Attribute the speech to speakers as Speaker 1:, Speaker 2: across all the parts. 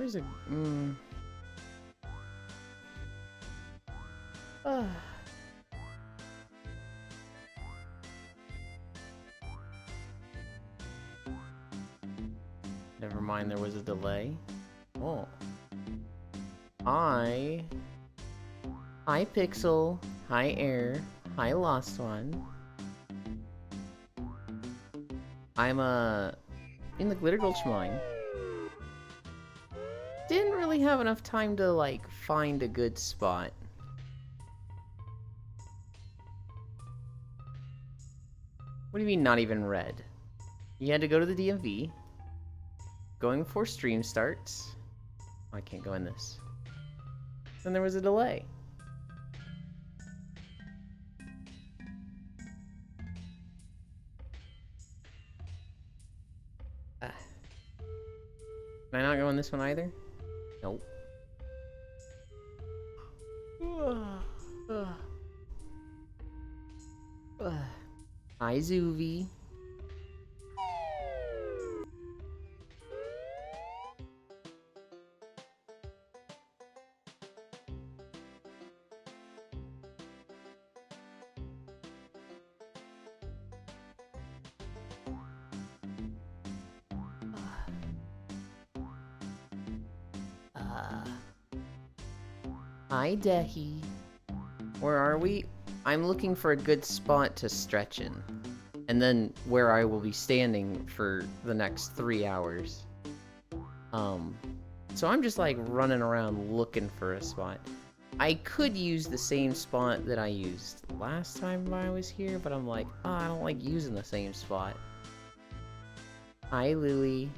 Speaker 1: There's a... Never mind, there was a delay. Oh. Hi, Pixel. Hi, Air. Hi, Lost One. I'm, in the Glitter Gulch mine. Didn't really have enough time to, like, find a good spot. What do you mean, not even red? You had to go to the DMV. Going before stream starts. Oh, I can't go in this. Then there was a delay. Can I not go in this one either? Nope. Hi, Zuvi. Hi, Dehi. Where are we? I'm looking for a good spot to stretch in. And then where I will be standing for the next 3 hours. So I'm just like running around looking for a spot. I could use the same spot that I used last time I was here, but I'm like, oh, I don't like using the same spot. Hi, Lily.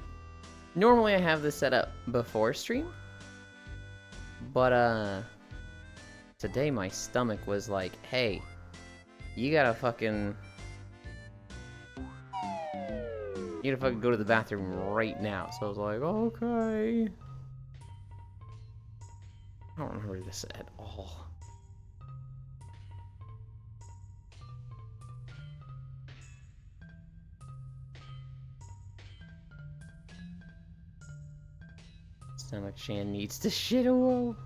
Speaker 1: Normally I have this set up before stream, but today my stomach was like, hey, you gotta fucking go to the bathroom right now. So I was like, okay. I don't remember this at all. Stomach Shan needs to shit a whoa.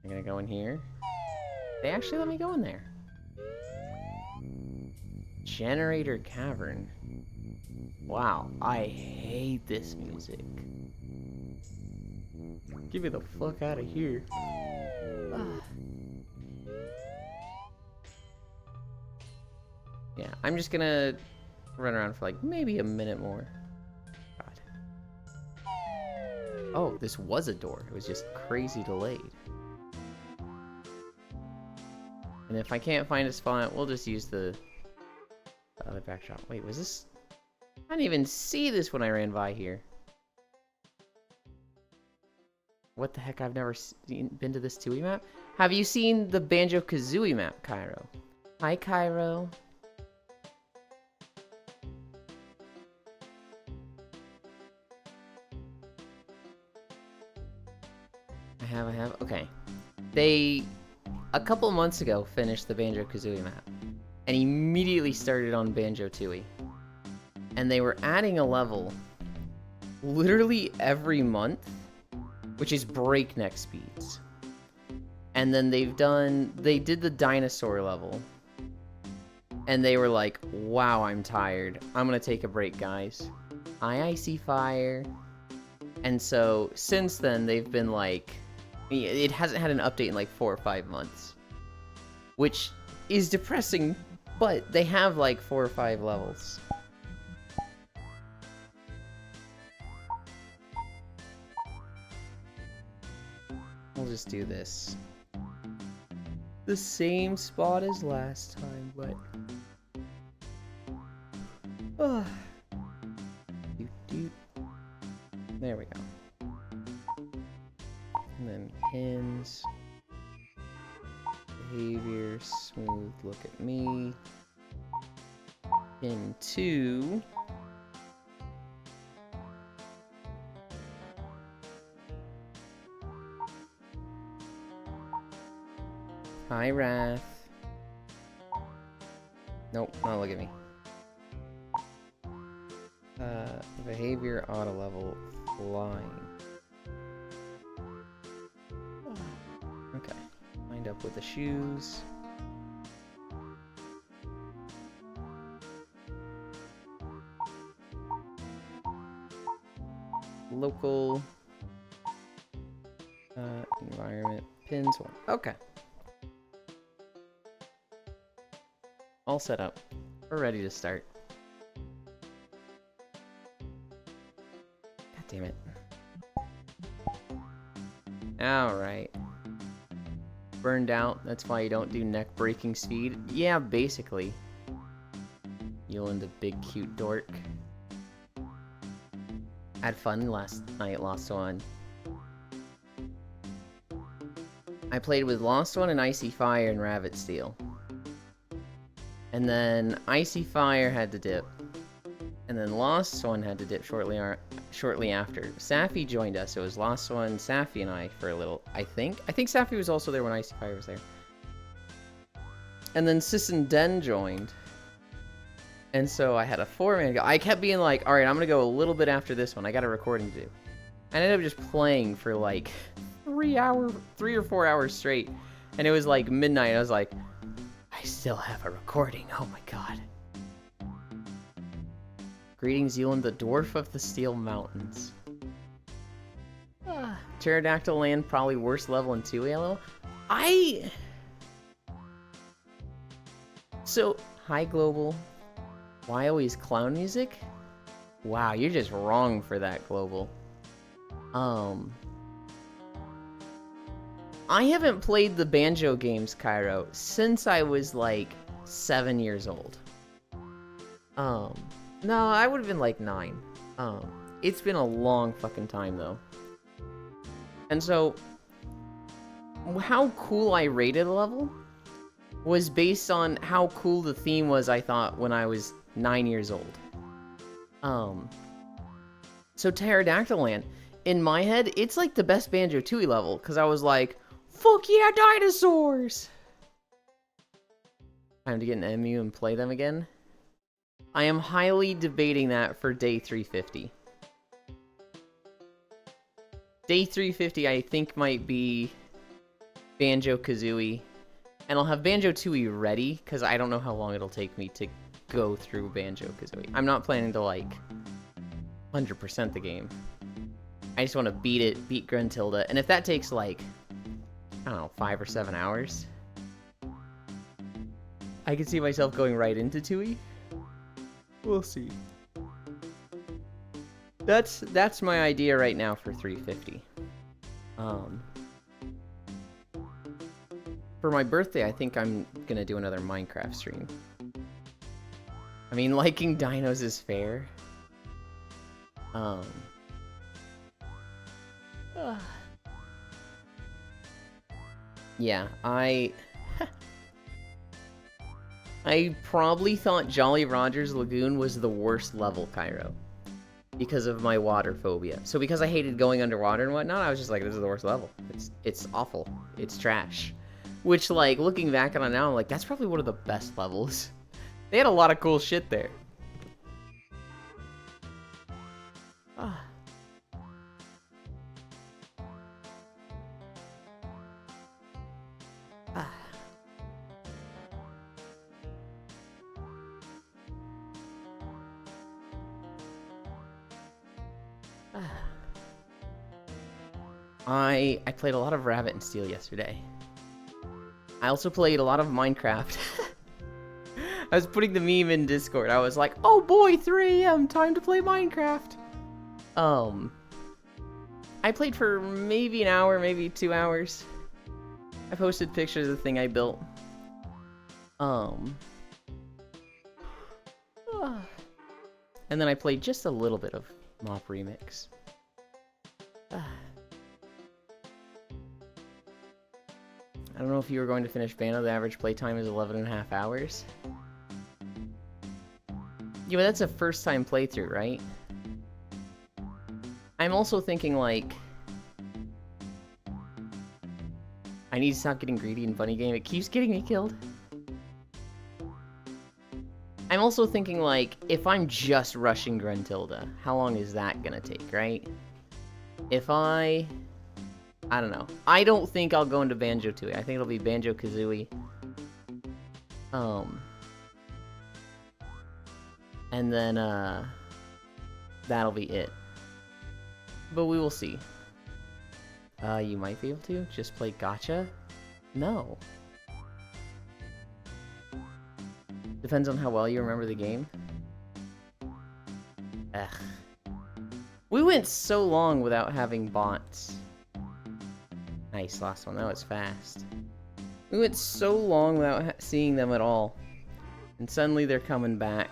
Speaker 1: I'm gonna go in here. They actually let me go in there. Generator Cavern. Wow, I hate this music. Get me the fuck out of here. Yeah, I'm just gonna run around for like maybe a minute more. God. Oh, this was a door. It was just crazy delayed. And if I can't find a spot, we'll just use the other backdrop. Wait, was this? I didn't even see this when I ran by here. What the heck? I've never been to this Tui map. Have you seen the Banjo-Kazooie map, Cairo? Hi, Cairo. I have. Okay. They, a couple months ago, finished the Banjo-Kazooie map. And immediately started on Banjo-Tooie. And they were adding a level literally every month, which is breakneck speeds. And then they did the dinosaur level. And they were like, wow, I'm tired. I'm gonna take a break, guys. Hi, Icy Fire. And so, since then, they've been like, it hasn't had an update in like 4 or 5 months. Which is depressing, but they have like 4 or 5 levels. We'll just do this. The same spot as last time, but... There we go. And then pins. Behavior, smooth, look at me. Pin 2. Hi, Wrath. Nope, not look at me. Behavior, auto level flying. Okay. Lined up with the shoes. Local environment pins 1. Okay. All set up. We're ready to start. God damn it. Alright. Burned out, that's why you don't do neck breaking speed. Yeah, basically. You'll the big cute dork. Had fun last night, Lost One. I played with Lost One and Icy Fire and Rabbit Steel. And then Icy Fire had to dip. And then Lost One had to dip shortly after. Safi joined us. It was Lost One, Safi, and I for a little, I think. I think Safi was also there when Icy Fire was there. And then Sis and Den joined. And so I had a 4-man go. I kept being like, alright, I'm gonna go a little bit after this one. I got a recording to do. I ended up just playing for like 3 or 4 hours straight. And it was like midnight. I was like, I still have a recording. Oh my god. Greetings, Ewan, the dwarf of the Steel Mountains. Pterodactyl Land, probably worst level in 2 So, hi Global. Why always clown music? Wow, you're just wrong for that, Global. I haven't played the Banjo games, Cairo, since I was like 7 years old. No, I would have been like 9. It's been a long fucking time though. And so, how cool I rated a level was based on how cool the theme was, I thought, when I was 9 years old. So Pterodactyl Land, in my head, it's like the best Banjo-Tooie level, because I was like, fuck yeah, dinosaurs! Time to get an emu and play them again. I am highly debating that for day 350. Day 350, I think, might be Banjo-Kazooie. And I'll have Banjo-Tooie ready, because I don't know how long it'll take me to go through Banjo-Kazooie. I'm not planning to, like, 100% the game. I just want to beat Gruntilda. And if that takes, like, I don't know, 5 or 7 hours, I can see myself going right into Tooie. We'll see. That's my idea right now for 350. For my birthday, I think I'm gonna do another Minecraft stream. I mean, liking dinos is fair. Yeah, I probably thought Jolly Roger's Lagoon was the worst level, Cairo, because of my water phobia. So because I hated going underwater and whatnot, I was just like, this is the worst level. It's awful. It's trash. Which, like, looking back on it now, I'm like, that's probably one of the best levels. They had a lot of cool shit there. I played a lot of Rabbit and Steel yesterday. I also played a lot of Minecraft. I was putting the meme in Discord. I was like, oh boy, 3 AM, time to play Minecraft. I played for maybe an hour, maybe 2 hours. I posted pictures of the thing I built. And then I played just a little bit of Mop Remix. I don't know if you were going to finish Bano. The average playtime is 11.5 hours. Yeah, but that's a first-time playthrough, right? I'm also thinking, like, I need to stop getting greedy in Bunny Game. It keeps getting me killed. I'm also thinking, like, if I'm just rushing Gruntilda, how long is that gonna take, right? if I don't know. I don't think I'll go into Banjo-Tooie. I think it'll be Banjo-Kazooie. And then, that'll be it. But we will see. You might be able to just play Gacha? No. Depends on how well you remember the game. Ugh. We went so long without having bots. Nice, last one. That was fast. We went so long without seeing them at all. And suddenly they're coming back.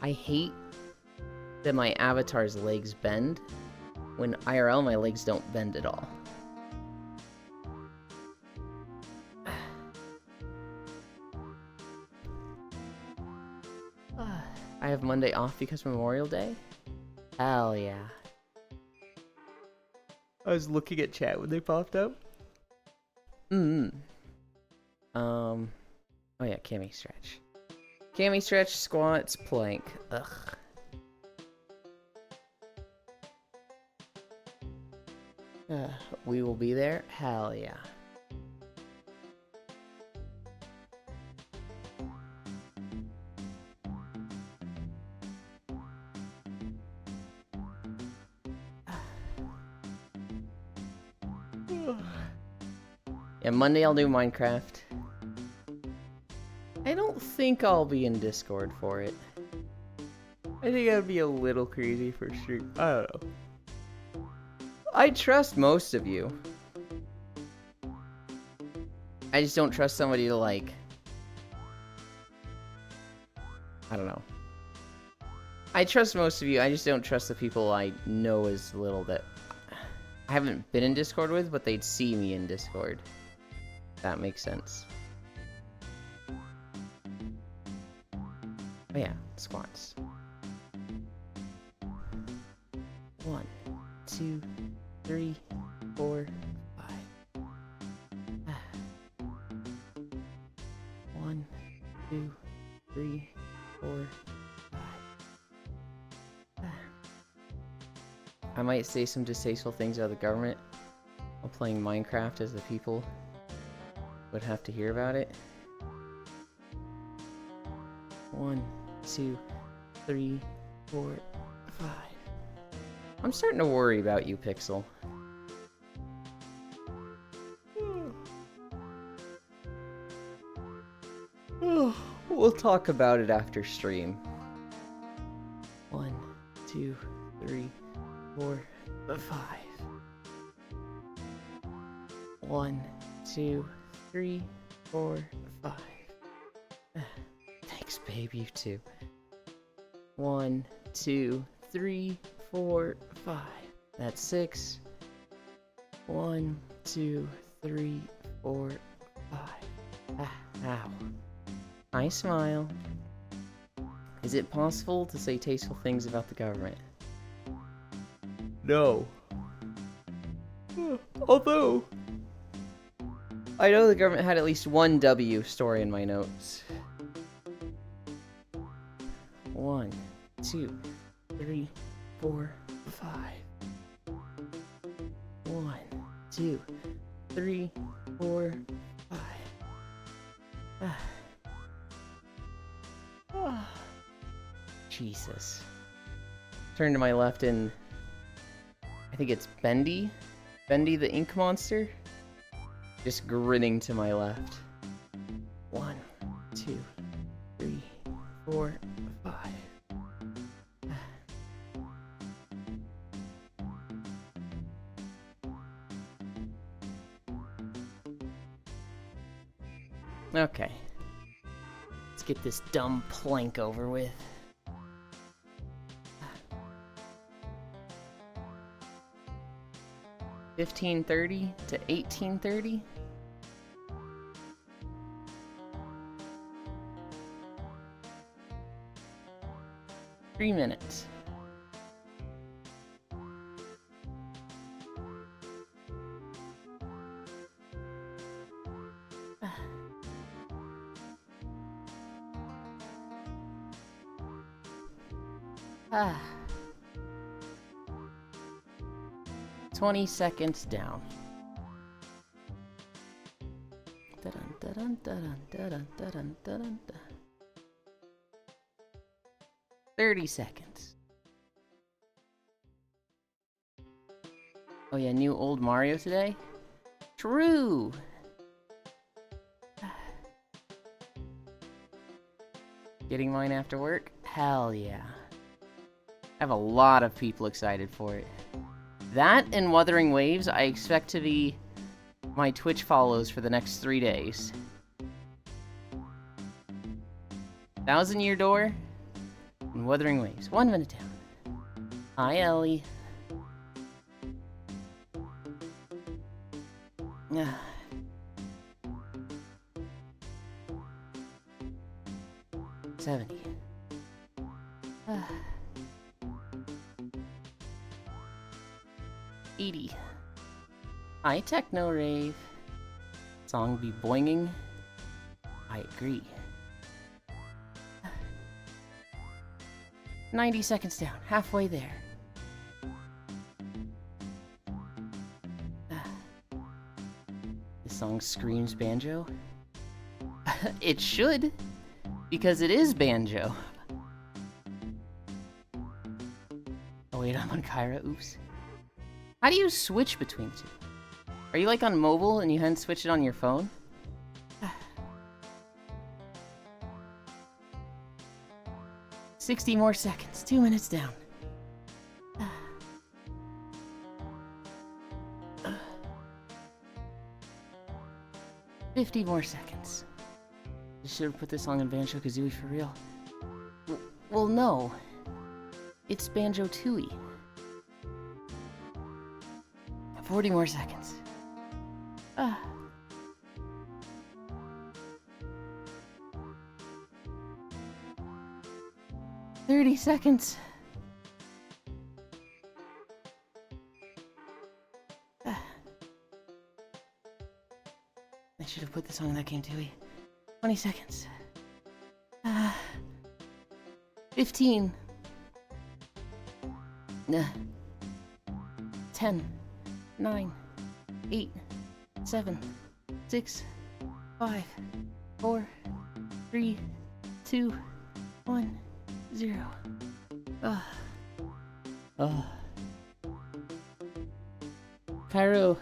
Speaker 1: I hate that my avatar's legs bend. When IRL, my legs don't bend at all. I have Monday off because Memorial Day? Hell yeah. I was looking at chat when they popped up. Oh yeah, cami stretch. Cami stretch, squats, plank. Ugh. We will be there? Hell yeah. Yeah, Monday I'll do Minecraft. I don't think I'll be in Discord for it. I think that would be a little crazy for stream. I don't know. I trust most of you. I just don't trust somebody to, like... I don't know. I trust most of you, I just don't trust the people I know as little that... I haven't been in Discord with, but they'd see me in Discord. That makes sense. Oh yeah, squats. 1, 2, 3, 4, 5. 1, 2, 3, 4, 5. I might say some distasteful things about the government while playing Minecraft, as the people would have to hear about it. 1, 2, 3, 4, 5. I'm starting to worry about you, Pixel. We'll talk about it after stream. 1, 2, 3, 4, 5. 1, 2, 3, 4, 5. Thanks, babe, you too. 1, 2, 3, 4, 5. That's 6. 1, 2, 3, 4, 5. Ow. I smile. Is it possible to say tasteful things about the government? No. Although, I know the government had at least one W story in my notes. 1, 2, 3, 4, 5. 1, 2, 3, 4, 5. Jesus. Turn to my left and I think it's Bendy. Bendy the ink monster. Just grinning to my left. 1, 2, 3, 4, 5. Okay. Let's get this dumb plank over with. $15.30 to $18.30. 3 minutes. Ah. 20 seconds down. Dun, dun, dun, dun, dun, dun, dun. 30 seconds. Oh yeah, new old Mario today? True! Getting mine after work? Hell yeah. I have a lot of people excited for it. That and Wuthering Waves I expect to be my Twitch follows for the next 3 days. 1,000 Year Door and Wuthering Waves. 1 minute down. Hi, Ellie. Ah. $70. 80. Hi, Techno Rave. Song be boinging. I agree. 90 seconds down, halfway there. This song screams banjo. It should, because it is banjo. Oh wait, I'm on Kyra, oops. How do you switch between the two? Are you like on mobile and you hadn't switched it on your phone? 60 more seconds, 2 minutes down. 50 more seconds. I should have put this song in Banjo-Kazooie for real. Well, no. It's Banjo-Tooie. 40 more seconds. 30 seconds. I should have put this song in that game, Tooie. 20 seconds. 15. 10. 9. 8. 7. 6. 5. 4. 3. 2. 1. 0. Cairo,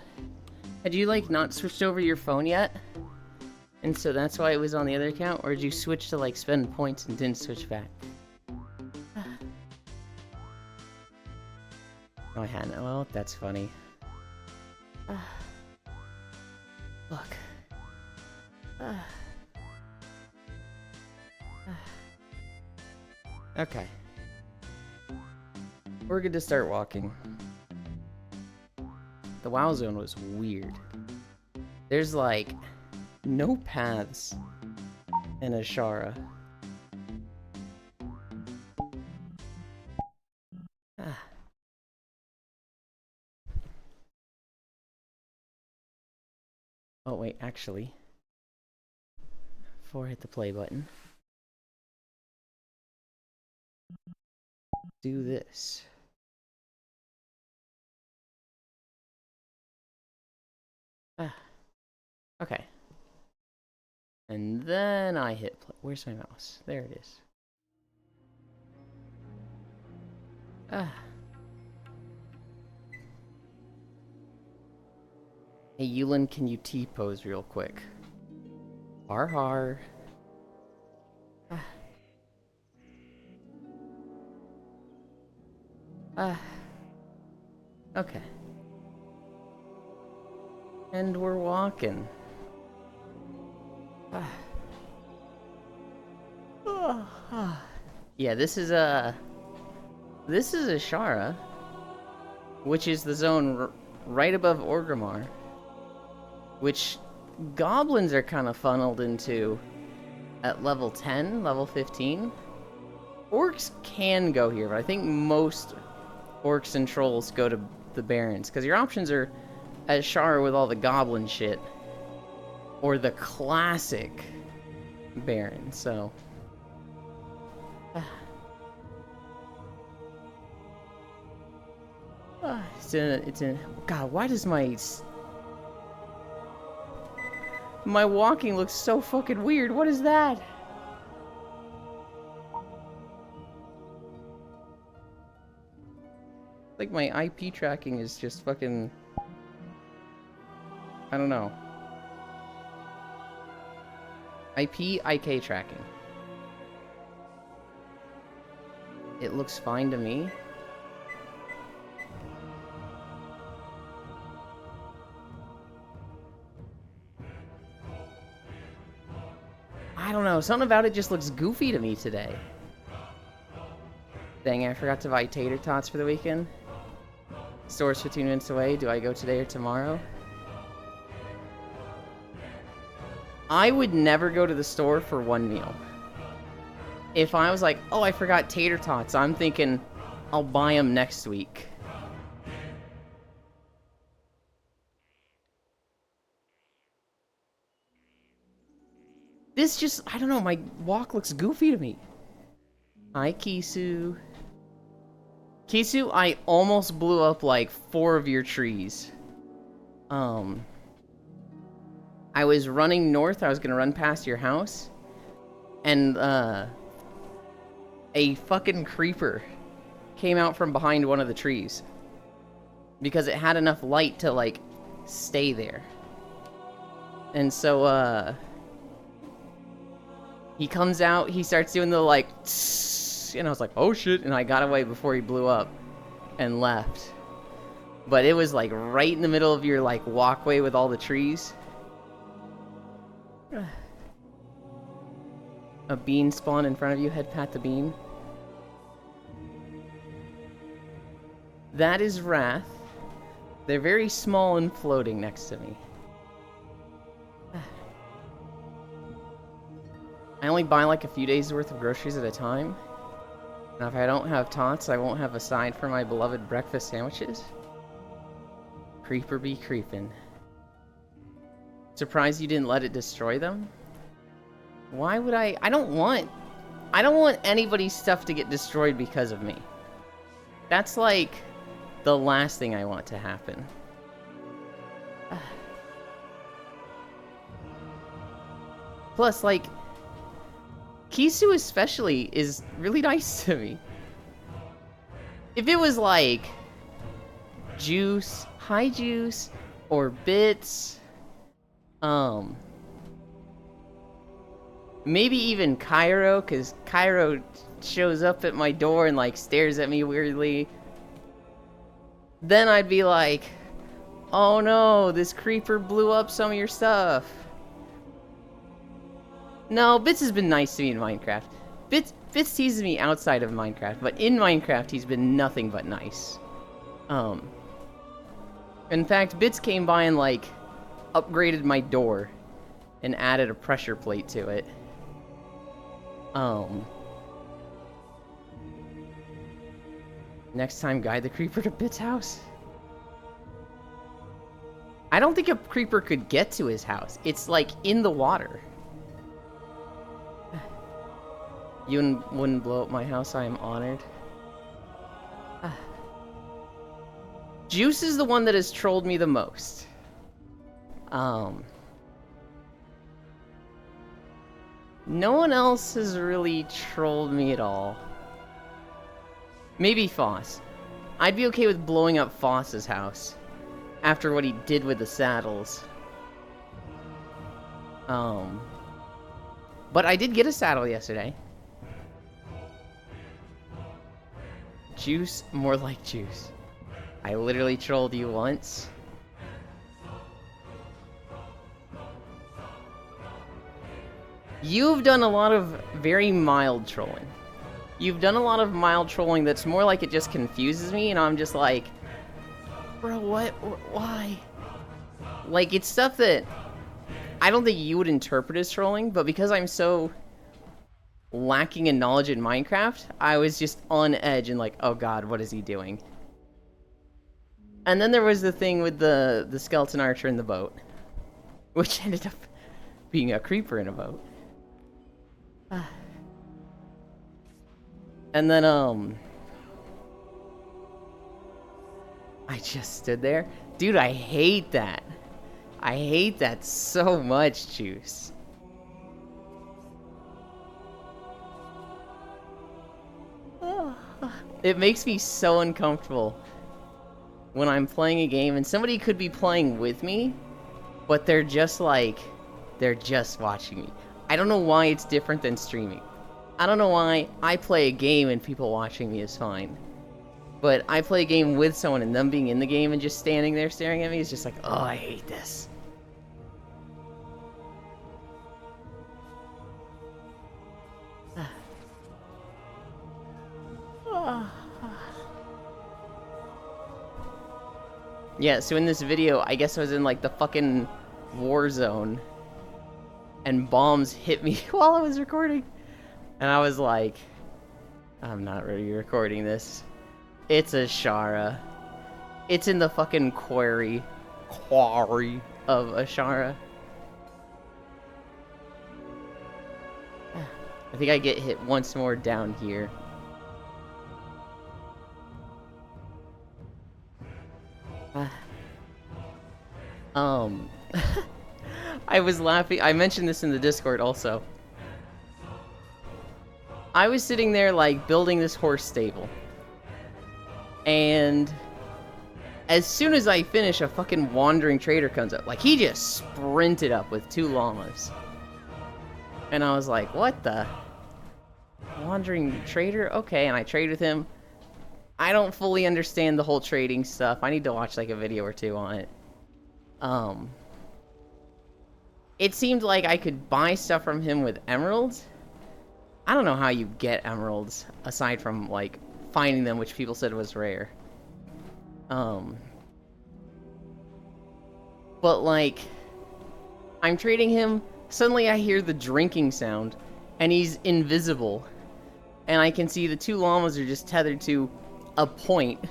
Speaker 1: had you like not switched over your phone yet? And so that's why it was on the other account? Or did you switch to like spend points and didn't switch back? Oh, I hadn't. Well, that's funny. Look. Okay. We're good to start walking. The WoW Zone was weird. There's like no paths in Ashara. Oh wait, actually, before I hit the play button, do this. Okay. And then I hit play. Where's my mouse? There it is. Hey, Yulin, can you T-pose real quick? Har har. Okay. And we're walking. Yeah, this is Ashara, which is the zone right above Orgrimmar, which goblins are kind of funneled into at level 10, level 15. Orcs can go here, but I think most orcs and trolls go to the Barrens, because your options are Azshara with all the goblin shit, or the classic Baron, so... it's in... God, why does my walking looks so fucking weird? What is that? Like my IP tracking is just fucking... I don't know. IK tracking. It looks fine to me. I don't know, something about it just looks goofy to me today. Dang, I forgot to buy tater tots for the weekend. Store's 15 minutes away. Do I go today or tomorrow? I would never go to the store for one meal. If I was like, oh, I forgot tater tots, I'm thinking I'll buy them next week. This just, I don't know, my walk looks goofy to me. Hi, Kisu. Kisu, I almost blew up like 4 of your trees. I was running north, I was gonna run past your house, and a fucking creeper came out from behind one of the trees. Because it had enough light to, like, stay there. And so, he comes out, he starts doing the, like, tss, and I was like, oh shit, and I got away before he blew up and left. But it was, like, right in the middle of your, like, walkway with all the trees. A bean spawned in front of you, head pat the bean. That is Wrath. They're very small and floating next to me. I only buy like a few days worth of groceries at a time. Now if I don't have tots, I won't have a side for my beloved breakfast sandwiches. Creeper be creepin'. Surprised you didn't let it destroy them? Why would I don't want anybody's stuff to get destroyed because of me. That's like the last thing I want to happen. Plus, like, Kisu especially is really nice to me. If it was like Juice, Hi Juice, or Bits, maybe even Cairo, because Cairo shows up at my door and, like, stares at me weirdly. Then I'd be like, oh no, this creeper blew up some of your stuff. No, Bits has been nice to me in Minecraft. Bits teases me outside of Minecraft, but in Minecraft he's been nothing but nice. In fact, Bits came by and, like, upgraded my door and added a pressure plate to it. Next time, guide the creeper to Bits' house. I don't think a creeper could get to his house. It's, like, in the water. You wouldn't blow up my house, I am honored. Juice is the one that has trolled me the most. No one else has really trolled me at all. Maybe Foss. I'd be okay with blowing up Foss's house after what he did with the saddles. But I did get a saddle yesterday. Juice, more like Juice. I literally trolled you once. You've done a lot of very mild trolling. You've done a lot of mild trolling that's more like it just confuses me, and I'm just like, bro, what? Why? Like, it's stuff that I don't think you would interpret as trolling, but because I'm so lacking in knowledge in Minecraft, I was just on edge and like, oh god, what is he doing? And then there was the thing with the skeleton archer in the boat, which ended up being a creeper in a boat. And then, I just stood there. Dude, I hate that. I hate that so much, Juice. It makes me so uncomfortable when I'm playing a game and somebody could be playing with me, but they're just like, they're just watching me. I don't know why it's different than streaming. I don't know why I play a game and people watching me is fine. But I play a game with someone and them being in the game and just standing there staring at me is just like, oh, I hate this. Yeah, so in this video, I guess I was in like the fucking war zone and bombs hit me while I was recording. And I was like, I'm not really recording this. It's a Ashara. It's in the fucking quarry of Ashara. I think I get hit once more down here. I was laughing. I mentioned this in the Discord also. I was sitting there like building this horse stable. And as soon as I finish, a fucking wandering trader comes up. Like, he just sprinted up with 2 llamas. And I was like, what the? Wandering trader? Okay, and I trade with him. I don't fully understand the whole trading stuff. I need to watch like a video or 2 on it. It seemed like I could buy stuff from him with emeralds. I don't know how you get emeralds, aside from, like, finding them, which people said was rare. But, like, I'm trading him, suddenly I hear the drinking sound, and he's invisible. And I can see the 2 llamas are just tethered to a point.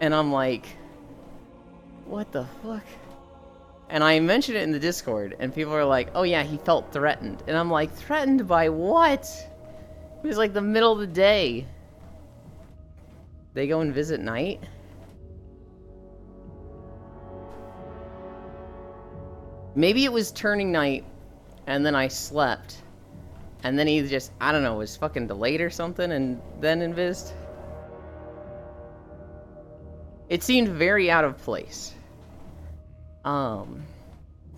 Speaker 1: And I'm like, what the fuck? And I mentioned it in the Discord, and people are like, oh yeah, he felt threatened. And I'm like, threatened by what? It was like the middle of the day. They go and visit night? Maybe it was turning night, and then I slept. And then he just, I don't know, was fucking delayed or something, and then invised. It seemed very out of place.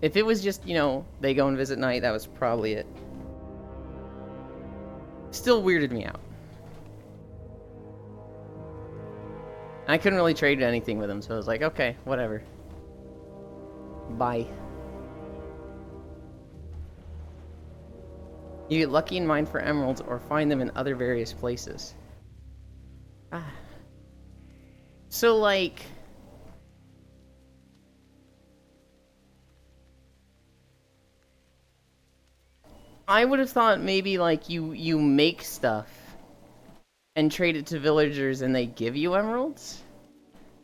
Speaker 1: If it was just, you know, they go and visit night, that was probably it. Still weirded me out. I couldn't really trade anything with him, so I was like, okay, whatever. Bye. You get lucky and mine for emeralds or find them in other various places. So, like... I would have thought maybe, like, you make stuff and trade it to villagers and they give you emeralds?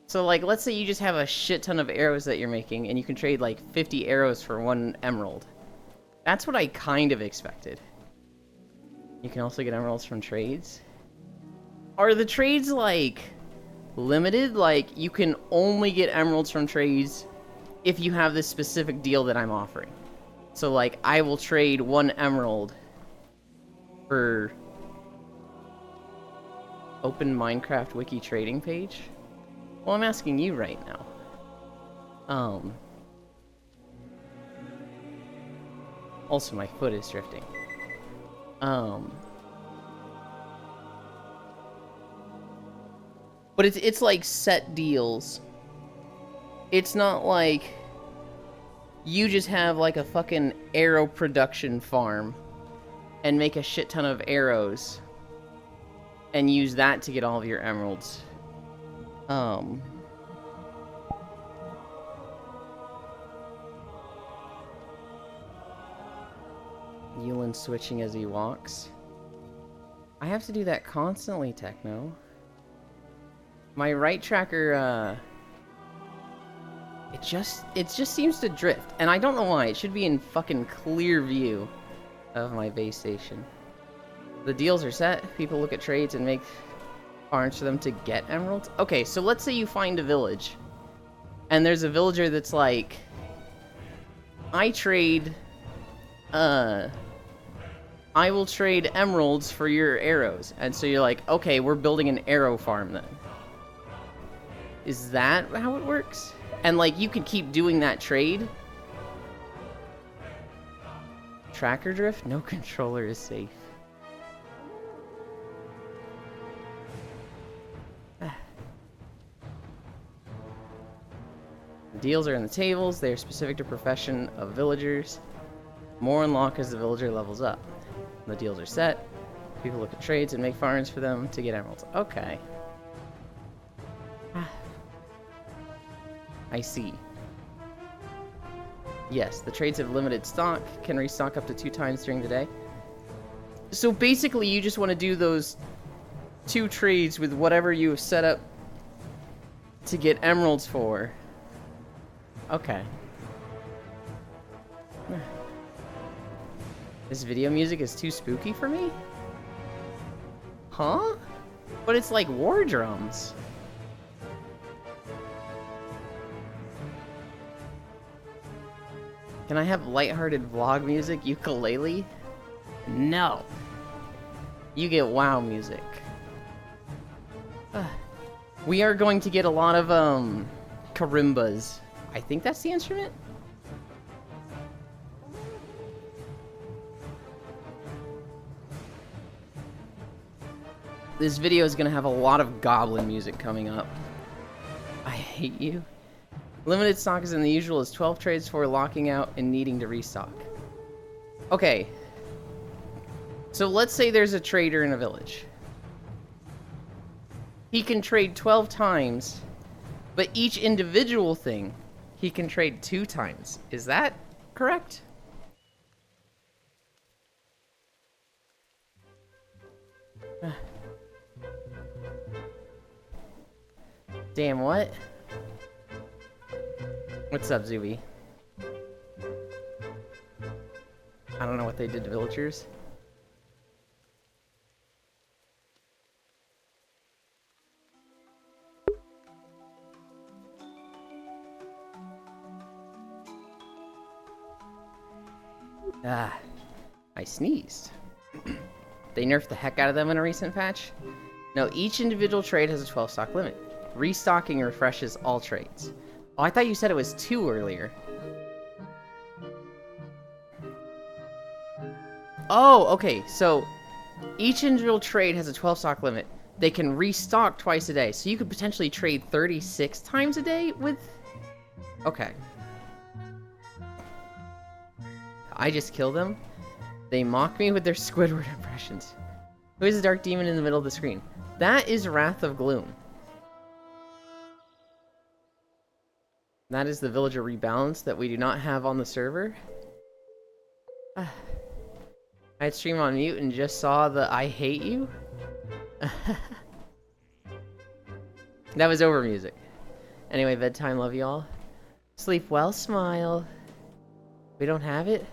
Speaker 1: So, like, let's say you just have a shit ton of arrows that you're making and you can trade, like, 50 arrows for 1 emerald. That's what I kind of expected. You can also get emeralds from trades. Are the trades, like, limited? Like, you can only get emeralds from trades if you have this specific deal that I'm offering. So, like, I will trade 1 emerald for open Minecraft wiki trading page? Well, I'm asking you right now. Also, my foot is drifting. But it's like set deals. It's not like you just have like a fucking arrow production farm and make a shit ton of arrows and use that to get all of your emeralds. Yulin switching as he walks. I have to do that constantly, Techno. My right tracker, it just seems to drift, and I don't know why. It should be in fucking clear view of my base station. The deals are set. People look at trades and make farms for them to get emeralds. Okay, so let's say you find a village, and there's a villager that's like, I will trade emeralds for your arrows. And so you're like, okay, we're building an arrow farm then. Is that how it works? And like, you could keep doing that trade. Tracker drift? No controller is safe. Deals are in the tables. They are specific to profession of villagers. More unlock as the villager levels up. The deals are set. People look at trades and make farms for them to get emeralds. Okay. I see. Yes, the trades have limited stock. Can restock up to 2 times during the day. So basically, you just want to do those 2 trades with whatever you have set up to get emeralds for. Okay. This video music is too spooky for me? Huh? But it's like war drums. Can I have lighthearted vlog music, ukulele? No. You get WoW music. We are going to get a lot of, karimbas. I think that's the instrument? This video is gonna have a lot of goblin music coming up. I hate you. Limited stock is in the usual as 12 trades for locking out and needing to restock. Okay. So let's say there's a trader in a village. He can trade 12 times, but each individual thing he can trade 2 times. Is that correct? Damn, what? What's up, Zuby? I don't know what they did to villagers. I sneezed. They nerfed the heck out of them in a recent patch. No, each individual trade has a 12 stock limit. Restocking refreshes all trades. Oh, I thought you said it was 2 earlier. Oh, okay, so each individual trade has a 12 stock limit. They can restock twice a day, so you could potentially trade 36 times a day with... Okay. I just killed them. They mock me with their Squidward impressions. Who is the dark demon in the middle of the screen? That is Wrath of Gloom. That is the villager rebalance that we do not have on the server. I had stream on mute and just saw the I hate you. That was over music. Anyway, bedtime, love you all. Sleep well, smile. We don't have it?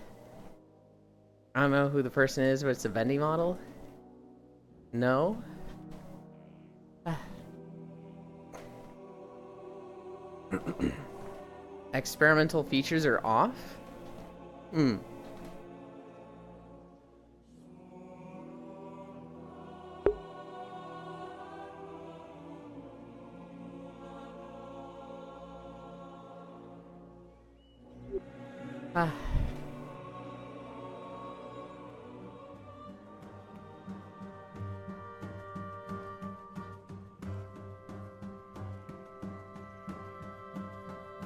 Speaker 1: I don't know who the person is, but it's a vending model. No? Experimental features are off? Hmm.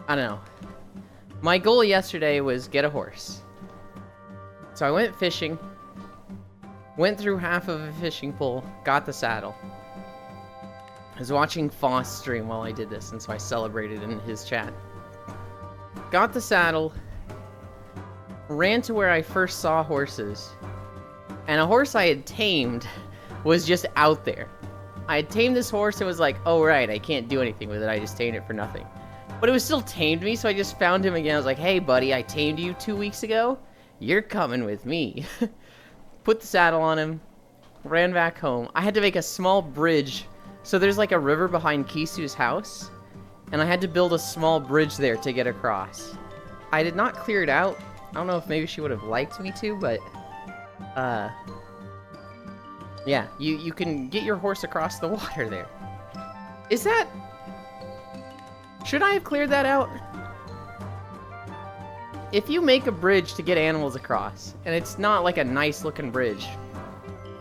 Speaker 1: I don't know. My goal yesterday was get a horse. So I went fishing, went through half of a fishing pole, got the saddle. I was watching Foss stream while I did this, and so I celebrated in his chat. Got the saddle, ran to where I first saw horses, and a horse I had tamed was just out there. I had tamed this horse and was like, oh right, I can't do anything with it, I just tamed it for nothing. But it was still tamed me, so I just found him again. I was like, hey buddy, I tamed you 2 weeks ago, you're coming with me. Put the saddle on him, ran back home. I had to make a small bridge, so there's like a river behind Kisu's house, and I had to build a small bridge there to get across. I did not clear it out. I don't know if maybe she would have liked me to, but yeah, you can get your horse across the water there. Is that... Should I have cleared that out? If you make a bridge to get animals across, and it's not like a nice looking bridge,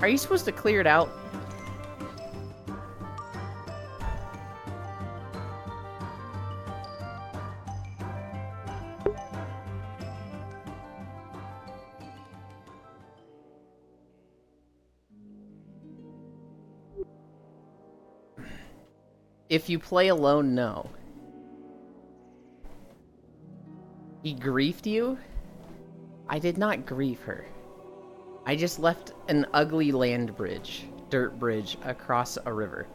Speaker 1: are you supposed to clear it out? If you play alone, no. He griefed you? I did not grieve her. I just left an ugly land bridge, dirt bridge, across a river.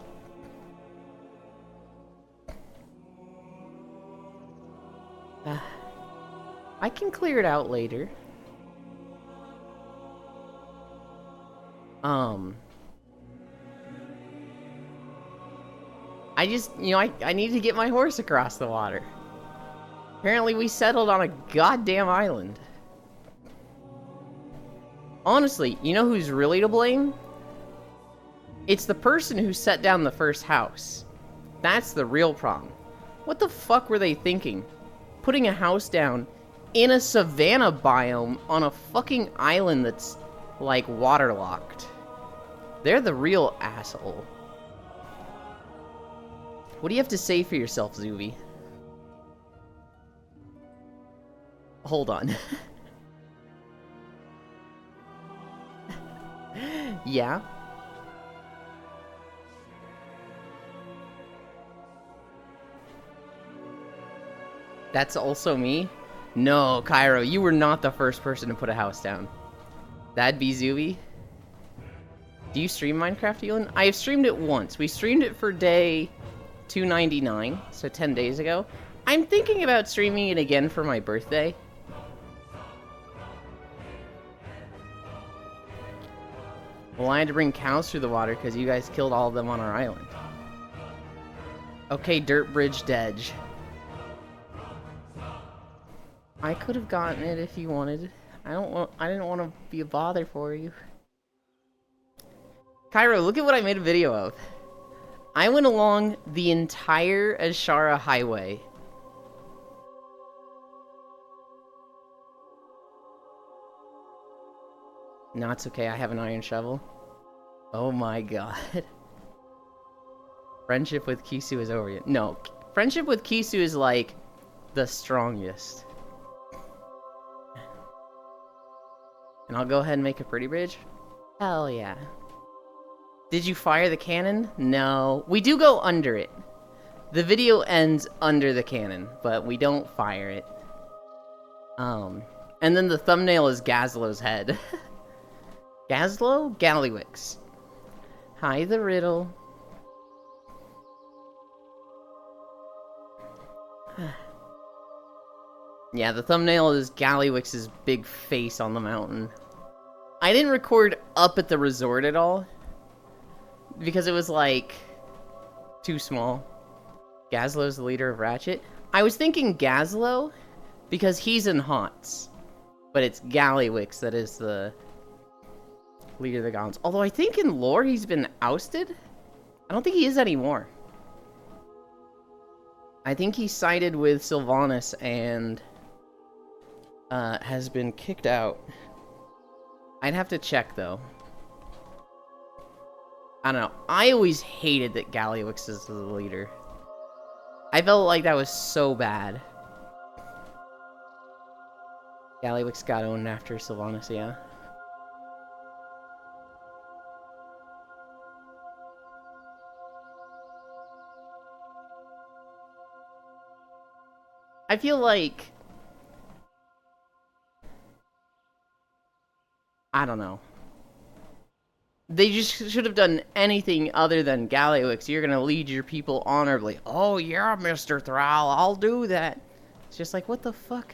Speaker 1: I can clear it out later. I just, I need to get my horse across the water. Apparently we settled on a goddamn island. Honestly, you know who's really to blame? It's the person who set down the first house. That's the real problem. What the fuck were they thinking? Putting a house down in a savanna biome on a fucking island that's, like, waterlocked. They're the real asshole. What do you have to say for yourself, Zuby? Hold on. Yeah? That's also me? No, Cairo, you were not the first person to put a house down. That'd be Zuby. Do you stream Minecraft, Elon? I have streamed it once. We streamed it for day 299, so 10 days ago. I'm thinking about streaming it again for my birthday. Well, I had to bring cows through the water because you guys killed all of them on our island. Okay, Dirt Bridge Dedge. I could have gotten it if you wanted. I didn't want to be a bother for you. Cairo, look at what I made a video of. I went along the entire Azshara Highway. No, it's okay. I have an iron shovel. Oh my god. Friendship with Kisu is over yet. No, friendship with Kisu is like the strongest. And I'll go ahead and make a pretty bridge. Hell yeah. Did you fire the cannon? No. We do go under it. The video ends under the cannon, but we don't fire it. And then the thumbnail is Gazlo's head. Gazlo? Gallywix. Hi, the riddle. Yeah, the thumbnail is Gallywix's big face on the mountain. I didn't record up at the resort at all, because it was, like, too small. Gazlo's the leader of Ratchet. I was thinking Gazlo, because he's in Haunts. But it's Gallywix that is the leader of the Goblins. Although I think in lore he's been ousted? I don't think he is anymore. I think he sided with Sylvanas and has been kicked out. I'd have to check, though. I don't know. I always hated that Gallywix is the leader. I felt like that was so bad. Gallywix got owned after Sylvanas, yeah. I feel like I don't know. They just should have done anything other than Gallywix. You're gonna lead your people honorably. Oh yeah, Mr. Thrall, I'll do that. It's just like, what the fuck?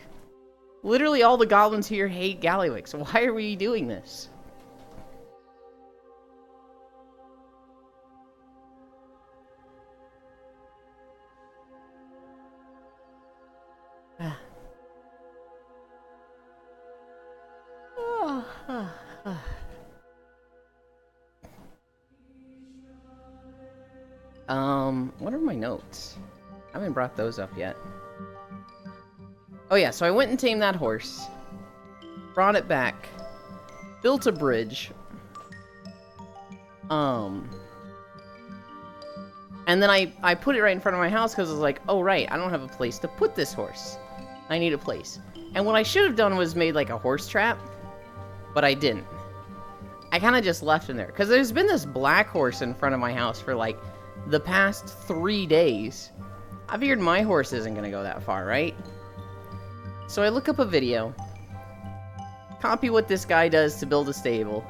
Speaker 1: Literally all the goblins here hate Gallywix. Why are we doing this? What are my notes? I haven't brought those up yet. Oh yeah, so I went and tamed that horse. Brought it back. Built a bridge. And then I put it right in front of my house because I was like, oh right, I don't have a place to put this horse. I need a place. And what I should have done was made like a horse trap, but I didn't. I kind of just left him there because there's been this black horse in front of my house for like the past 3 days. I figured my horse isn't gonna go that far, right? So I look up a video, copy what this guy does to build a stable.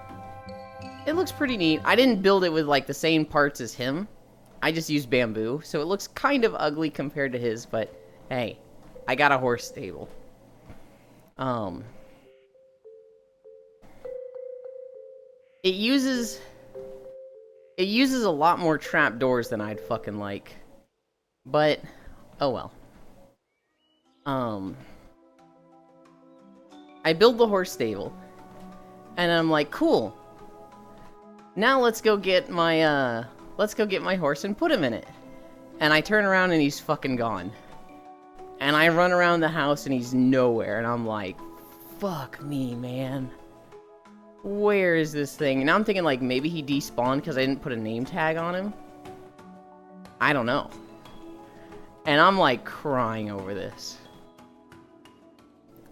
Speaker 1: It looks pretty neat. I didn't build it with like the same parts as him. I just used bamboo, so it looks kind of ugly compared to his, but hey, I got a horse stable. It uses a lot more trapdoors than I'd fucking like. But, oh well. I build the horse stable. And I'm like, cool. Now let's go get my horse and put him in it. And I turn around and he's fucking gone. And I run around the house and he's nowhere. And I'm like, fuck me, man. Where is this thing? And I'm thinking like maybe he despawned because I didn't put a name tag on him. I don't know. And I'm like crying over this.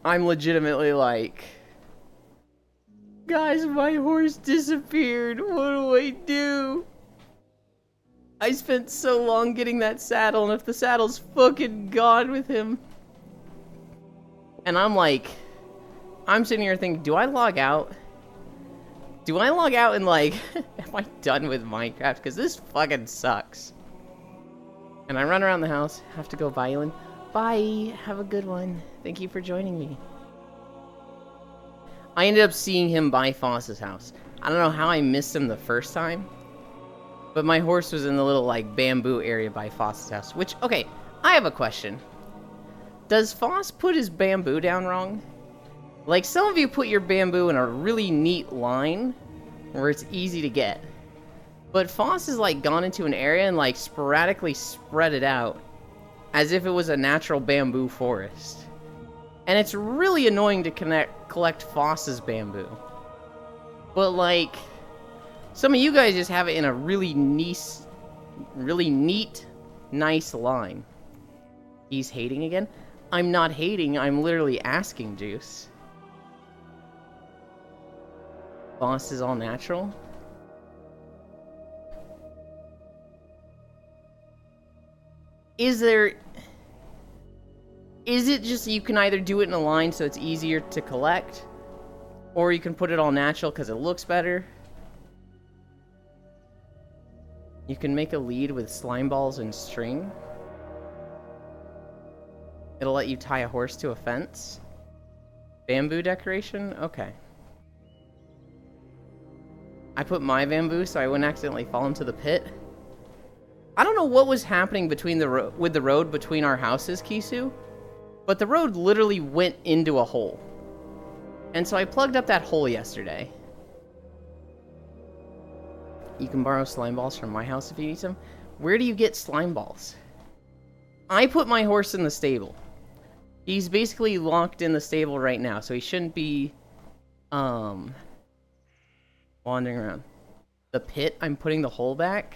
Speaker 1: I'm legitimately like, guys, my horse disappeared. What do I do? I spent so long getting that saddle, and if the saddle's fucking gone with him. And I'm like, I'm sitting here thinking, do I log out? Do I log out and like, am I done with Minecraft? Because this fucking sucks. And I run around the house, have to go violin. Bye, have a good one. Thank you for joining me. I ended up seeing him by Foss's house. I don't know how I missed him the first time. But my horse was in the little like bamboo area by Foss's house. Which, okay, I have a question. Does Foss put his bamboo down wrong? Like, some of you put your bamboo in a really neat line where it's easy to get. But Foss has, like, gone into an area and, like, sporadically spread it out as if it was a natural bamboo forest. And it's really annoying to collect Foss's bamboo. But, like, some of you guys just have it in a really neat, nice line. He's hating again? I'm not hating, I'm literally asking, Juice. Foss is all natural? Is it just you can either do it in a line so it's easier to collect, or you can put it all natural because it looks better? You can make a lead with slime balls and string. It'll let you tie a horse to a fence. Bamboo decoration? Okay. I put my bamboo so I wouldn't accidentally fall into the pit. I don't know what was happening between with the road between our houses, Kisu, but the road literally went into a hole. And so I plugged up that hole yesterday. You can borrow slime balls from my house if you need some. Where do you get slime balls? I put my horse in the stable. He's basically locked in the stable right now, so he shouldn't be wandering around. The pit, I'm putting the hole back.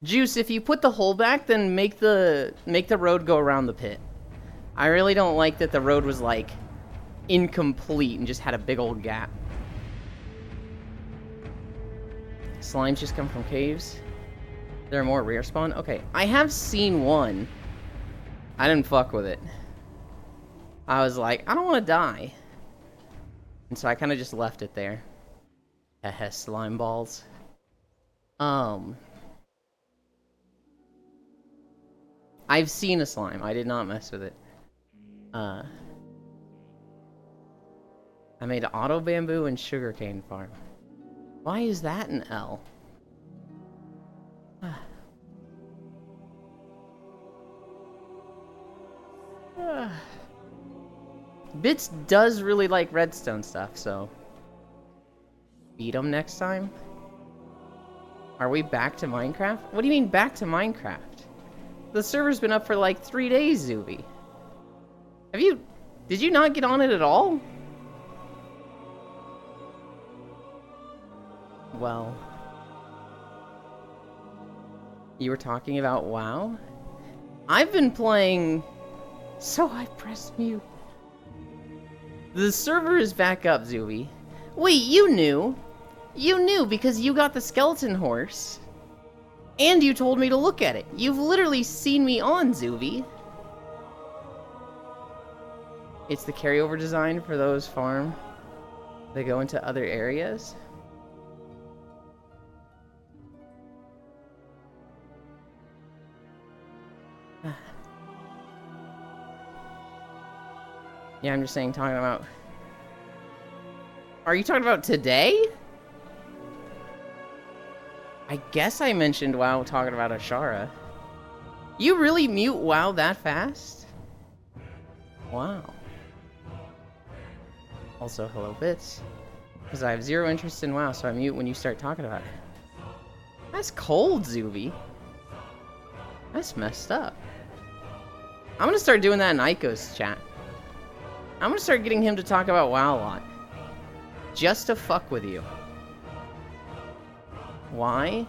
Speaker 1: Juice, if you put the hole back, then make the road go around the pit. I really don't like that the road was like incomplete and just had a big old gap. Slimes just come from caves. There are more rare spawn? Okay, I have seen one. I didn't fuck with it. I was like, I don't want to die. And so I kind of just left it there. Slime balls. I've seen a slime. I did not mess with it. I made auto bamboo and sugarcane farm. Why is that an L? Bits does really like redstone stuff, so beat him next time. Are we back to Minecraft? What do you mean back to Minecraft? The server's been up for like 3 days, Zuby. Did you not get on it at all? Well, you were talking about WoW? I've been playing, so I pressed mute. The server is back up, Zuby. Wait, you knew? You knew because you got the skeleton horse. And you told me to look at it. You've literally seen me on, Zuby. It's the carryover design for those farm that go into other areas. Yeah, I'm just saying, talking about... Are you talking about today? I guess I mentioned WoW talking about Ashara. You really mute WoW that fast? Wow. Also, hello, Bits. Because I have zero interest in WoW, so I mute when you start talking about it. That's cold, Zuby. That's messed up. I'm gonna start doing that in Aiko's chat. I'm gonna start getting him to talk about WoW a lot. Just to fuck with you. Why?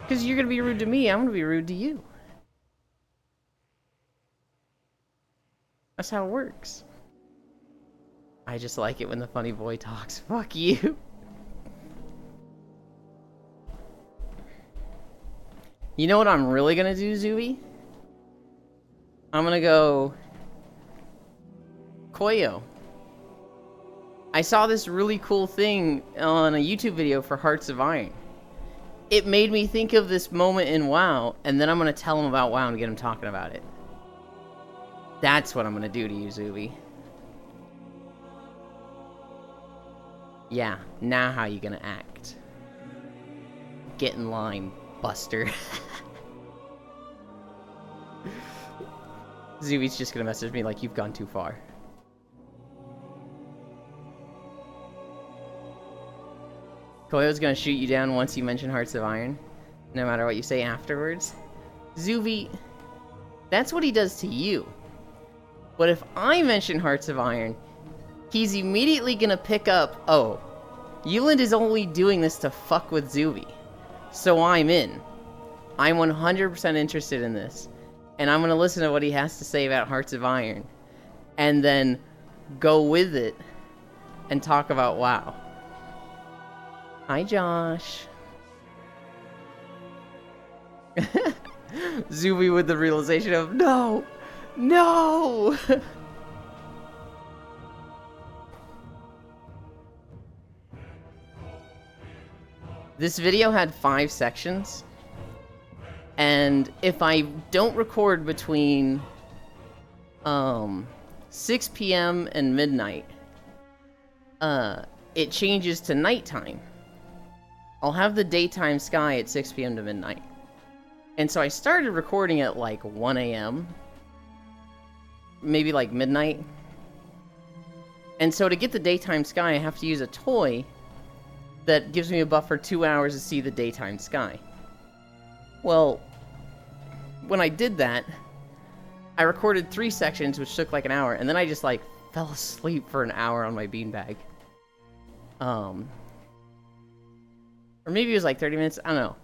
Speaker 1: Because you're gonna be rude to me, I'm gonna be rude to you. That's how it works. I just like it when the funny boy talks. Fuck you. You know what I'm really gonna do, Zooey? I'm gonna go... Koyo. I saw this really cool thing on a YouTube video for Hearts of Iron. It made me think of this moment in WoW, and then I'm gonna tell him about WoW and get him talking about it. That's what I'm gonna do to you, Zuby. Yeah, now how you gonna act? Get in line, Buster. Zuby's just gonna message me like, you've gone too far. Koyo's gonna shoot you down once you mention Hearts of Iron, no matter what you say afterwards. Zuby, that's what he does to you. But if I mention Hearts of Iron, he's immediately gonna pick up, oh, Yuland is only doing this to fuck with Zuby. So I'm in. I'm 100% interested in this. And I'm gonna listen to what he has to say about Hearts of Iron. And then go with it and talk about WoW. Hi, Josh. Zuby with the realization of, no! No! This video had 5 sections. And if I don't record between 6 p.m. and midnight, it changes to nighttime. I'll have the daytime sky at 6 p.m. to midnight. And so I started recording at like 1 a.m. Maybe like midnight. And so to get the daytime sky, I have to use a toy that gives me a buffer 2 hours to see the daytime sky. Well, when I did that, I recorded 3 sections, which took like an hour, and then I just like fell asleep for an hour on my beanbag. Or maybe it was like 30 minutes, I don't know.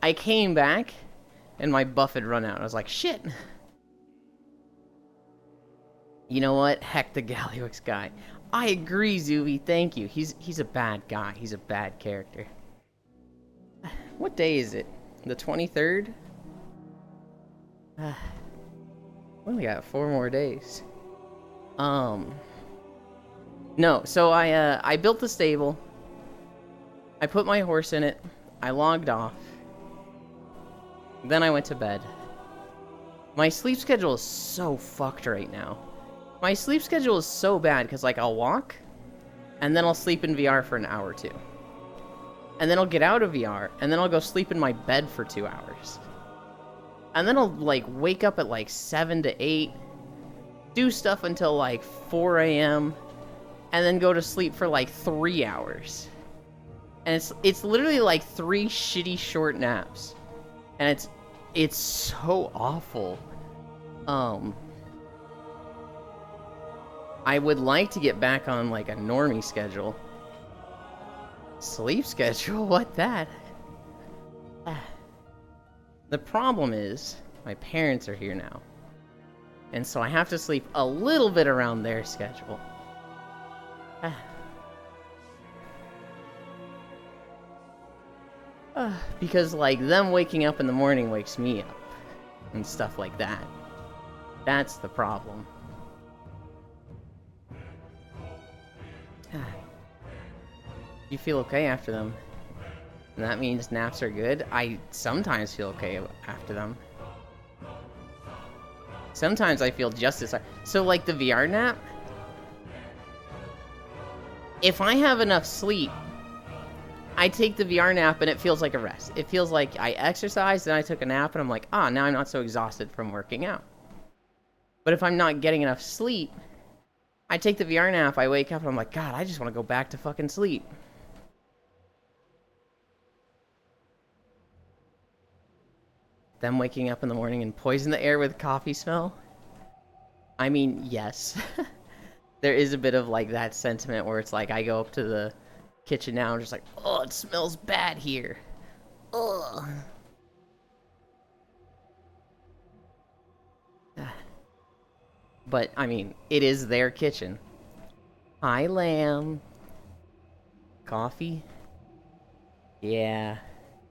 Speaker 1: I came back, and my buff had run out. I was like, shit. You know what? Heck the Galliwix guy. I agree, Zuby, thank you. He's a bad guy. He's a bad character. What day is it? The 23rd? We only got 4 more days. No, so I built the stable. I put my horse in it. I logged off. Then I went to bed. My sleep schedule is so fucked right now. My sleep schedule is so bad because, like, I'll walk, and then I'll sleep in VR for an hour or two. And then I'll get out of VR, and then I'll go sleep in my bed for 2 hours. And then I'll, like, wake up at, like, 7 to 8, do stuff until, like, 4 a.m., and then go to sleep for, like, 3 hours. And it's literally, like, 3 shitty short naps. And it's so awful. I would like to get back on, like, a normie schedule. Sleep schedule? What that? The problem is, my parents are here now. And so I have to sleep a little bit around their schedule. Because, like, them waking up in the morning wakes me up. And stuff like that. That's the problem. You feel okay after them. And that means naps are good. I sometimes feel okay after them. Sometimes I feel just as... So, like, the VR nap? If I have enough sleep, I take the VR nap and it feels like a rest. It feels like I exercised and I took a nap and I'm like, ah, now I'm not so exhausted from working out. But if I'm not getting enough sleep, I take the VR nap, I wake up and I'm like, God, I just want to go back to fucking sleep. Them waking up in the morning and poison the air with coffee smell? I mean, yes. There is a bit of, like, that sentiment where it's like, I go up to the kitchen now and just like, oh, it smells bad here. Ugh. But, I mean, it is their kitchen. Hi, lamb. Coffee? Yeah.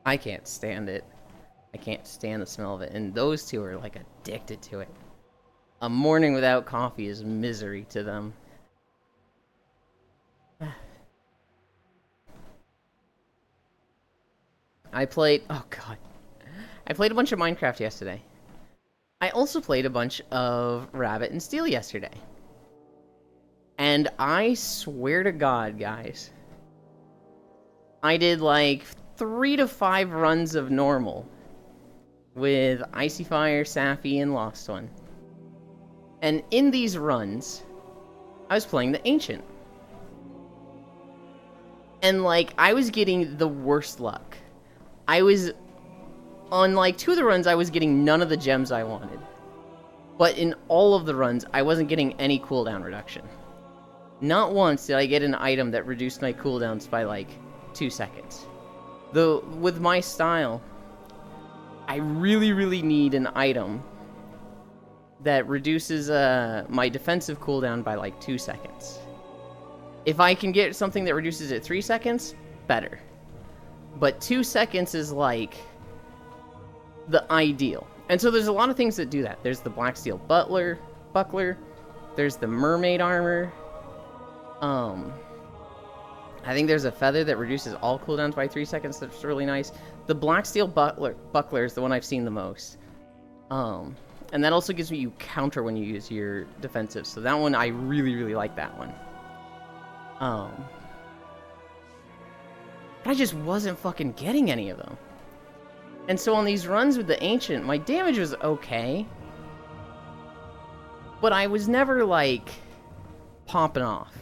Speaker 1: I can't stand it. I can't stand the smell of it. And those two are, like, addicted to it. A morning without coffee is misery to them. I played... Oh, God. I played a bunch of Minecraft yesterday. I also played a bunch of Rabbit and Steel yesterday. And I swear to God, guys, I did like 3 to 5 runs of normal with Icy Fire, Sappy, and Lost One. And in these runs, I was playing the Ancient. And, like, I was getting the worst luck. I was... On, like, 2 of the runs, I was getting none of the gems I wanted. But in all of the runs, I wasn't getting any cooldown reduction. Not once did I get an item that reduced my cooldowns by, like, 2 seconds. Though, with my style, I really need an item that reduces my defensive cooldown by, like, 2 seconds. If I can get something that reduces it 3 seconds, better. But 2 seconds is, like, the ideal. And so there's a lot of things that do that. There's the Black Steel Buckler. There's the Mermaid Armor. I think there's a feather that reduces all cooldowns by 3 seconds. That's really nice. The Black Steel Buckler is the one I've seen the most. And that also gives you counter when you use your defensive. So that one, I really like that one. But I just wasn't fucking getting any of them. And so on these runs with the Ancient, my damage was okay. But I was never, like, popping off.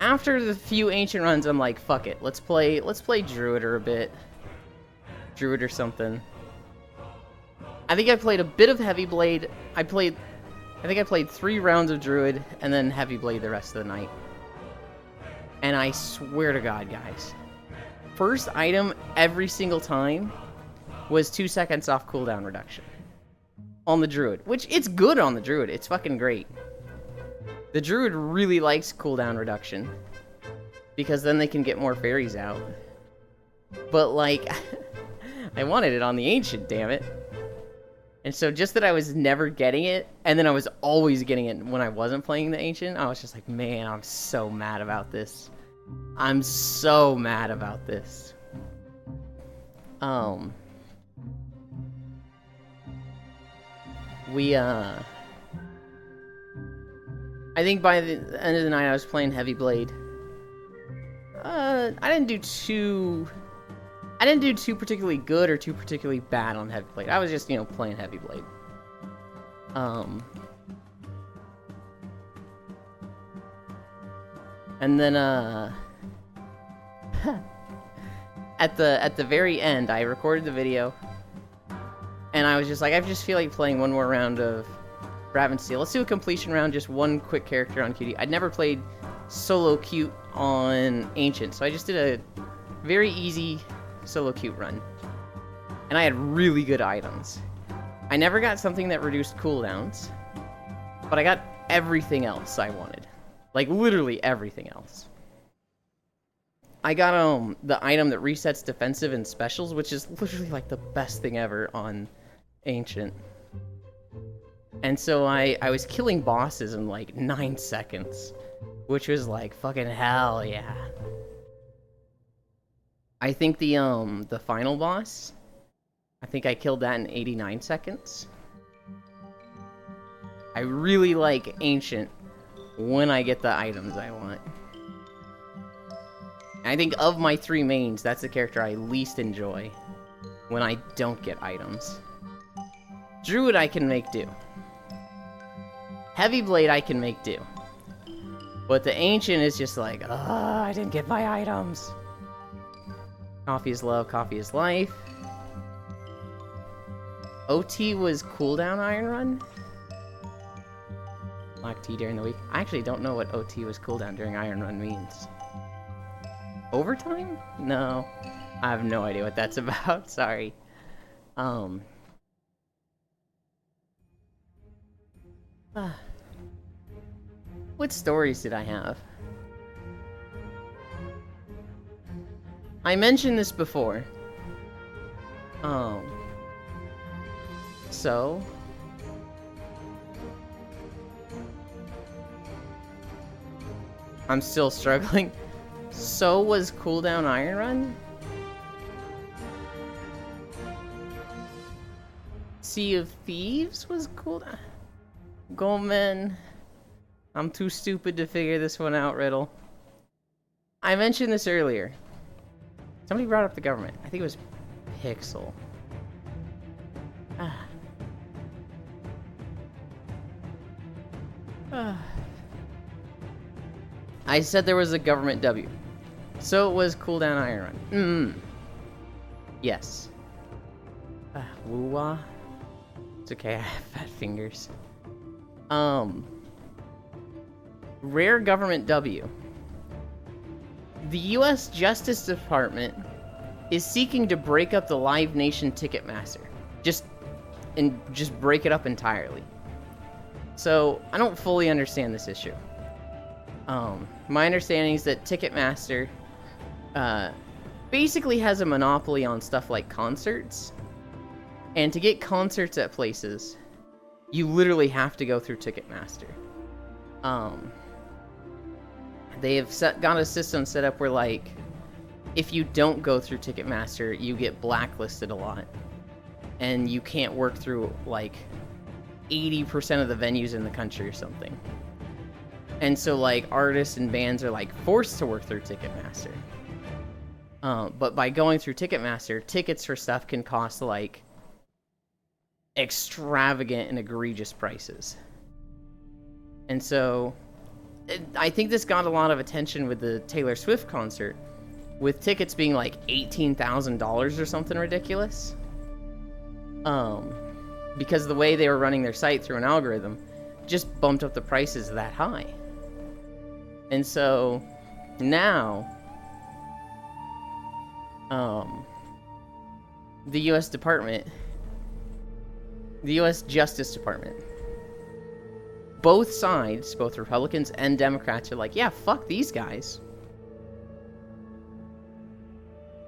Speaker 1: After the few Ancient runs, I'm like, fuck it. Let's play Druid or a bit. Druid or something. I think I played a bit of Heavy Blade. I think I played 3 rounds of Druid, and then Heavy Blade the rest of the night. And I swear to God, guys, first item every single time was 2 seconds off cooldown reduction on the Druid, which it's good on the Druid. It's fucking great. The Druid really likes cooldown reduction because then they can get more fairies out. But, like, I wanted it on the Ancient, damn it. And so just that I was never getting it, and then I was always getting it when I wasn't playing the Ancient, I was just like, man, I'm so mad about this. I'm so mad about this. I think by the end of the night I was playing Heavy Blade. I didn't do too particularly good or too particularly bad on Heavy Blade. I was just, playing Heavy Blade. And then, at the very end, I recorded the video, and I was just like, I just feel like playing one more round of Raven Steel. Let's do a completion round, just one quick character on QT. I'd never played solo cute on Ancient, so I just did a very easy solo cute run. And I had really good items. I never got something that reduced cooldowns, but I got everything else I wanted. Like, literally everything else. I got, the item that resets defensive and specials, which is literally, like, the best thing ever on Ancient. And so I was killing bosses in, like, 9 seconds, which was, like, fucking hell, yeah. I think the final boss, I think I killed that in 89 seconds. I really like Ancient when I get the items I want. I think of my 3 mains, that's the character I least enjoy when I don't get items. Druid I can make do. Heavy Blade I can make do. But the Ancient is just like, I didn't get my items. Coffee is love, coffee is life. OT was cooldown Iron Run? Black tea during the week. I actually don't know what OT was cooldown during Iron Run means. Overtime? No. I have no idea what that's about. Sorry. What stories did I have? I mentioned this before. So... I'm still struggling. So was cooldown Iron Run? Sea of Thieves was cooldown? Goldman. I'm too stupid to figure this one out, Riddle. I mentioned this earlier. Somebody brought up the government. I think it was Pixel. I said there was a government W. So it was cooldown Iron Run. Yes. Woo-wah. It's okay, I have fat fingers. Rare government W. The U.S. Justice Department is seeking to break up the Live Nation Ticketmaster. Just break it up entirely. So, I don't fully understand this issue. My understanding is that Ticketmaster basically has a monopoly on stuff like concerts. And to get concerts at places, you literally have to go through Ticketmaster. They have got a system set up where, like, if you don't go through Ticketmaster, you get blacklisted a lot. And you can't work through, like, 80% of the venues in the country or something. And so, like, artists and bands are, like, forced to work through Ticketmaster. But by going through Ticketmaster, tickets for stuff can cost, like, extravagant and egregious prices. And so, I think this got a lot of attention with the Taylor Swift concert, with tickets being, like, $18,000 or something ridiculous. Because the way they were running their site through an algorithm just bumped up the prices that high. And so now the US Justice Department, both sides, both Republicans and Democrats, are like, yeah, fuck these guys.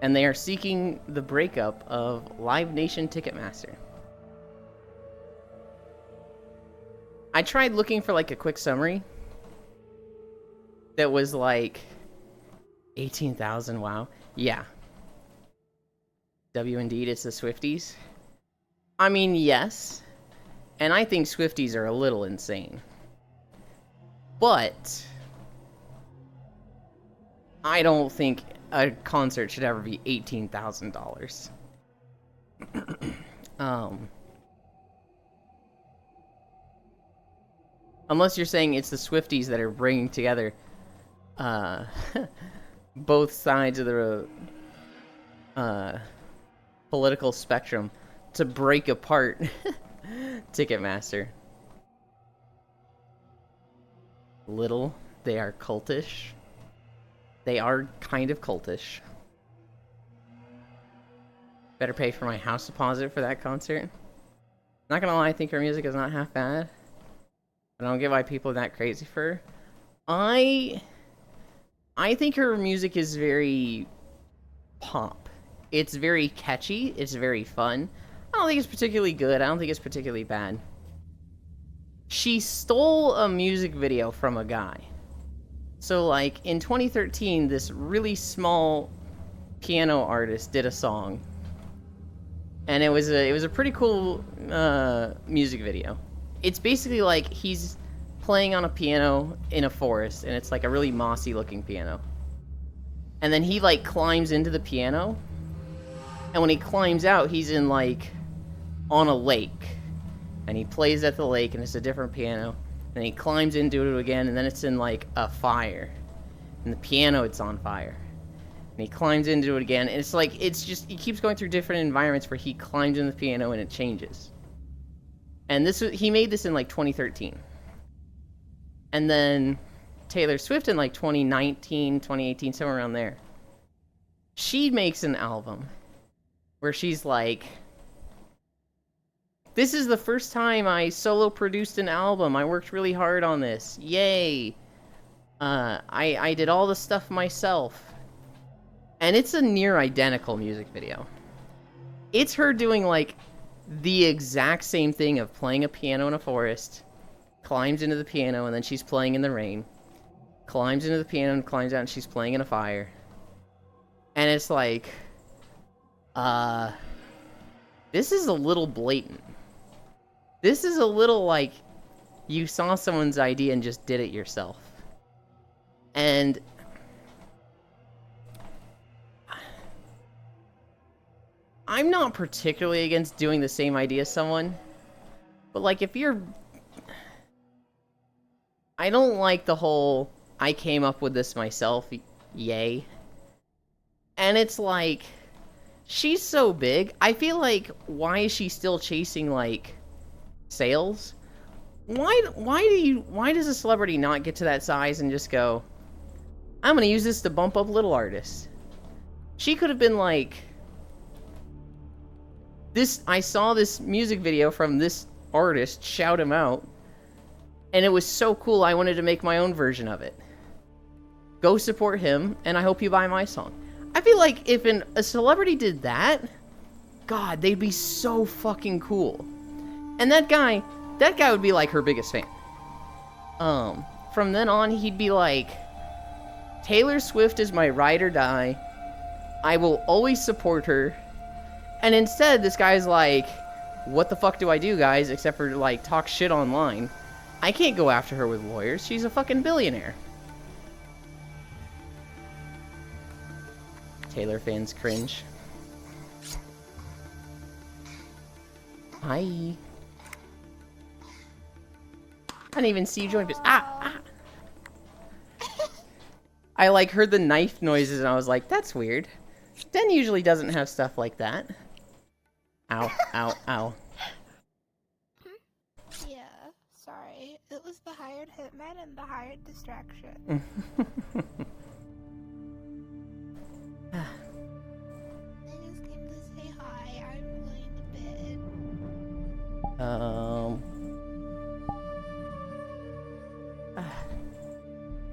Speaker 1: And they are seeking the breakup of Live Nation Ticketmaster. I tried looking for, like, a quick summary that was, like, 18,000, wow. Yeah. Indeed, it's the Swifties. I mean, yes. And I think Swifties are a little insane. But I don't think a concert should ever be $18,000. Unless you're saying it's the Swifties that are bringing together both sides of the political spectrum to break apart Ticketmaster. Little, they are cultish. They are kind of cultish. Better pay for my house deposit for that concert. Not gonna lie, I think her music is not half bad. I don't get why people are that crazy for her. I think her music is very pop. It's very catchy. It's very fun. I don't think it's particularly good. I don't think it's particularly bad. She stole a music video from a guy. So, like, in 2013, this really small piano artist did a song. And it was a pretty cool music video. It's basically like he's playing on a piano in a forest, and it's like a really mossy looking piano. And then he like climbs into the piano, and when he climbs out, he's in like on a lake, and he plays at the lake, and it's a different piano. And he climbs into it again, and then it's in like a fire, and the piano it's on fire. And he climbs into it again, and it's like it's just he keeps going through different environments where he climbs in the piano and it changes. And he made this in like 2013. And then Taylor Swift in like 2019, 2018, somewhere around there. She makes an album where she's like, this is the first time I solo produced an album. I worked really hard on this. Yay. I did all the stuff myself. And it's a near identical music video. It's her doing like the exact same thing of playing a piano in a forest, climbs into the piano, and then she's playing in the rain, climbs into the piano and climbs out, and she's playing in a fire. And it's like, this is a little blatant. This is a little like you saw someone's idea and just did it yourself. And I'm not particularly against doing the same idea as someone, but like if you're... I don't like the whole, I came up with this myself, yay. And it's like, she's so big, I feel like, why is she still chasing, like, sales? Why does a celebrity not get to that size and just go, I'm gonna use this to bump up little artists? She could have been like, I saw this music video from this artist, shout him out, and it was so cool I wanted to make my own version of it. Go support him, and I hope you buy my song. I feel like if a celebrity did that, God, they'd be so fucking cool. And that guy would be like her biggest fan. From then on, he'd be like, Taylor Swift is my ride or die. I will always support her. And instead, this guy's like, what the fuck do I do, guys, except for, like, talk shit online? I can't go after her with lawyers. She's a fucking billionaire. Taylor fans cringe. Hi. I didn't even see you join this. I, like, heard the knife noises, and I was like, that's weird. Den usually doesn't have stuff like that. Ow, ow, ow.
Speaker 2: Yeah, sorry. It was the hired hitman and the hired distraction. I just came to say hi. I'm going
Speaker 1: to bed.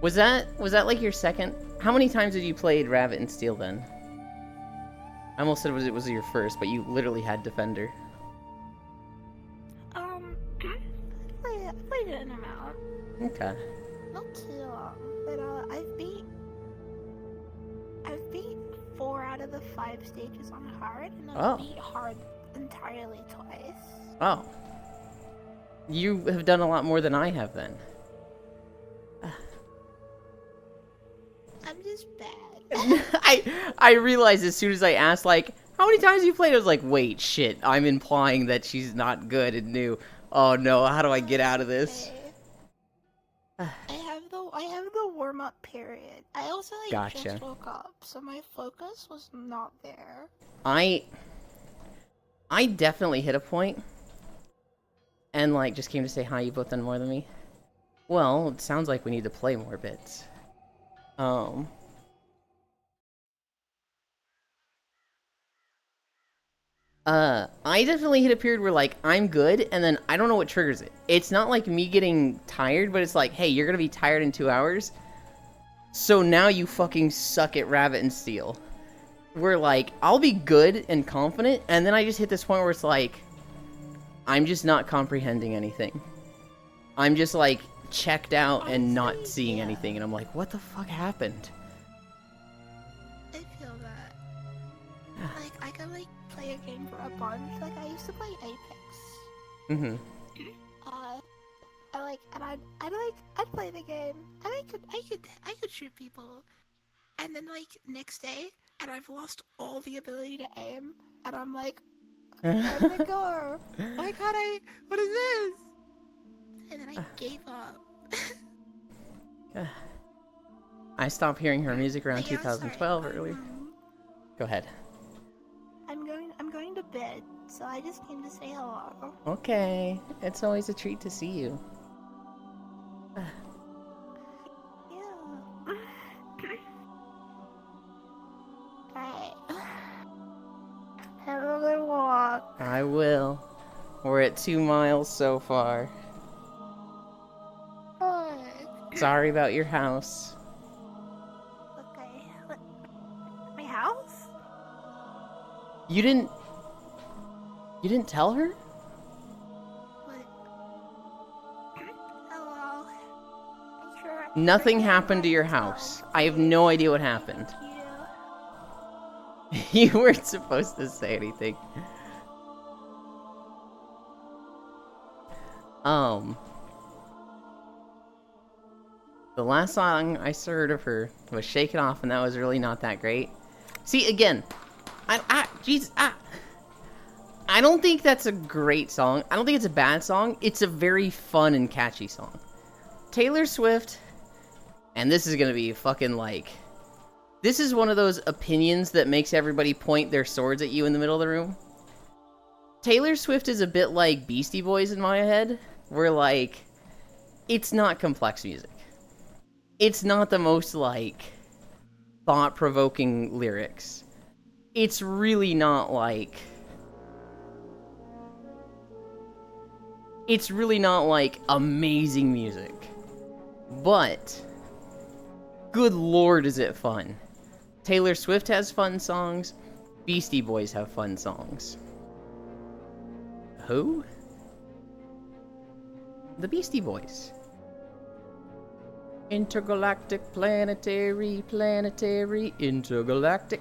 Speaker 1: Was that like your second? How many times have you played Rabbit and Steel then? I almost said it was your first, but you literally had Defender.
Speaker 2: I played it an amount.
Speaker 1: Okay.
Speaker 2: Not too long, but I've beat of the 5 stages on hard, and
Speaker 1: Oh.
Speaker 2: I've beat hard entirely twice.
Speaker 1: Oh. You have done a lot more than I have then.
Speaker 2: I'm just bad.
Speaker 1: I realized as soon as I asked, like, how many times have you played? I was like, wait, shit, I'm implying that she's not good and new. Oh no, how do I get out of this?
Speaker 2: Okay. I have the warm up period. I also
Speaker 1: Gotcha.
Speaker 2: just woke up, so my focus was not there.
Speaker 1: I definitely hit a point and like just came to say hi. You both done more than me. Well, it sounds like we need to play more bits. I definitely hit a period where, like, I'm good, and then I don't know what triggers it. It's not like me getting tired, but it's like, hey, you're gonna be tired in 2 hours, so now you fucking suck at Rabbit and Steel. Where, like, I'll be good and confident, and then I just hit this point where it's like, I'm just not comprehending anything. I'm just, like, checked out and not
Speaker 2: Honestly,
Speaker 1: seeing
Speaker 2: yeah.
Speaker 1: anything, and I'm like, what the fuck happened?
Speaker 2: I feel that. Like, I can, like, play a game for a bunch. Like, I used to play Apex.
Speaker 1: Mm-hmm.
Speaker 2: I'd play the game, and I could shoot people. And then, like, next day, and I've lost all the ability to aim, and I'm like, where did it go? Why can't I? What is this? And then I gave up.
Speaker 1: I stopped hearing her music around
Speaker 2: But yeah,
Speaker 1: 2012
Speaker 2: sorry.
Speaker 1: earlier. Go ahead.
Speaker 2: I'm going to bed, so I just came to say hello.
Speaker 1: Okay, it's always a treat to see you.
Speaker 2: Yeah. Alright. Have a good walk.
Speaker 1: I will. We're at 2 miles so far.
Speaker 2: Good.
Speaker 1: Sorry about your house.
Speaker 2: Okay. My house?
Speaker 1: You didn't tell her?
Speaker 2: What? Hello. I'm sure
Speaker 1: Nothing happened to your house. I have no idea what happened.
Speaker 2: Thank you.
Speaker 1: You weren't supposed to say anything. The last song I heard of her was Shake It Off, and that was really not that great. See, again, I don't think that's a great song. I don't think it's a bad song. It's a very fun and catchy song. Taylor Swift, and this is gonna be fucking like, this is one of those opinions that makes everybody point their swords at you in the middle of the room. Taylor Swift is a bit like Beastie Boys in my head, where like, it's not complex music. It's not the most like thought-provoking lyrics. It's really not like amazing music. But good lord is it fun. Taylor Swift has fun songs. Beastie Boys have fun songs. Who? The Beastie Boys. Intergalactic, planetary, intergalactic.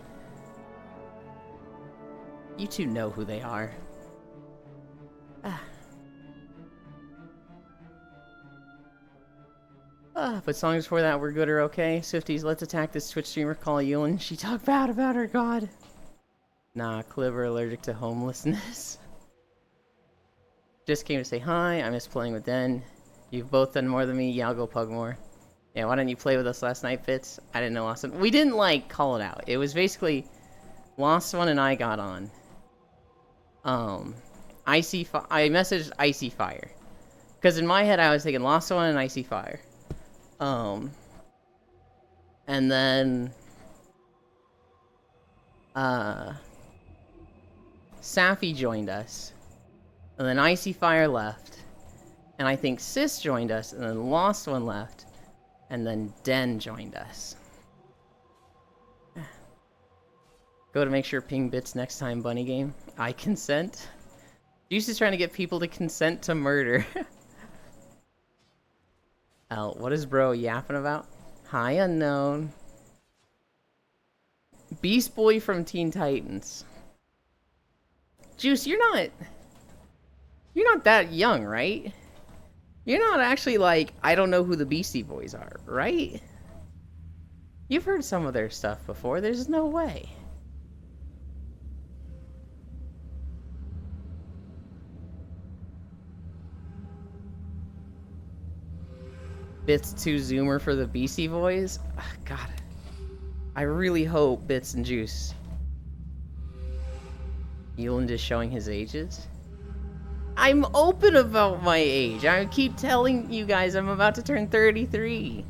Speaker 1: You two know who they are. But songs before that were good or okay. Swifties, let's attack this Twitch streamer called Yulin. She talked bad about her god. Nah, Cliver allergic to homelessness. Just came to say hi. I miss playing with Den. You've both done more than me. Yeah, I'll go pug more. Yeah, why didn't you play with us last night, Fitz? I didn't know Lost One. We didn't, like, call it out. It was basically Lost One and I got on. I messaged Icy Fire. Because in my head, I was thinking Lost One and Icy Fire. And then... Safi joined us. And then Icy Fire left. And I think Sis joined us, and then Lost One left. And then Den joined us. Go to make sure ping bits next time, Bunny Game. I consent. Juice is trying to get people to consent to murder. What is bro yapping about? Hi, unknown. Beast Boy from Teen Titans. Juice, you're not that young, right? You're not actually like, I don't know who the Beastie Boys are, right? You've heard some of their stuff before. There's no way. Bits too zoomer for the Beastie Boys? Ugh, God. I really hope Bits and Juice. Eland is showing his ages? I'm open about my age. I keep telling you guys I'm about to turn 33.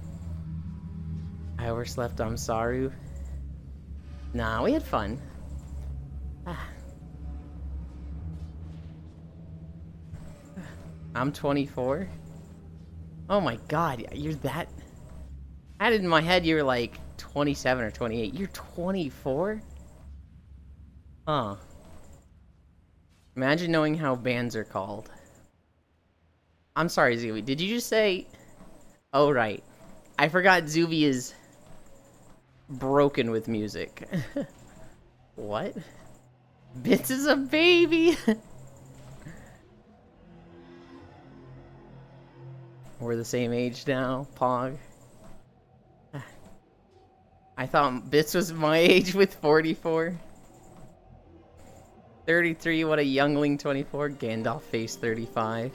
Speaker 1: I overslept, I'm sorry. Nah, we had fun. I'm 24. Oh my god, you're that... I had it in my head you were like 27 or 28. You're 24? Huh. Imagine knowing how bands are called. I'm sorry, Zuby. Did you just say... Oh, right. I forgot Zuby is broken with music. What? Bits is a baby! We're the same age now, Pog. I thought Bits was my age with 44. 33, what a youngling. 24, Gandalf face 35.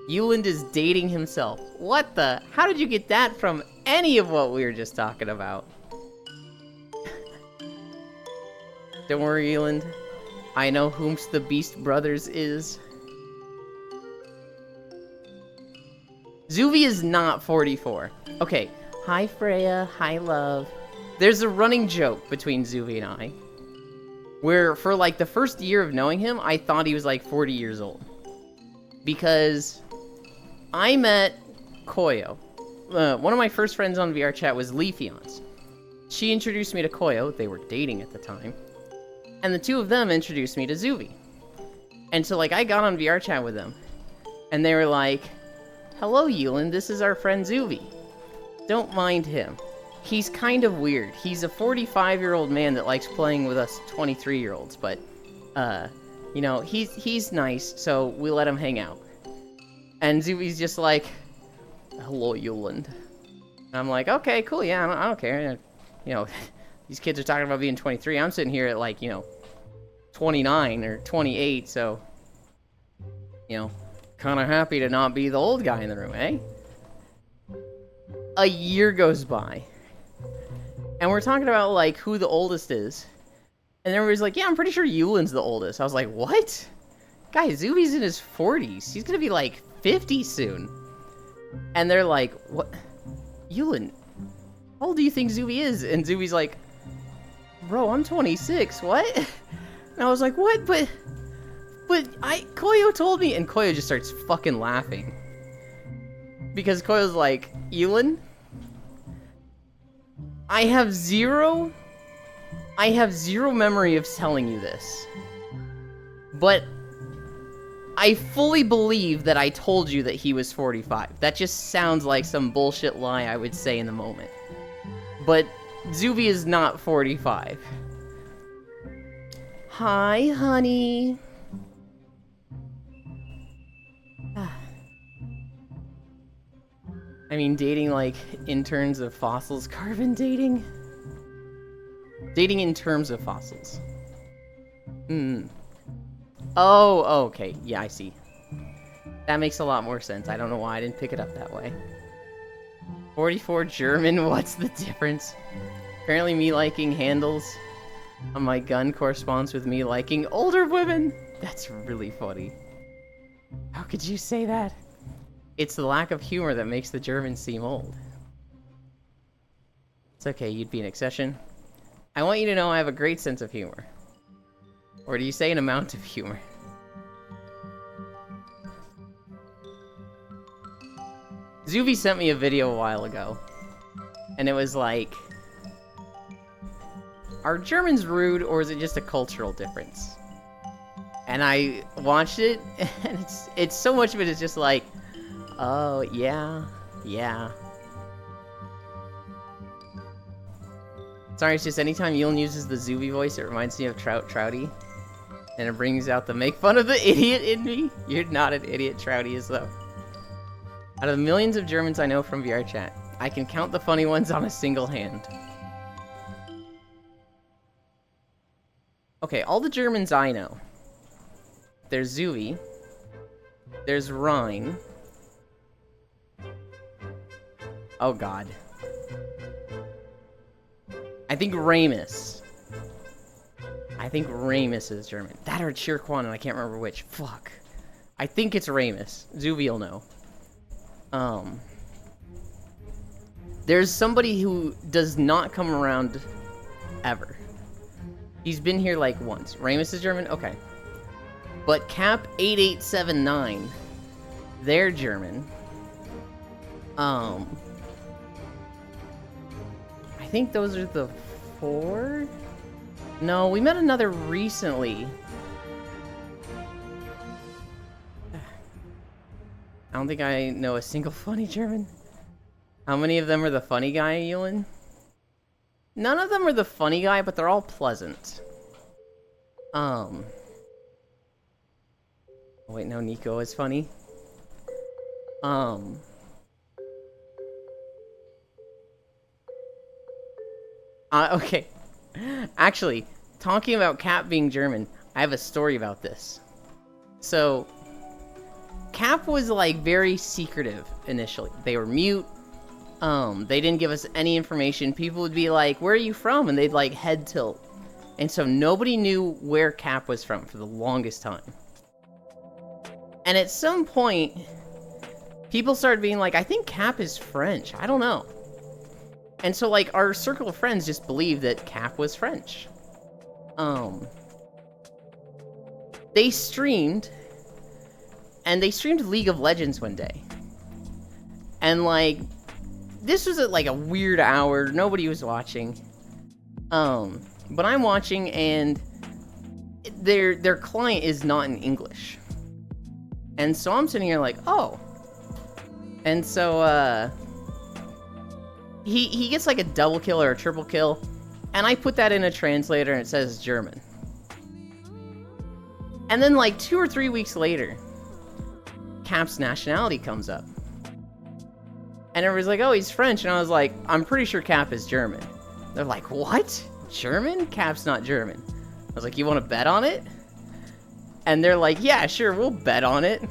Speaker 1: Euland is dating himself. What the? How did you get that from any of what we were just talking about? Don't worry, Euland. I know whomst the Beast Brothers is. Zuvi is not 44. Okay, hi Freya, hi love. There's a running joke between Zuvi and I, where for like the first year of knowing him, I thought he was like 40 years old. Because I met Koyo. One of my first friends on VR chat was Leafeons. She introduced me to Koyo, they were dating at the time, and the two of them introduced me to Zuvi. And so like I got on VR chat with them, and they were like, hello Euland, this is our friend Zuvi. Don't mind him. He's kind of weird. He's a 45-year-old man that likes playing with us 23-year-olds, but, you know, he's nice, so we let him hang out. And Zubi's just like, hello, Euland. And I'm like, okay, cool, yeah, I don't care. You know, these kids are talking about being 23. I'm sitting here at, like, you know, 29 or 28, so, you know, kind of happy to not be the old guy in the room, eh? A year goes by. And we're talking about, like, who the oldest is. And everybody's like, yeah, I'm pretty sure Euland's the oldest. I was like, what? Guys, Zubi's in his 40s. He's gonna be, like, 50 soon. And they're like, what? Euland, how old do you think Zubi is? And Zubi's like, bro, I'm 26, what? And I was like, what? But Koyo told me. And Koyo just starts fucking laughing. Because Koyo's like, Euland, I have zero memory of telling you this, but I fully believe that I told you that he was 45. That just sounds like some bullshit lie I would say in the moment. But Zubi is not 45. Hi, honey. I mean, dating, like, in terms of fossils. Carbon dating? Dating in terms of fossils. Oh, okay. Yeah, I see. That makes a lot more sense. I don't know why I didn't pick it up that way. 44 German, what's the difference? Apparently me liking handles on my gun corresponds with me liking older women. That's really funny. How could you say that? It's the lack of humor that makes the Germans seem old. It's okay, you'd be an exception. I want you to know I have a great sense of humor. Or do you say an amount of humor? Zubi sent me a video a while ago. And it was like, are Germans rude or is it just a cultural difference? And I watched it, and it's so much of it is just like, oh, yeah. Sorry, it's just anytime Yulin uses the Zuby voice, it reminds me of Trouty. And it brings out the make fun of the idiot in me. You're not an idiot, Trouty is though. Out of the millions of Germans I know from VR chat, I can count the funny ones on a single hand. Okay, all the Germans I know. There's Zuby. There's Rhine. Oh god. I think Ramus. I think Ramus is German. That or Chirquan, and I can't remember which. Fuck. I think it's Ramus. Zuby will know. There's somebody who does not come around ever. He's been here like once. Ramus is German? Okay. But Cap 8879, they're German. I think those are the 4? No, we met another recently. I don't think I know a single funny German. How many of them are the funny guy, Yulin? None of them are the funny guy, but they're all pleasant. Oh, wait, no, Nico is funny. Okay. Actually, talking about Cap being German, I have a story about this. So, Cap was, like, very secretive initially. They were mute. They didn't give us any information. People would be like, where are you from? And they'd, like, head tilt. And so nobody knew where Cap was from for the longest time. And at some point, people started being like, I think Cap is French. I don't know. And so, like, our circle of friends just believed that Cap was French. They streamed, and they streamed League of Legends one day. And, like, this was at, like, a weird hour. Nobody was watching. But I'm watching, and their client is not in English. And so I'm sitting here like, oh. And so, he gets like a double kill or a triple kill, and I put that in a translator and it says German. And then like 2 or 3 weeks later, Cap's nationality comes up. And everybody's like, oh, he's French. And I was like, I'm pretty sure Cap is German. They're like, what? German? Cap's not German. I was like, you want to bet on it? And they're like, yeah, sure, we'll bet on it.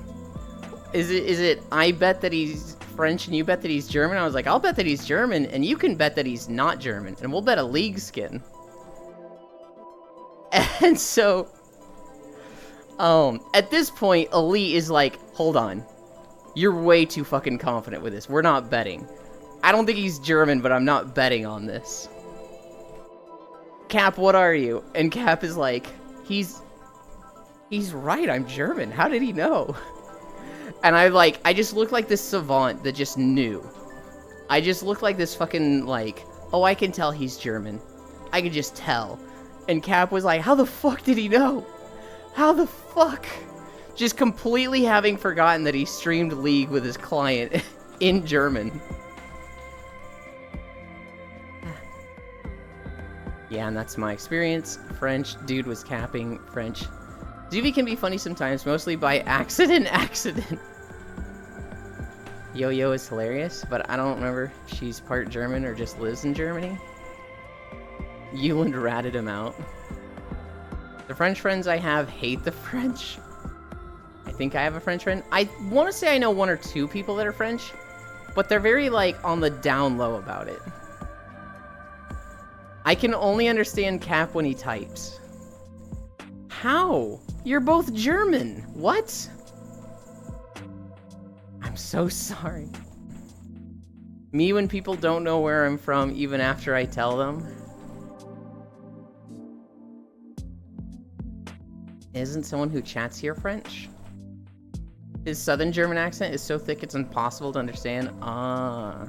Speaker 1: Is it I bet that he's French and you bet that he's German? I was like, I'll bet that he's German and you can bet that he's not German. And we'll bet a league skin. And so, at this point, Elite is like, hold on. You're way too fucking confident with this. We're not betting. I don't think he's German, but I'm not betting on this. Cap, what are you? And Cap is like, he's right, I'm German. How did he know? And I just look like this savant that just knew. I just look like this fucking, like, oh, I can tell he's German. I can just tell. And Cap was like, how the fuck did he know? How the fuck? Just completely having forgotten that he streamed League with his client in German. Yeah, and that's my experience. French dude was capping French. Zuby can be funny sometimes, mostly by accident. Yo-Yo is hilarious, but I don't remember if she's part German or just lives in Germany. Yuland ratted him out. The French friends I have hate the French. I think I have a French friend. I want to say I know 1 or 2 people that are French, but they're very, like, on the down low about it. I can only understand Cap when he types. How? You're both German. What? I'm so sorry. Me when people don't know where I'm from, even after I tell them. Isn't someone who chats here French? His southern German accent is so thick it's impossible to understand. Ah.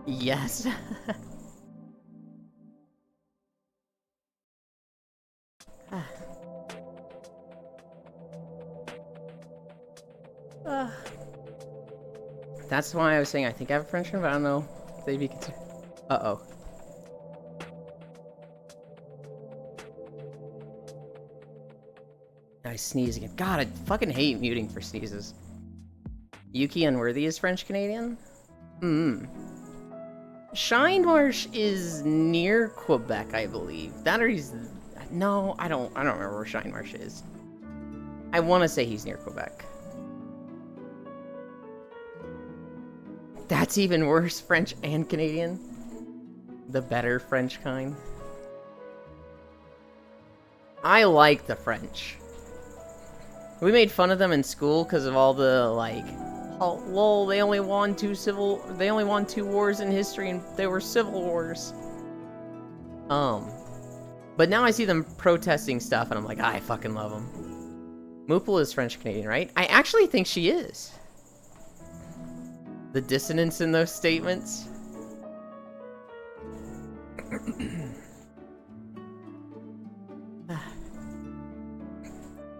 Speaker 1: Yes. That's why I was saying I think I have a French friend, but I don't know if they'd be considered. Uh-oh. I sneeze again. God, I fucking hate muting for sneezes. Yuki Unworthy is French-Canadian? Shine Marsh is near Quebec, I believe. That or he's... No, I don't remember where Shine Marsh is. I want to say he's near Quebec. That's even worse, French and Canadian. The better French kind. I like the French. We made fun of them in school because of all the, like, oh, lol, they only won two wars in history and they were civil wars. But now I see them protesting stuff and I'm like, I fucking love them. Moople is French-Canadian, right? I actually think she is. The dissonance in those statements.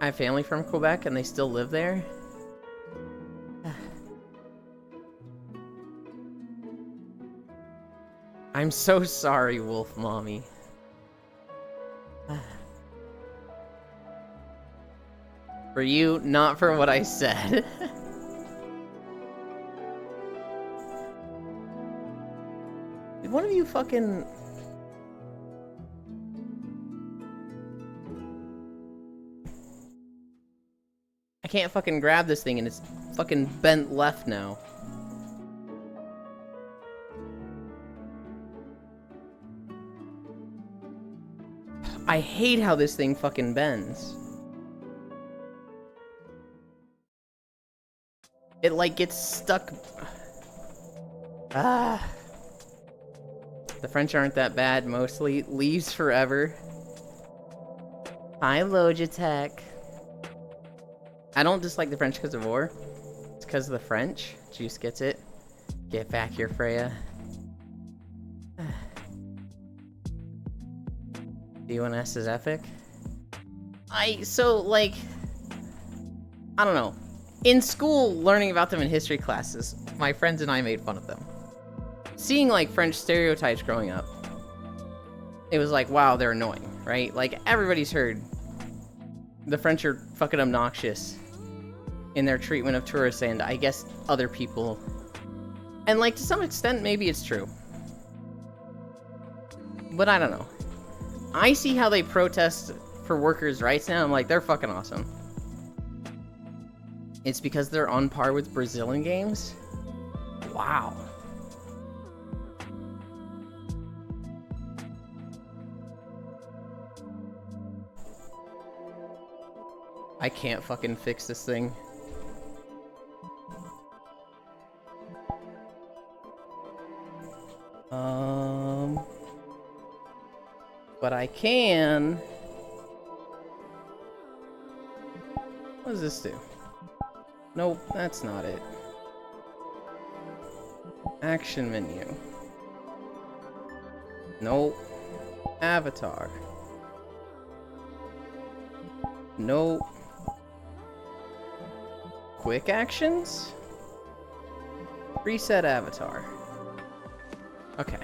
Speaker 1: I have family from Quebec and they still live there. I'm so sorry, Wolf Mommy. For you, not for what I said. Did one of you fucking... I can't fucking grab this thing and it's fucking bent left now. I hate how this thing fucking bends. It like gets stuck. Ah. The French aren't that bad, mostly. Leaves forever. Hi, Logitech. I don't dislike the French because of war. It's because of the French. Juice gets it. Get back here, Freya. D1S is epic. So, like... I don't know. In school, learning about them in history classes, my friends and I made fun of them. Seeing, like, French stereotypes growing up, it was like, wow, they're annoying, right? Like, everybody's heard the French are fucking obnoxious in their treatment of tourists and, I guess, other people. And, like, to some extent, maybe it's true. But I don't know. I see how they protest for workers' rights now. I'm like, they're fucking awesome. It's because they're on par with Brazilian games? Wow. I can't fucking fix this thing. But I can... What does this do? Nope, that's not it. Action menu. Nope. Avatar. Nope. Quick actions? Reset avatar. Okay.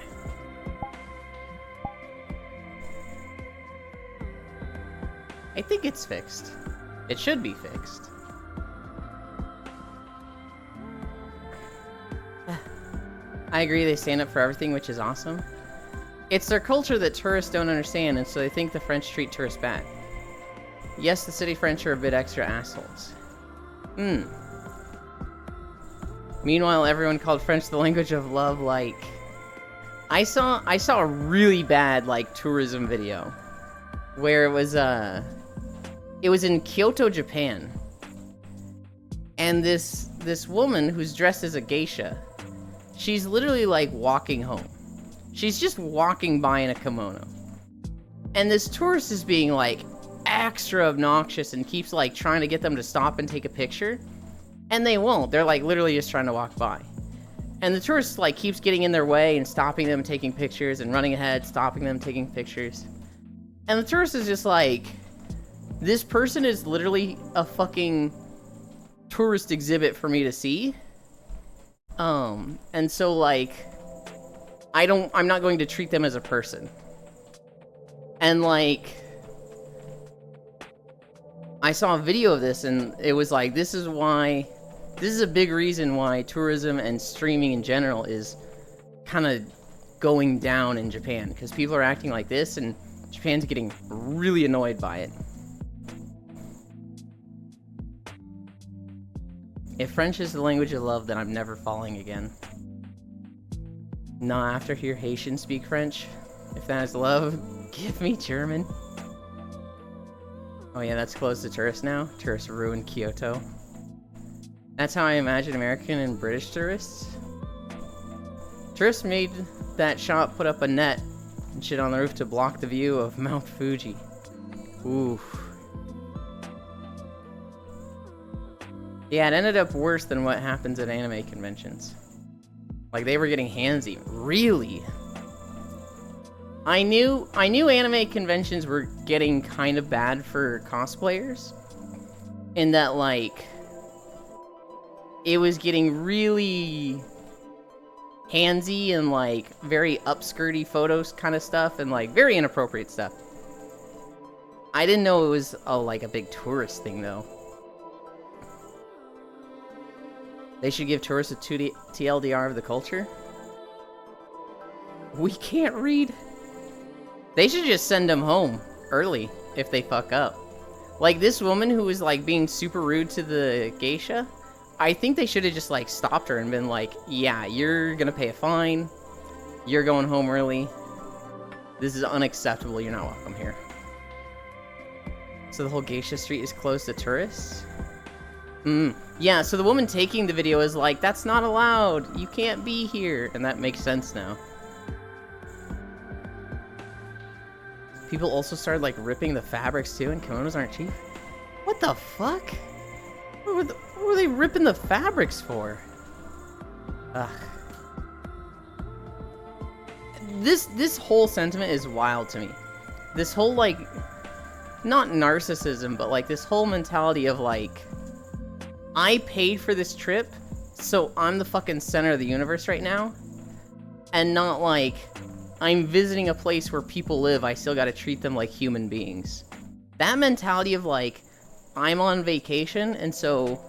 Speaker 1: I think it's fixed. It should be fixed. I agree, they stand up for everything, which is awesome. It's their culture that tourists don't understand, and so they think the French treat tourists bad. Yes, the city French are a bit extra assholes. Meanwhile, everyone called French the language of love, like... I saw a really bad, like, tourism video. Where it was in Kyoto, Japan. And this woman who's dressed as a geisha, she's literally, like, walking home. She's just walking by in a kimono. And this tourist is being, like, extra obnoxious and keeps, like, trying to get them to stop and take a picture. And they won't. They're, like, literally just trying to walk by. And the tourist, like, keeps getting in their way and stopping them, taking pictures, and running ahead, stopping them, taking pictures. And the tourist is just like, this person is literally a fucking tourist exhibit for me to see. And so, like, I'm not going to treat them as a person. And, like, I saw a video of this, and it was like, this is a big reason why tourism and streaming in general is kind of going down in Japan, because people are acting like this, and Japan's getting really annoyed by it. If French is the language of love, then I'm never falling again. Nah, after hear Haitian speak French. If that is love, give me German. Oh yeah, that's closed to tourists now. Tourists ruined Kyoto. That's how I imagine American and British tourists. Tourists made that shop put up a net and shit on the roof to block the view of Mount Fuji. Oof. Yeah, it ended up worse than what happens at anime conventions. Like, they were getting handsy. Really? I knew anime conventions were getting kind of bad for cosplayers. In that, like, it was getting really handsy and, like, very upskirty photos kind of stuff and, like, very inappropriate stuff. I didn't know it was, like, a big tourist thing, though. They should give tourists a TLDR of the culture. We can't read. They should just send them home early if they fuck up. Like this woman who was like being super rude to the geisha. I think they should have just like stopped her and been like, yeah, you're gonna pay a fine. You're going home early. This is unacceptable. You're not welcome here. So the whole geisha street is closed to tourists? Yeah, so the woman taking the video is like, that's not allowed. You can't be here. And that makes sense now. People also started, like, ripping the fabrics, too, and kimonos aren't cheap. What the fuck? What were they ripping the fabrics for? Ugh. This whole sentiment is wild to me. This whole, like, not narcissism, but, like, this whole mentality of, like, I paid for this trip, so I'm the fucking center of the universe right now. And not like, I'm visiting a place where people live, I still gotta treat them like human beings. That mentality of like, I'm on vacation, and so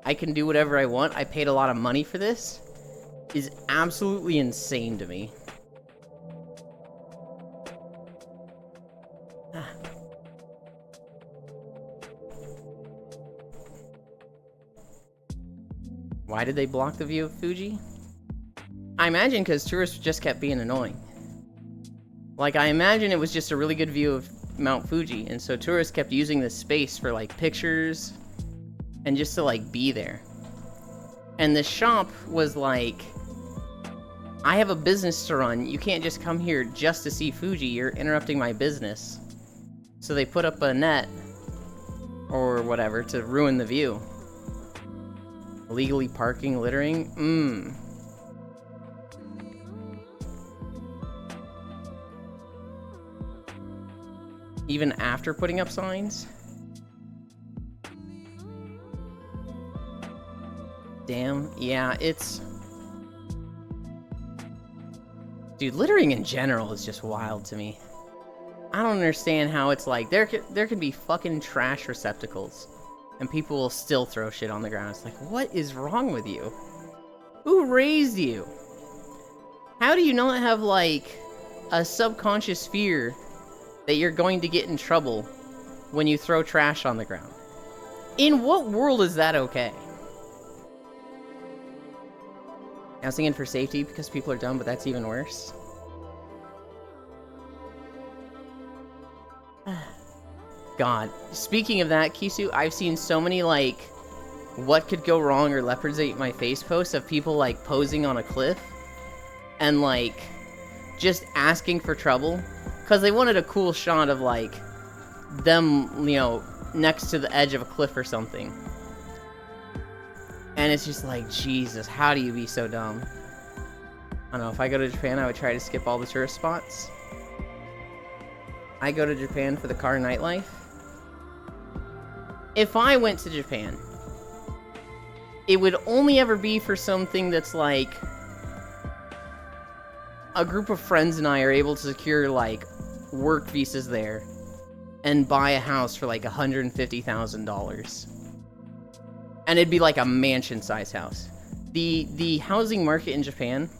Speaker 1: I can do whatever I want, I paid a lot of money for this, is absolutely insane to me. Why did they block the view of Fuji? I imagine because tourists just kept being annoying. Like, I imagine it was just a really good view of Mount Fuji, and so tourists kept using this space for, like, pictures, and just to, like, be there. And the shop was like, I have a business to run, you can't just come here just to see Fuji, you're interrupting my business. So they put up a net, or whatever, to ruin the view. Illegally parking, littering? Even after putting up signs? Damn, yeah, it's... Dude, littering in general is just wild to me. I don't understand how it's like, there could be fucking trash receptacles. And people will still throw shit on the ground. It's like, what is wrong with you? Who raised you? How do you not have, like, a subconscious fear that you're going to get in trouble when you throw trash on the ground? In what world is that okay? I was thinking for safety because people are dumb, but that's even worse. God. Speaking of that, Kisu, I've seen so many, like, what could go wrong or leopards ate my face posts of people, like, posing on a cliff and, like, just asking for trouble because they wanted a cool shot of, like, them, you know, next to the edge of a cliff or something. And it's just like, Jesus, how do you be so dumb? I don't know, if I go to Japan, I would try to skip all the tourist spots. I go to Japan for the car nightlife. If I went to Japan, it would only ever be for something that's like a group of friends and I are able to secure like work visas there and buy a house for like $150,000. And it'd be like a mansion-sized house. The housing market in Japan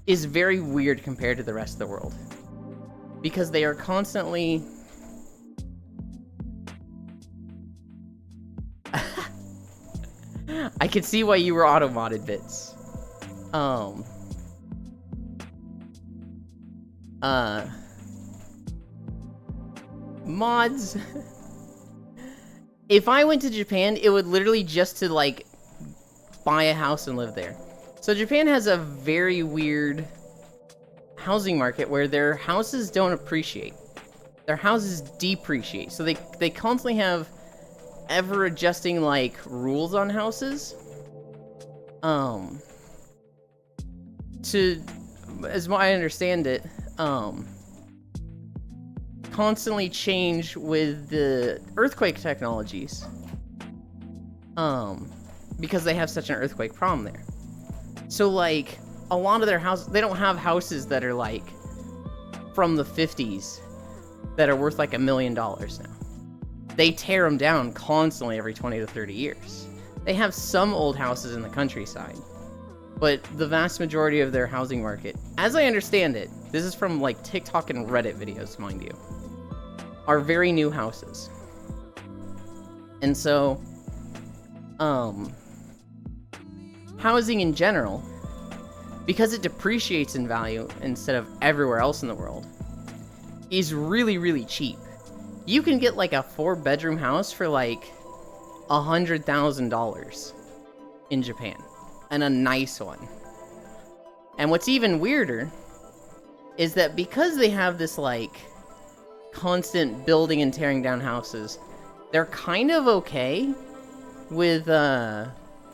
Speaker 1: is very weird compared to the rest of the world. Because they are constantly... I could see why you were auto-modded, Bits. Mods. If I went to Japan, it would literally just to, like, buy a house and live there. So Japan has a very weird housing market where their houses don't appreciate. Their houses depreciate. So they constantly have ever-adjusting, like, rules on houses. As I understand it, constantly change with the earthquake technologies. Because they have such an earthquake problem there. So, like, a lot of their houses, they don't have houses that are, like, from the 50s that are worth, like, $1 million now. They tear them down constantly every 20 to 30 years. They have some old houses in the countryside, but the vast majority of their housing market, as I understand it, this is from, like, TikTok and Reddit videos, mind you, are very new houses. And so, housing in general, because it depreciates in value instead of everywhere else in the world, is really, really cheap. You can get like a 4-bedroom house for like $100,000 in Japan, and a nice one. And what's even weirder is that because they have this like constant building and tearing down houses, they're kind of okay with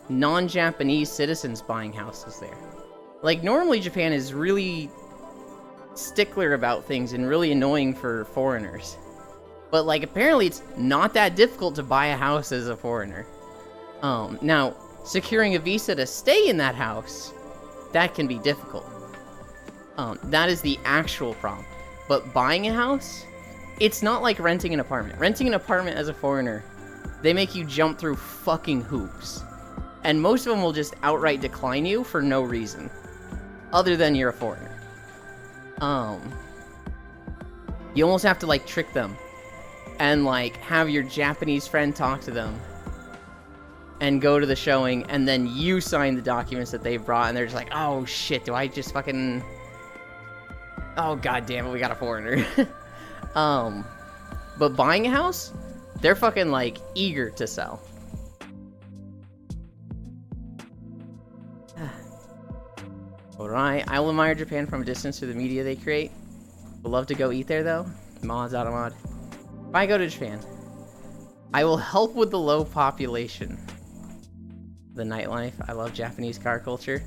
Speaker 1: non-Japanese citizens buying houses there. Like, normally Japan is really stickler about things and really annoying for foreigners. But, like, apparently it's not that difficult to buy a house as a foreigner. Now, securing a visa to stay in that house, that can be difficult. That is the actual problem. But buying a house, it's not like renting an apartment. Renting an apartment as a foreigner, they make you jump through fucking hoops. And most of them will just outright decline you for no reason, other than you're a foreigner. You almost have to, like, trick them and, like, have your Japanese friend talk to them and go to the showing, and then you sign the documents that they brought, and they're just like, oh shit, do I just fucking... Oh god damn it, we got a foreigner. But buying a house, they're fucking, like, eager to sell. Alright, I will admire Japan from a distance through the media they create. Would love to go eat there, though. Mods out of mod. If I go to Japan, I will help with the low population. The nightlife. I love Japanese car culture.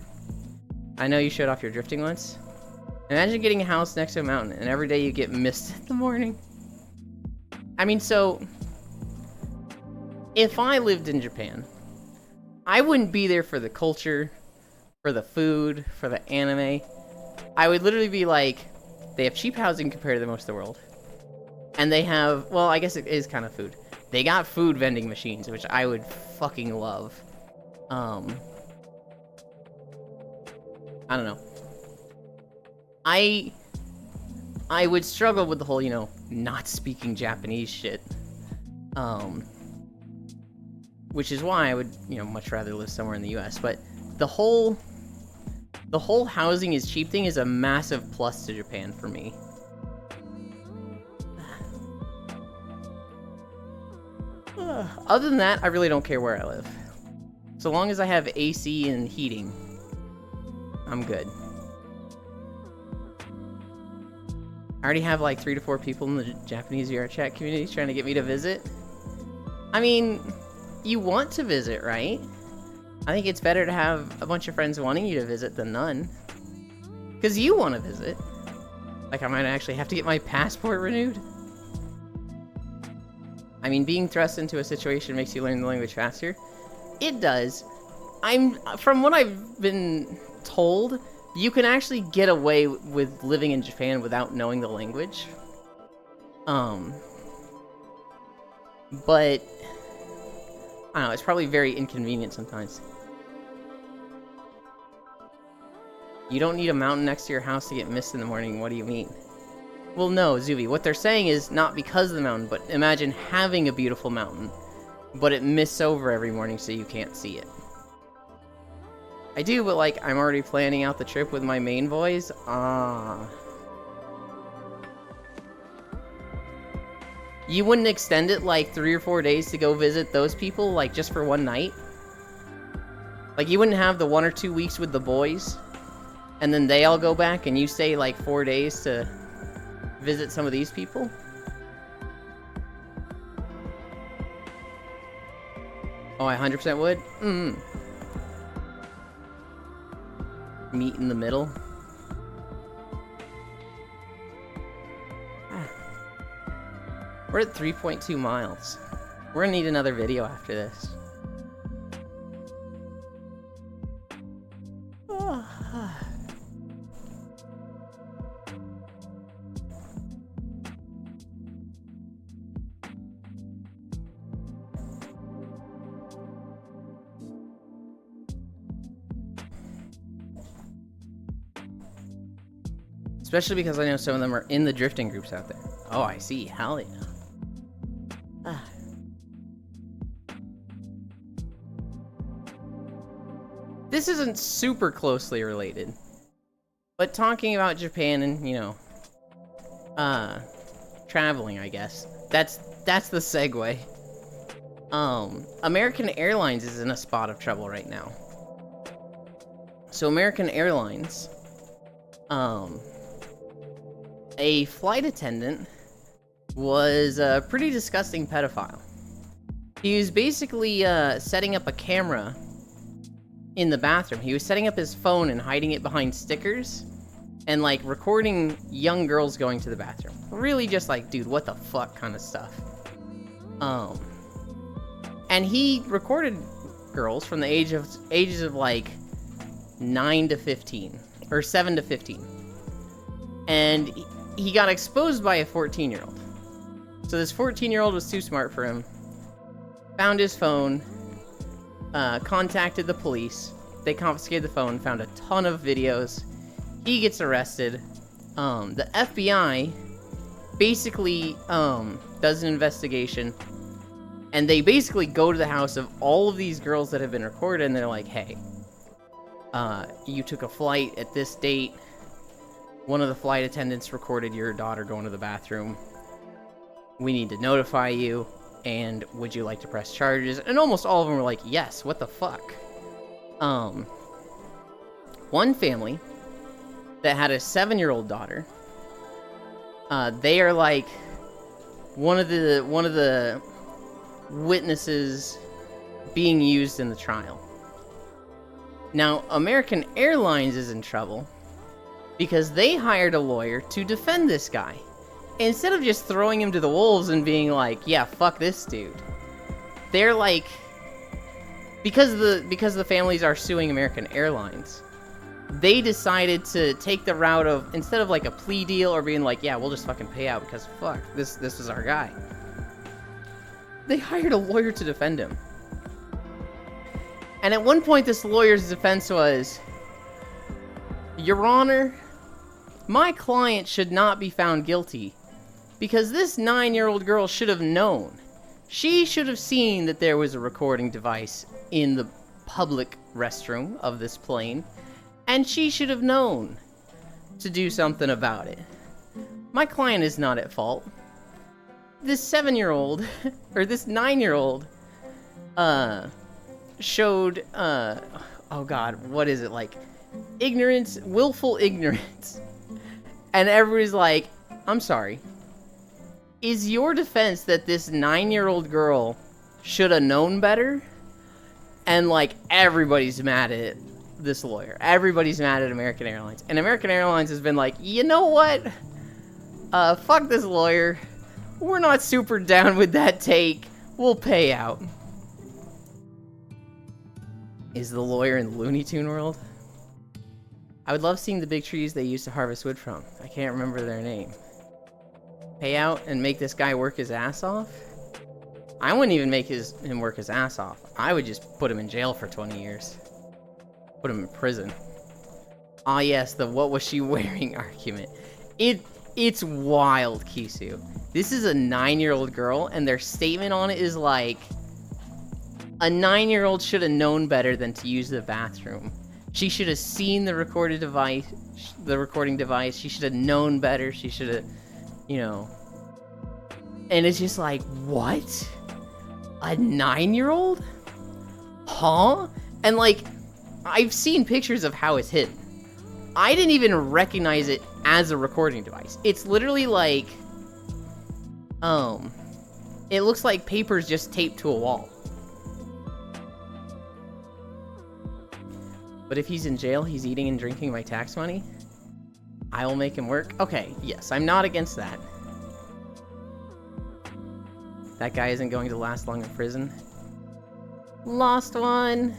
Speaker 1: I know you showed off your drifting once. Imagine getting a house next to a mountain, and every day you get mist in the morning. I mean, so... if I lived in Japan, I wouldn't be there for the culture, for the food, for the anime. I would literally be like, they have cheap housing compared to the most of the world. And they have, well, I guess it is kind of food. They got food vending machines, which I would fucking love. I don't know. I would struggle with the whole, you know, not speaking Japanese shit. Which is why I would, you know, much rather live somewhere in the US. But the whole housing is cheap thing is a massive plus to Japan for me. Other than that, I really don't care where I live. So long as I have AC and heating, I'm good. I already have like 3 to 4 people in the Japanese VR chat community trying to get me to visit. I mean, you want to visit, right? I think it's better to have a bunch of friends wanting you to visit than none. Because you want to visit. Like, I might actually have to get my passport renewed. I mean, being thrust into a situation makes you learn the language faster. It does. from what I've been told, you can actually get away with living in Japan without knowing the language. But I don't know, it's probably very inconvenient sometimes. You don't need a mountain next to your house to get mist in the morning. What do you mean? Well, no, Zuby. What they're saying is not because of the mountain, but imagine having a beautiful mountain, but it mists over every morning so you can't see it. I do, but like, I'm already planning out the trip with my main boys. You wouldn't extend it like 3 or 4 days to go visit those people, like just for one night? Like, you wouldn't have the 1 or 2 weeks with the boys, and then they all go back and you stay like 4 days to visit some of these people? Oh, I 100% would? Meet in the middle. We're at 3.2 miles. We're gonna need another video after this. Especially because I know some of them are in the drifting groups out there. Oh, I see. Hell yeah. This isn't super closely related, but talking about Japan and, you know, traveling, I guess. That's the segue. American Airlines is in a spot of trouble right now. So American Airlines, a flight attendant was a pretty disgusting pedophile. He was basically setting up a camera in the bathroom. He was setting up his phone and hiding it behind stickers and like recording young girls going to the bathroom. Really just like, dude, what the fuck kind of stuff. And he recorded girls from the ages of like 9 to 15 or 7 to 15. And he got exposed by a 14-year-old. So this 14-year-old was too smart for him. Found his phone, contacted the police. They confiscated the phone, found a ton of videos. He gets arrested. The FBI basically does an investigation, and they basically go to the house of all of these girls that have been recorded, and they're like, hey, you took a flight at this date. One of the flight attendants recorded your daughter going to the bathroom. We need to notify you, and would you like to press charges? And almost all of them were like, yes, what the fuck? One family that had a 7-year-old daughter, they are like one of the witnesses being used in the trial. Now, American Airlines is in trouble because they hired a lawyer to defend this guy. Instead of just throwing him to the wolves and being like, yeah, fuck this dude. They're like, because the families are suing American Airlines, they decided to take the route of, instead of like a plea deal or being like, yeah, we'll just fucking pay out because fuck, this is our guy. They hired a lawyer to defend him. And at one point, this lawyer's defense was, Your Honor, my client should not be found guilty because this 9-year-old girl should have known. She should have seen that there was a recording device in the public restroom of this plane, and she should have known to do something about it. My client is not at fault. This 7-year-old, or this 9-year-old, showed, oh god, what is it, like, ignorance, willful ignorance. And everybody's like, I'm sorry. Is your defense that this 9-year-old girl should have known better? And, like, everybody's mad at this lawyer. Everybody's mad at American Airlines. And American Airlines has been like, you know what? Fuck this lawyer. We're not super down with that take. We'll pay out. is the lawyer in Looney Tune World. I would love seeing the big trees they used to harvest wood from. I can't remember their name. Pay out and make this guy work his ass off? I wouldn't even make him work his ass off. I would just put him in jail for 20 years. Put him in prison. Ah yes, the what was she wearing argument. It's wild, Kisu. This is a 9-year-old girl, and their statement on it is like, a 9-year-old should have known better than to use the bathroom. She should have seen the recording device. She should have known better. She should have, you know. And it's just like, what? A 9-year-old? Huh? And like, I've seen pictures of how it's hidden. I didn't even recognize it as a recording device. It's literally like, it looks like papers just taped to a wall. But if he's in jail, he's eating and drinking my tax money? I will make him work? Okay, yes, I'm not against that. That guy isn't going to last long in prison. Lost One!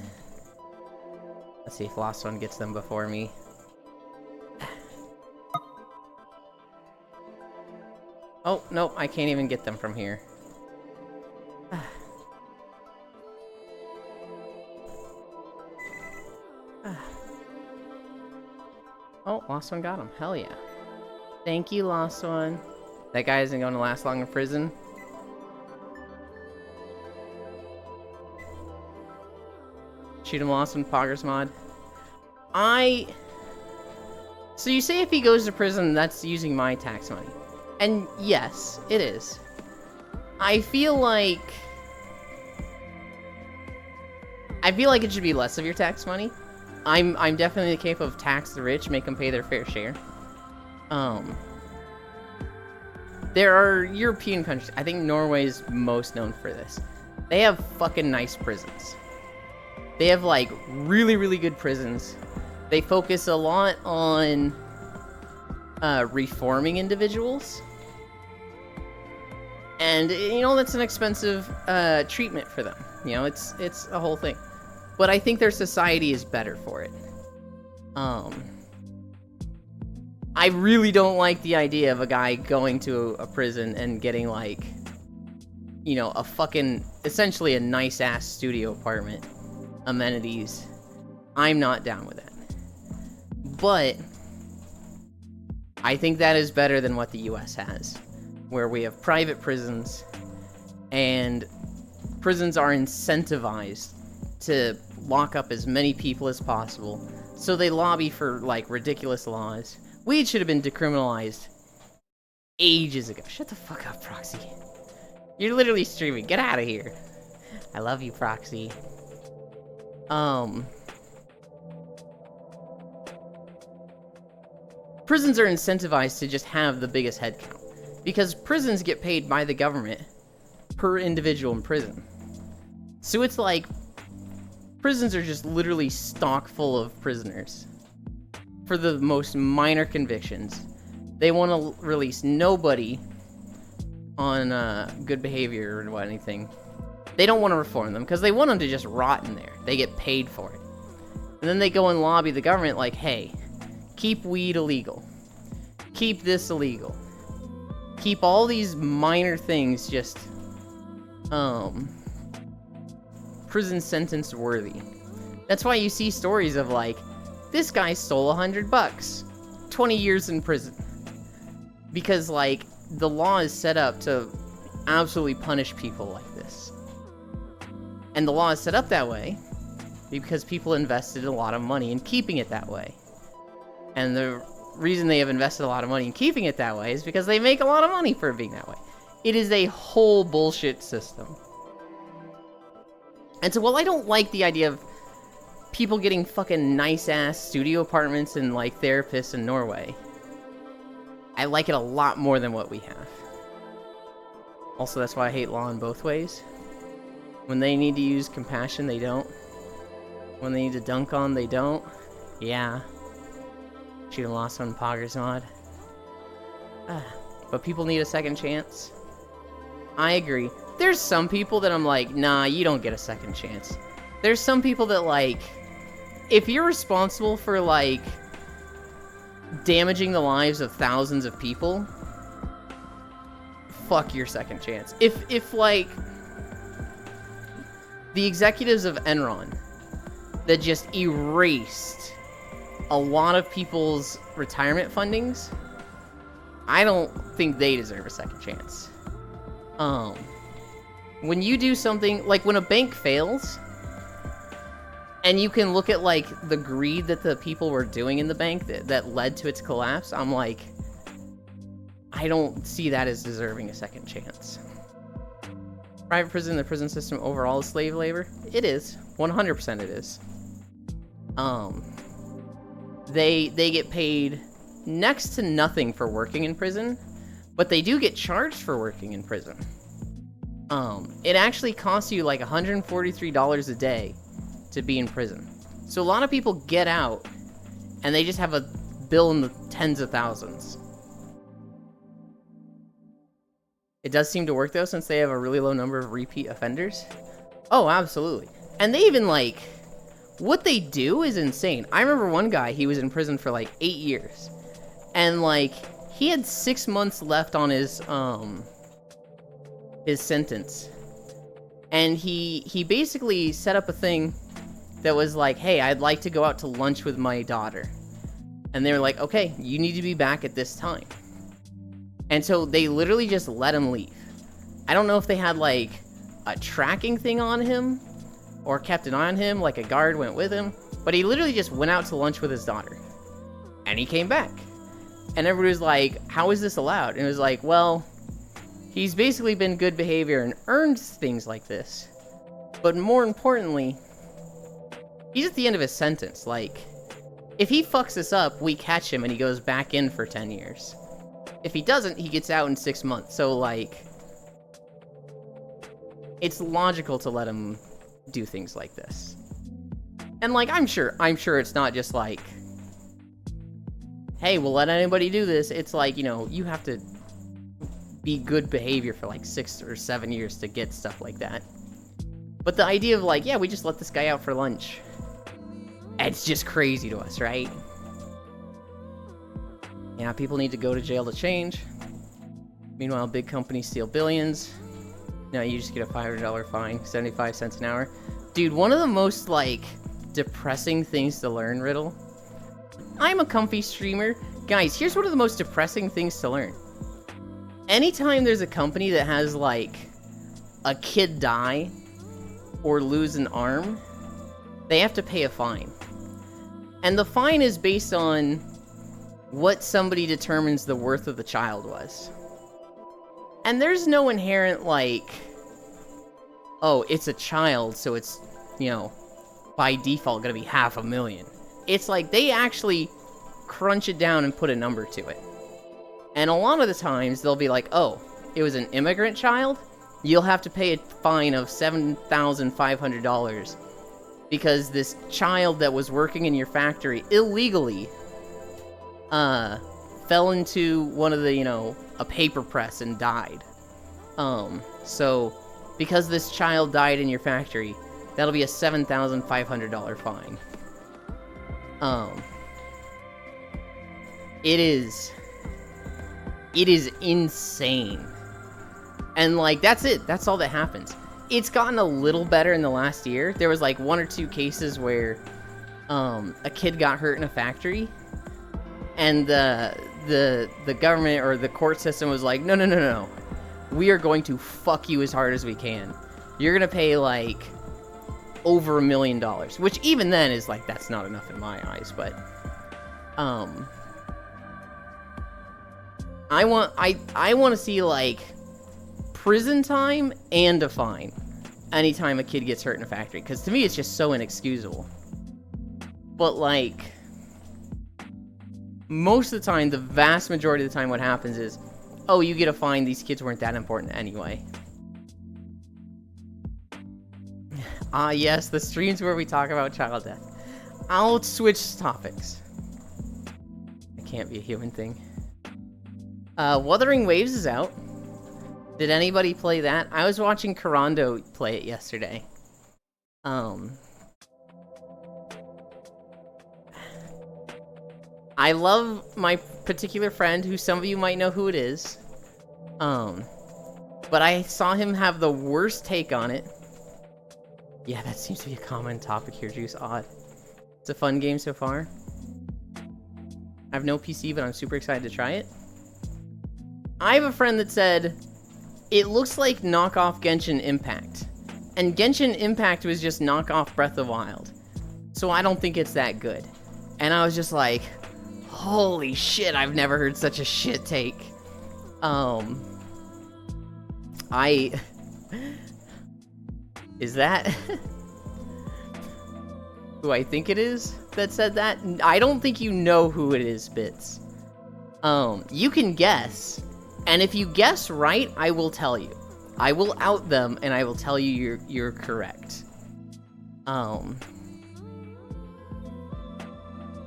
Speaker 1: Let's see if Lost One gets them before me. Oh, no, I can't even get them from here. Oh, Lost One got him. Hell yeah. Thank you, Lost One. That guy isn't going to last long in prison. Shoot him, Lost One, Poggers mod. So you say if he goes to prison, that's using my tax money. And yes, it is. I feel like it should be less of your tax money. I'm definitely capable of tax the rich, make them pay their fair share. There are European countries, I think Norway's most known for this. They have fucking nice prisons. They have like really, really good prisons. They focus a lot on reforming individuals. And, you know, that's an expensive treatment for them. You know, it's a whole thing. But I think their society is better for it. I really don't like the idea of a guy going to a prison and getting, like, you know, a fucking, essentially a nice-ass studio apartment. Amenities. I'm not down with that. But I think that is better than what the US has, where we have private prisons, and prisons are incentivized to lock up as many people as possible, so they lobby for, like, ridiculous laws. Weed should have been decriminalized ages ago. Shut the fuck up, Proxy. You're literally streaming. Get out of here. I love you, Proxy. Prisons are incentivized to just have the biggest head count, because prisons get paid by the government per individual in prison. So it's like, prisons are just literally stock full of prisoners for the most minor convictions. They want to release nobody on good behavior or anything. They don't want to reform them because they want them to just rot in there. They get paid for it. And then they go and lobby the government like, hey, keep weed illegal. Keep this illegal. Keep all these minor things just, prison sentence worthy. That's why you see stories of like, this guy stole $100, 20 years in prison. Because like, the law is set up to absolutely punish people like this. And the law is set up that way because people invested a lot of money in keeping it that way. And the reason they have invested a lot of money in keeping it that way is because they make a lot of money for it being that way. It is a whole bullshit system. And so while I don't like the idea of people getting fucking nice-ass studio apartments and, like, therapists in Norway, I like it a lot more than what we have. Also, that's why I hate law in both ways. When they need to use compassion, they don't. When they need to dunk on, they don't. Yeah. Shoot him, Lost One, Poggers mod. But people need a second chance. I agree. There's some people that I'm like, nah, you don't get a second chance. there's some people that, like, if you're responsible for, like, damaging the lives of thousands of people, fuck your second chance. If like, the executives of Enron that just erased a lot of people's retirement fundings, I don't think they deserve a second chance. When you do something, like when a bank fails, and you can look at, like, the greed that the people were doing in the bank that led to its collapse, I'm like, I don't see that as deserving a second chance. Private prison, the prison system overall is slave labor? It is. 100% it is. They get paid next to nothing for working in prison, but they do get charged for working in prison. It actually costs you like $143 a day to be in prison. So a lot of people get out and they just have a bill in the tens of thousands. It does seem to work though, since they have a really low number of repeat offenders. Oh, absolutely. And they even, like, what they do is insane. I remember one guy, he was in prison for like 8 years. And like, he had 6 months left on his sentence. And he basically set up a thing that was like, hey, I'd like to go out to lunch with my daughter. And they were like, okay, you need to be back at this time. And so they literally just let him leave. I don't know if they had like a tracking thing on him or kept an eye on him, like a guard went with him, but he literally just went out to lunch with his daughter. And he came back. And everybody was like, how is this allowed? And it was like, well, he's basically been good behavior and earned things like this. But more importantly, he's at the end of his sentence. Like, if he fucks this up, we catch him and he goes back in for 10 years. If he doesn't, he gets out in 6 months. So, like, it's logical to let him do things like this. And, like, I'm sure it's not just like, hey, we'll let anybody do this. It's like, you know, you have to be good behavior for like 6 or 7 years to get stuff like that. But the idea of like, yeah, we just let this guy out for lunch, it's just crazy to us, right? Yeah, people need to go to jail to change. Meanwhile, big companies steal billions. No, you just get a $500 fine, 75 cents an hour. Dude, one of the most, like, depressing things to learn, Riddle. I'm a comfy streamer. Guys, here's one of the most depressing things to learn. Anytime there's a company that has, like, a kid die or lose an arm, they have to pay a fine. And the fine is based on what somebody determines the worth of the child was. And there's no inherent, like, oh, it's a child, so it's, you know, by default gonna be $500,000. It's like they actually crunch it down and put a number to it. And a lot of the times they'll be like, oh, it was an immigrant child? You'll have to pay a fine of $7,500 because this child that was working in your factory illegally fell into one of the, you know, a paper press and died. So because this child died in your factory, that'll be a $7,500 fine. It is insane. And like, that's it. That's all that happens. It's gotten a little better in the last year. There was like 1 or 2 cases where a kid got hurt in a factory, and the government or the court system was like, no. We are going to fuck you as hard as we can. You're gonna pay like over $1 million, which even then is like, that's not enough in my eyes, but I want to see like prison time and a fine anytime a kid gets hurt in a factory, because to me it's just so inexcusable. But like, most of the time, the vast majority of the time, what happens is, oh, you get a fine, these kids weren't that important anyway. Ah, yes, the streams where we talk about child death. I'll switch topics. It can't be a human thing. Wuthering Waves is out. Did anybody play that? I was watching Karando play it yesterday. I love my particular friend, who some of you might know who it is. But I saw him have the worst take on it. Yeah, that seems to be a common topic here, Juice. Odd. It's a fun game so far. I have no PC, but I'm super excited to try it. I have a friend that said, it looks like knockoff Genshin Impact. And Genshin Impact was just knockoff Breath of the Wild. So I don't think it's that good. And I was just like, holy shit, I've never heard such a shit take. Is that who I think it is that said that? I don't think you know who it is, Bits. You can guess, and if you guess right, I will tell you. I will out them, and I will tell you you're correct.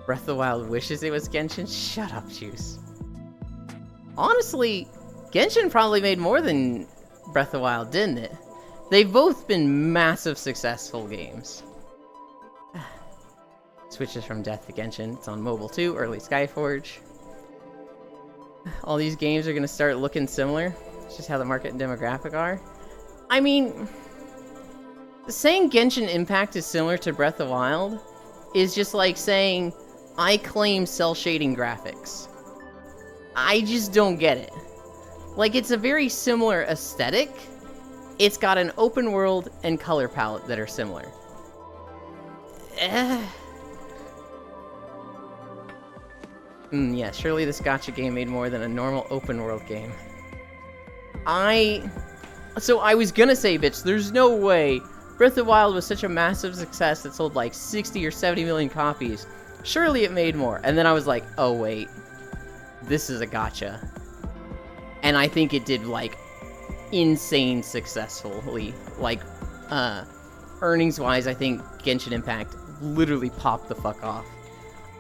Speaker 1: Breath of the Wild wishes it was Genshin? Shut up, Juice. Honestly, Genshin probably made more than Breath of the Wild, didn't it? They've both been massive successful games. Switches from Death to Genshin. It's on mobile too, early Skyforge. All these games are gonna start looking similar. It's just how the market and demographic are. I mean, saying Genshin Impact is similar to Breath of the Wild is just like saying, I claim cell shading graphics. I just don't get it. Like, it's a very similar aesthetic. It's got an open world and color palette that are similar. Yeah, surely this gacha game made more than a normal open world game. So I was gonna say, bitch, there's no way Breath of the Wild was such a massive success that sold like 60 or 70 million copies. Surely it made more. And then I was like, oh wait, this is a gacha. And I think it did like insane successfully. Like, earnings wise, I think Genshin Impact literally popped the fuck off.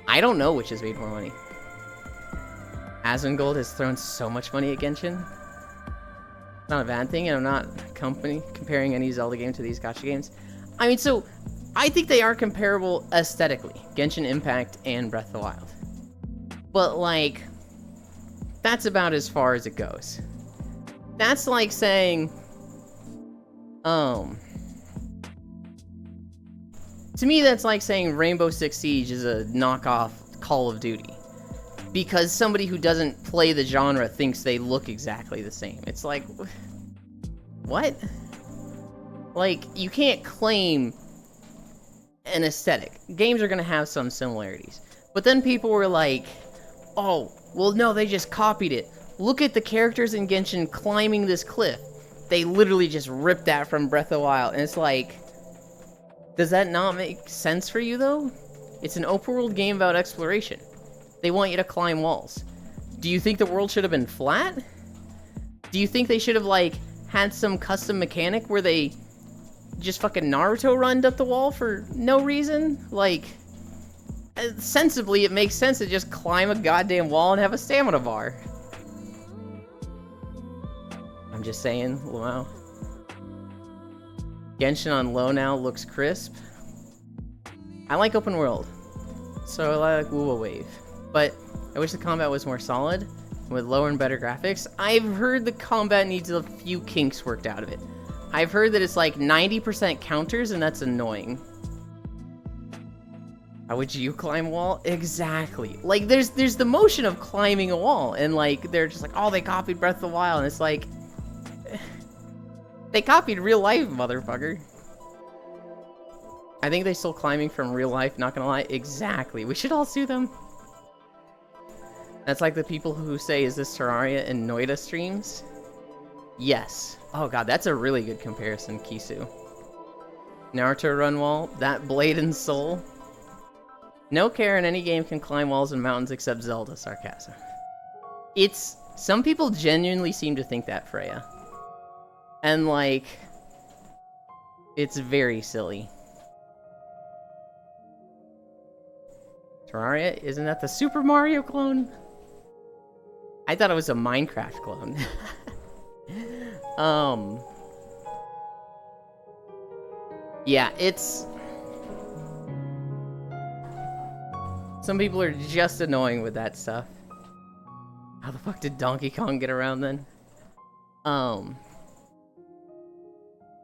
Speaker 1: I don't know which has made more money. Asmongold has thrown so much money at Genshin. Not a bad thing, and I'm not comparing any Zelda game to these gacha games. I mean, so I think they are comparable aesthetically, Genshin Impact and Breath of the Wild. But like, that's about as far as it goes. That's like saying, to me that's like saying Rainbow Six Siege is a knockoff Call of Duty. Because somebody who doesn't play the genre thinks they look exactly the same. It's like, what? Like, you can't claim an aesthetic. Games are gonna have some similarities. But then people were like, oh, well no, they just copied it. Look at the characters in Genshin climbing this cliff. They literally just ripped that from Breath of the Wild. And it's like, does that not make sense for you though? It's an open world game about exploration. They want you to climb walls. Do you think the world should have been flat? Do you think they should have, like, had some custom mechanic where they just fucking Naruto runned up the wall for no reason? Like, sensibly, it makes sense to just climb a goddamn wall and have a stamina bar. I'm just saying, wow. Genshin on low now looks crisp. I like open world, so I like Wuwa Wave. But I wish the combat was more solid, with lower and better graphics. I've heard the combat needs a few kinks worked out of it. I've heard that it's like 90% counters, and that's annoying. How would you climb a wall? Exactly. Like, there's the motion of climbing a wall, and like, they're just like, oh, they copied Breath of the Wild, and it's like, they copied real life, motherfucker. I think they stole climbing from real life, not gonna lie. Exactly. We should all sue them. That's like the people who say, is this Terraria and Noida streams? Yes. Oh god, that's a really good comparison, Kisu. Naruto run wall, that blade and soul. No care in any game can climb walls and mountains except Zelda, sarcasm. It's... some people genuinely seem to think that, Freya. And like... it's very silly. Terraria? Isn't that the Super Mario clone? I thought it was a Minecraft clone. Yeah, it's Some people are just annoying with that stuff. How the fuck did Donkey Kong get around then?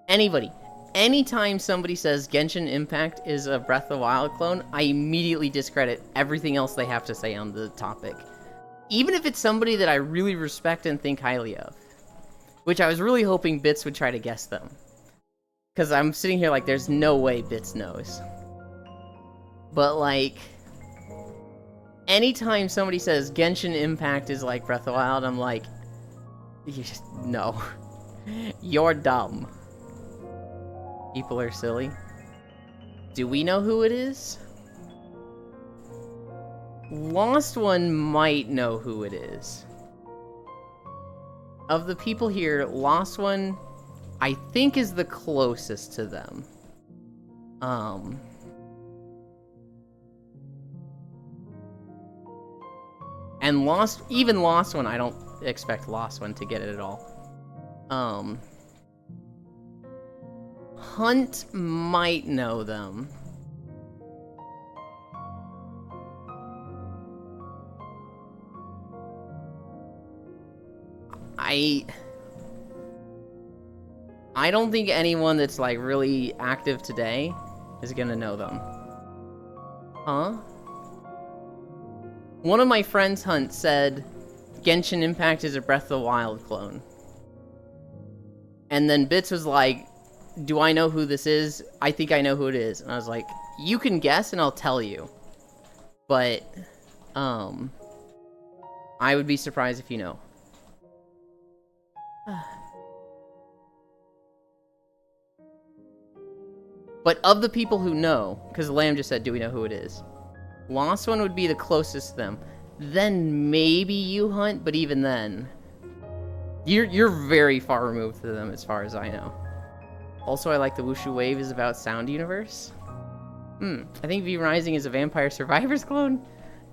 Speaker 1: Anybody. Anytime somebody says Genshin Impact is a Breath of the Wild clone, I immediately discredit everything else they have to say on the topic. Even if it's somebody that I really respect and think highly of. Which I was really hoping Bits would try to guess them. Because I'm sitting here like, there's no way Bits knows. But like, anytime somebody says Genshin Impact is like Breath of the Wild, I'm like, no. You're dumb. People are silly. Do we know who it is? Lost One might know who it is. Of the people here, Lost One, I think, is the closest to them. And even Lost One, I don't expect Lost One to get it at all. Hunt might know them. I don't think anyone that's like really active today is gonna know them. Huh? One of my friends, Hunt, said Genshin Impact is a Breath of the Wild clone. And then Bits was like, do I know who this is? I think I know who it is. And I was like, you can guess and I'll tell you. But, I would be surprised if you know. But of the people who know, because Lamb just said, do we know who it is? Lost One would be the closest to them. Then maybe you, Hunt, but even then, you're very far removed from them as far as I know. Also, I like the Wushu Wave is about Sound Universe. I think V Rising is a Vampire Survivors clone,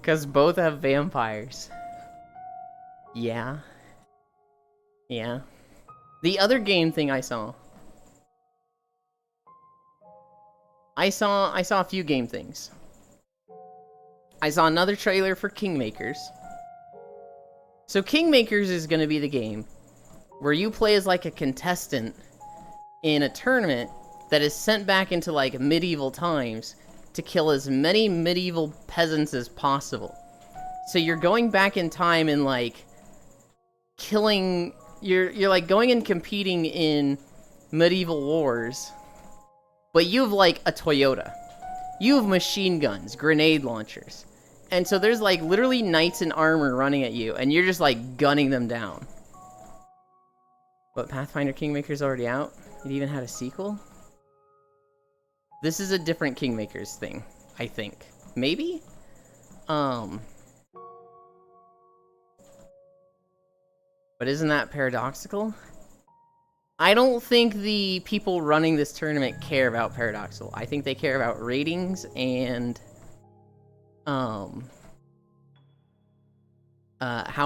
Speaker 1: because both have vampires. Yeah. Yeah. The other game thing I saw a few game things. I saw another trailer for Kingmakers. So Kingmakers is going to be the game where you play as like a contestant in a tournament that is sent back into like medieval times to kill as many medieval peasants as possible. So you're going back in time and like killing, you're like going and competing in medieval wars, but you have like a Toyota. You have machine guns, grenade launchers. And so there's like literally knights in armor running at you and you're just like gunning them down. But Pathfinder Kingmaker's already out? It even had a sequel? This is a different Kingmakers thing, I think. Maybe? But isn't that paradoxical? I don't think the people running this tournament care about paradoxical. I think they care about ratings and how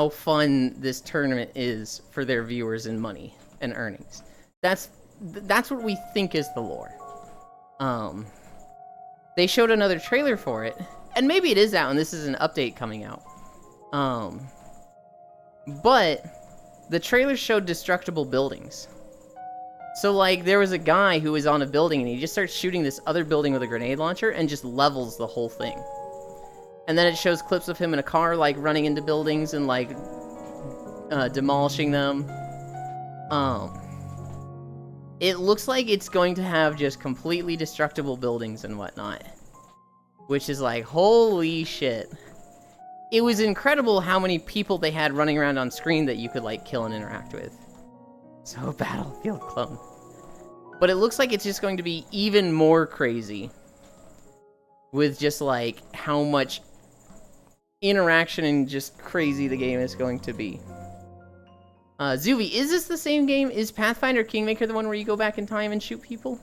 Speaker 1: fun this tournament is for their viewers and money and earnings. That's what we think is the lore. They showed another trailer for it, and maybe it is out and this is an update coming out. But the trailer showed destructible buildings. So like there was a guy who was on a building and he just starts shooting this other building with a grenade launcher and just levels the whole thing. And then it shows clips of him in a car like running into buildings and like demolishing them. It looks like it's going to have just completely destructible buildings and whatnot. Which is like, holy shit. It was incredible how many people they had running around on screen that you could like kill and interact with. So Battlefield clone. But it looks like it's just going to be even more crazy. With just like how much interaction and just crazy the game is going to be. Zuvi, is this the same game? Is Pathfinder Kingmaker the one where you go back in time and shoot people?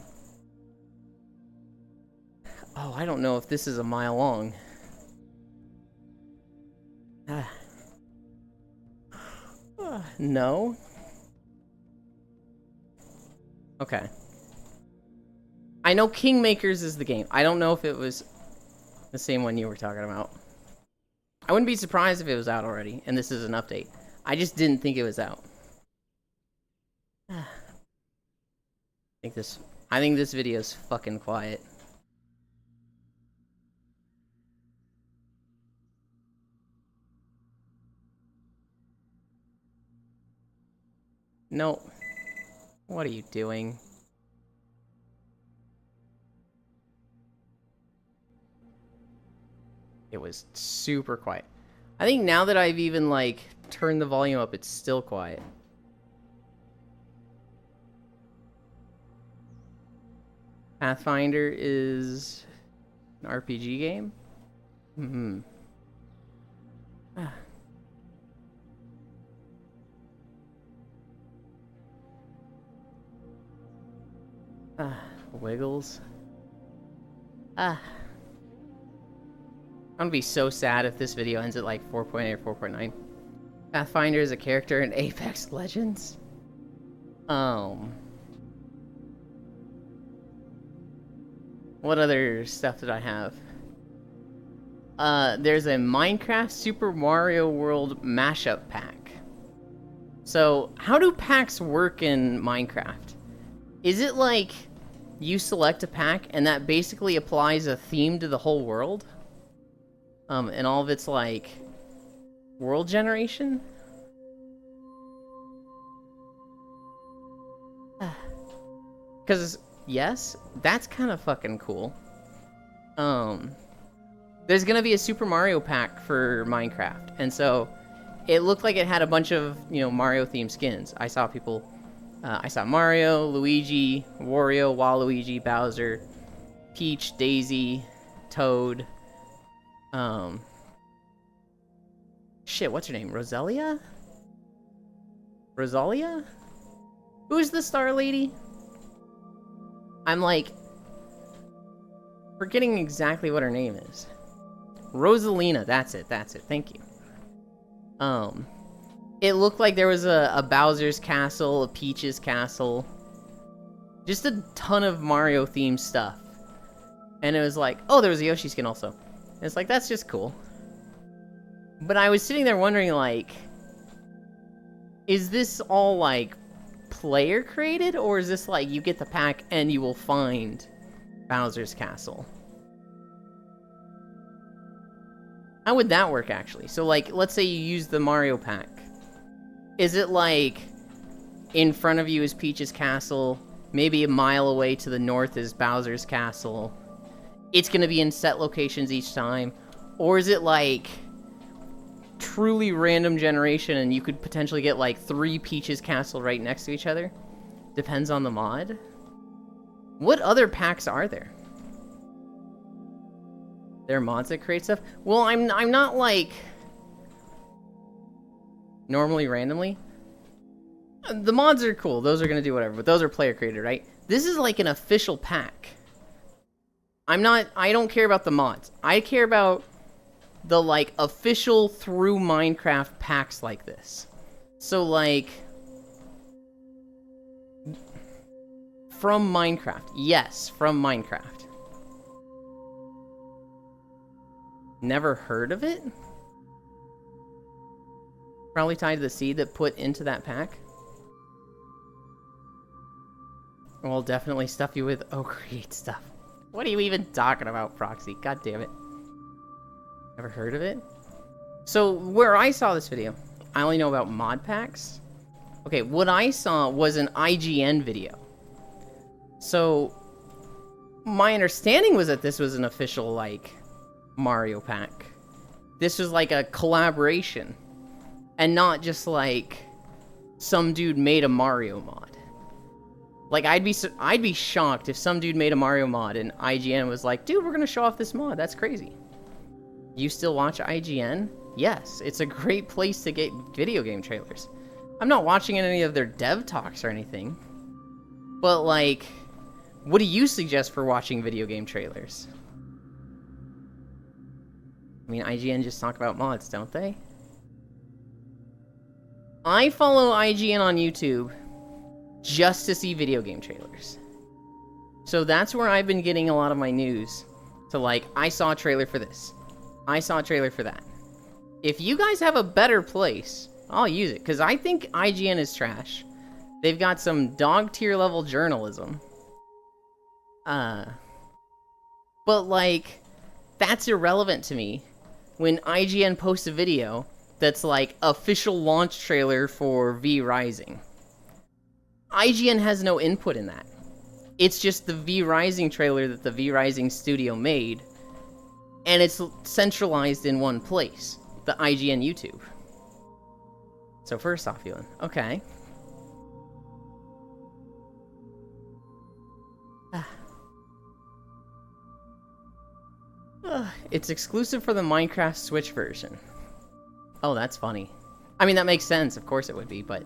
Speaker 1: Oh, I don't know if this is a mile long. No. Okay. I know Kingmakers is the game. I don't know if it was the same one you were talking about. I wouldn't be surprised if it was out already, and this is an update. I just didn't think it was out. I think this video is fucking quiet. No. What are you doing? It was super quiet. I think now that I've even, like, turned the volume up, it's still quiet. Pathfinder is an RPG game? Mm-hmm. Wiggles. I'm gonna be so sad if this video ends at like 4.8 or 4.9. Pathfinder is a character in Apex Legends. What other stuff did I have? There's a Minecraft Super Mario World mashup pack. So, how do packs work in Minecraft? Is it like you select a pack and that basically applies a theme to the whole world? And all of its, like, world generation? Because, yes, that's kind of fucking cool. There's gonna be a Super Mario pack for Minecraft, and so it looked like it had a bunch of, you know, Mario-themed skins. I saw people, I saw Mario, Luigi, Wario, Waluigi, Bowser, Peach, Daisy, Toad, shit, what's her name? Rosalia? Rosalia? Who's the star lady? I'm, like, forgetting exactly what her name is. Rosalina, that's it, thank you. It looked like there was a Bowser's castle, a Peach's castle. Just a ton of Mario-themed stuff. And it was like, oh, there was a Yoshi skin also. And it's like, that's just cool. But I was sitting there wondering, like, is this all, like, player created? Or is this, like, you get the pack and you will find Bowser's castle? How would that work, actually? So, like, let's say you use the Mario pack. Is it, like, in front of you is Peach's castle, maybe a mile away to the north is Bowser's castle, it's gonna be in set locations each time? Or is it, like, truly random generation and you could potentially get, like, 3 Peach's castle right next to each other? Depends on the mod. What other packs are there? There are mods that create stuff? Well, I'm not, like, normally randomly. The mods are cool. Those are going to do whatever, but those are player created, right? This is like an official pack. I don't care about the mods. I care about the, like, official through Minecraft packs like this. So, like, from Minecraft. Yes, from Minecraft. Never heard of it? Probably tied to the seed that put into that pack. Well, definitely stuff you with create stuff. What are you even talking about, Proxy? God damn it. Never heard of it? So, where I saw this video, I only know about mod packs. Okay, what I saw was an IGN video. So, my understanding was that this was an official, like, Mario pack. This was like a collaboration. And not just like some dude made a Mario mod. Like, I'd be shocked if some dude made a Mario mod and IGN was like, dude, we're gonna show off this mod. That's crazy. You still watch IGN? Yes, it's a great place to get video game trailers. I'm not watching any of their dev talks or anything. But, like, what do you suggest for watching video game trailers? I mean, IGN just talk about mods, don't they? I follow IGN on YouTube just to see video game trailers. So that's where I've been getting a lot of my news. So, like, I saw a trailer for this. I saw a trailer for that. If you guys have a better place, I'll use it. Because I think IGN is trash. They've got some dog tier level journalism. But like, that's irrelevant to me. When IGN posts a video that's like official launch trailer for V Rising. IGN has no input in that. It's just the V Rising trailer that the V Rising studio made, and it's centralized in one place, the IGN YouTube. So first off, Elon, okay. It's exclusive for the Minecraft Switch version. Oh, that's funny. I mean, that makes sense. Of course it would be, but...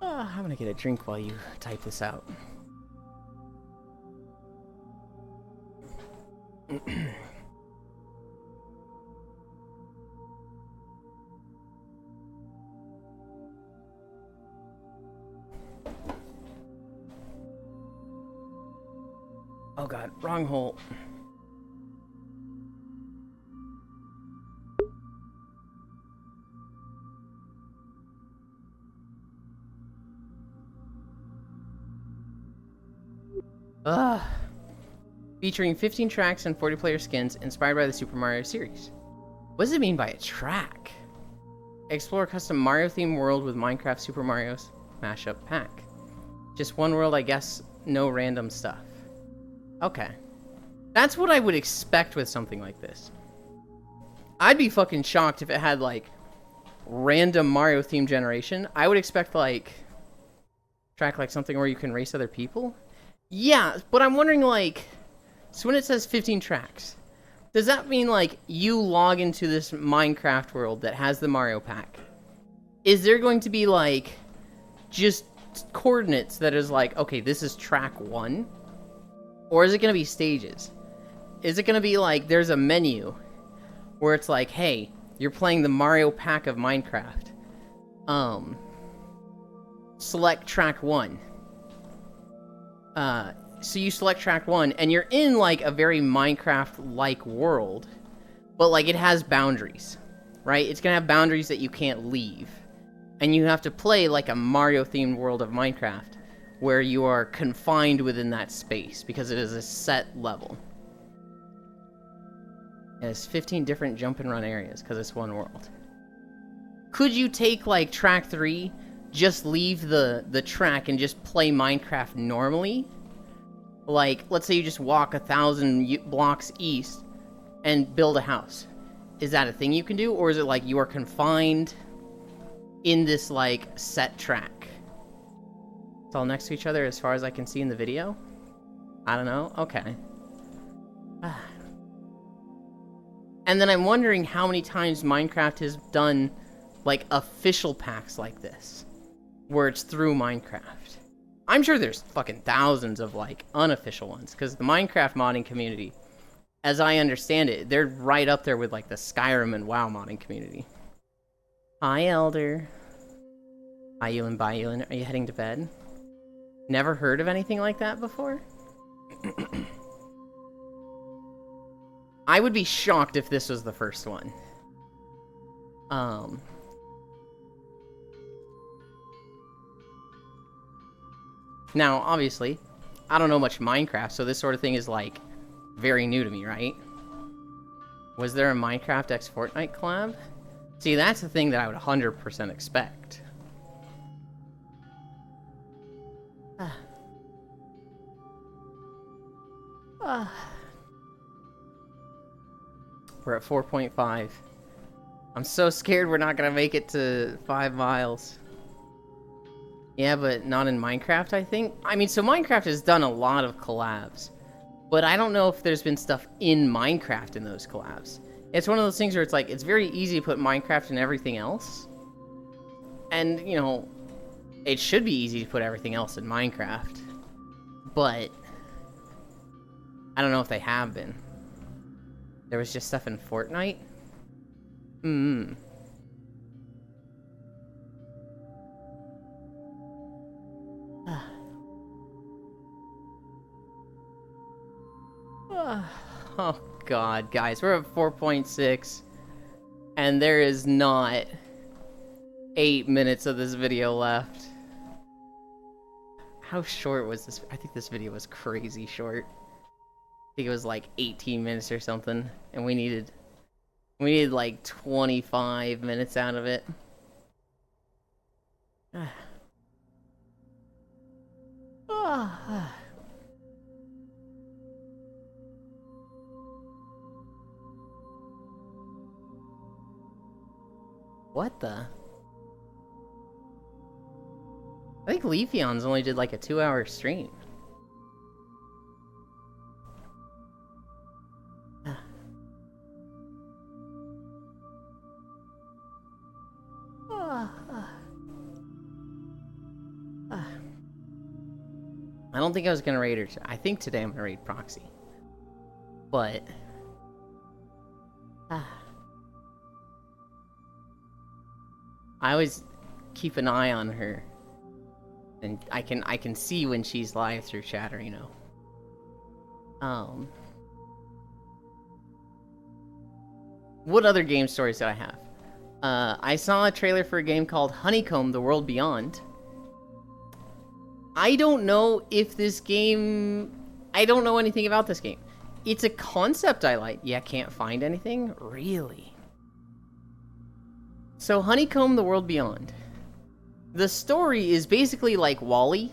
Speaker 1: I'm gonna get a drink while you type this out. Oh god, wrong hole. Ugh. Featuring 15 tracks and 40 player skins inspired by the Super Mario series. What does it mean by a track? Explore a custom Mario themed world with Minecraft Super Mario's mashup pack. Just one world, I guess, no random stuff. Okay. That's what I would expect with something like this. I'd be fucking shocked if it had, like, random Mario themed generation. I would expect, like, track like something where you can race other people. Yeah, but I'm wondering, like, so when it says 15 tracks, does that mean, like, you log into this Minecraft world that has the Mario pack? Is there going to be, like, just coordinates that is like, okay, this is track 1? Or is it going to be stages? Is it going to be, like, there's a menu where it's like, hey, you're playing the Mario pack of Minecraft. Select track 1. So you select track 1, and you're in, like, a very Minecraft-like world, but, like, it has boundaries, right? It's gonna have boundaries that you can't leave. And you have to play, like, a Mario-themed world of Minecraft, where you are confined within that space, because it is a set level. It has 15 different jump and run areas, because it's one world. Could you take, like, track 3, just leave the track and just play Minecraft normally? Like, let's say you just walk 1,000 blocks east and build a house. Is that a thing you can do? Or is it like you are confined in this, like, set track? It's all next to each other as far as I can see in the video? I don't know. Okay. And then I'm wondering how many times Minecraft has done, like, official packs like this, where it's through Minecraft. I'm sure there's fucking thousands of, like, unofficial ones, because the Minecraft modding community, as I understand it, they're right up there with, like, the Skyrim and WoW modding community. Hi, Elder. Hi, Yulin. Bye, Yulin. Are you heading to bed? Never heard of anything like that before? I would be shocked if this was the first one. Now, obviously, I don't know much Minecraft, so this sort of thing is, like, very new to me, right? Was there a Minecraft x Fortnite collab? See, that's the thing that I would 100% expect. We're at 4.5. I'm so scared we're not gonna make it to 5 miles. Yeah, but not in Minecraft, I think. I mean, so Minecraft has done a lot of collabs, but I don't know if there's been stuff in Minecraft in those collabs. It's one of those things where it's like, it's very easy to put Minecraft in everything else. And, you know, it should be easy to put everything else in Minecraft. But I don't know if they have been. There was just stuff in Fortnite? Oh god, guys, we're at 4.6, and there is not 8 minutes of this video left. How short was this? I think this video was crazy short. I think it was like 18 minutes or something, and we needed like 25 minutes out of it. What the? I think Leafeon's only did like a 2-hour stream. I don't think I was gonna raid her. I think today I'm gonna raid Proxy. But I always keep an eye on her. And I can see when she's live through chatter, you know. What other game stories do I have? I saw a trailer for a game called Honeycomb: The World Beyond. I don't know if this game... I don't know anything about this game. It's a concept I like. Yeah, can't find anything? Really? So, Honeycomb: The World Beyond. The story is basically like WALL-E,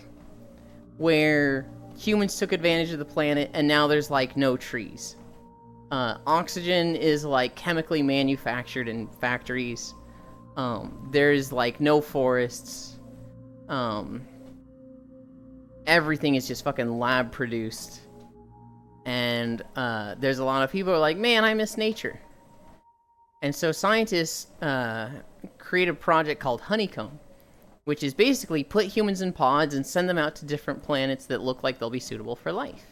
Speaker 1: where humans took advantage of the planet and now there's like no trees. Oxygen is like chemically manufactured in factories. There's like no forests. Everything is just fucking lab produced. And there's a lot of people who are like, man, I miss nature. And so scientists create a project called Honeycomb, which is basically put humans in pods and send them out to different planets that look like they'll be suitable for life.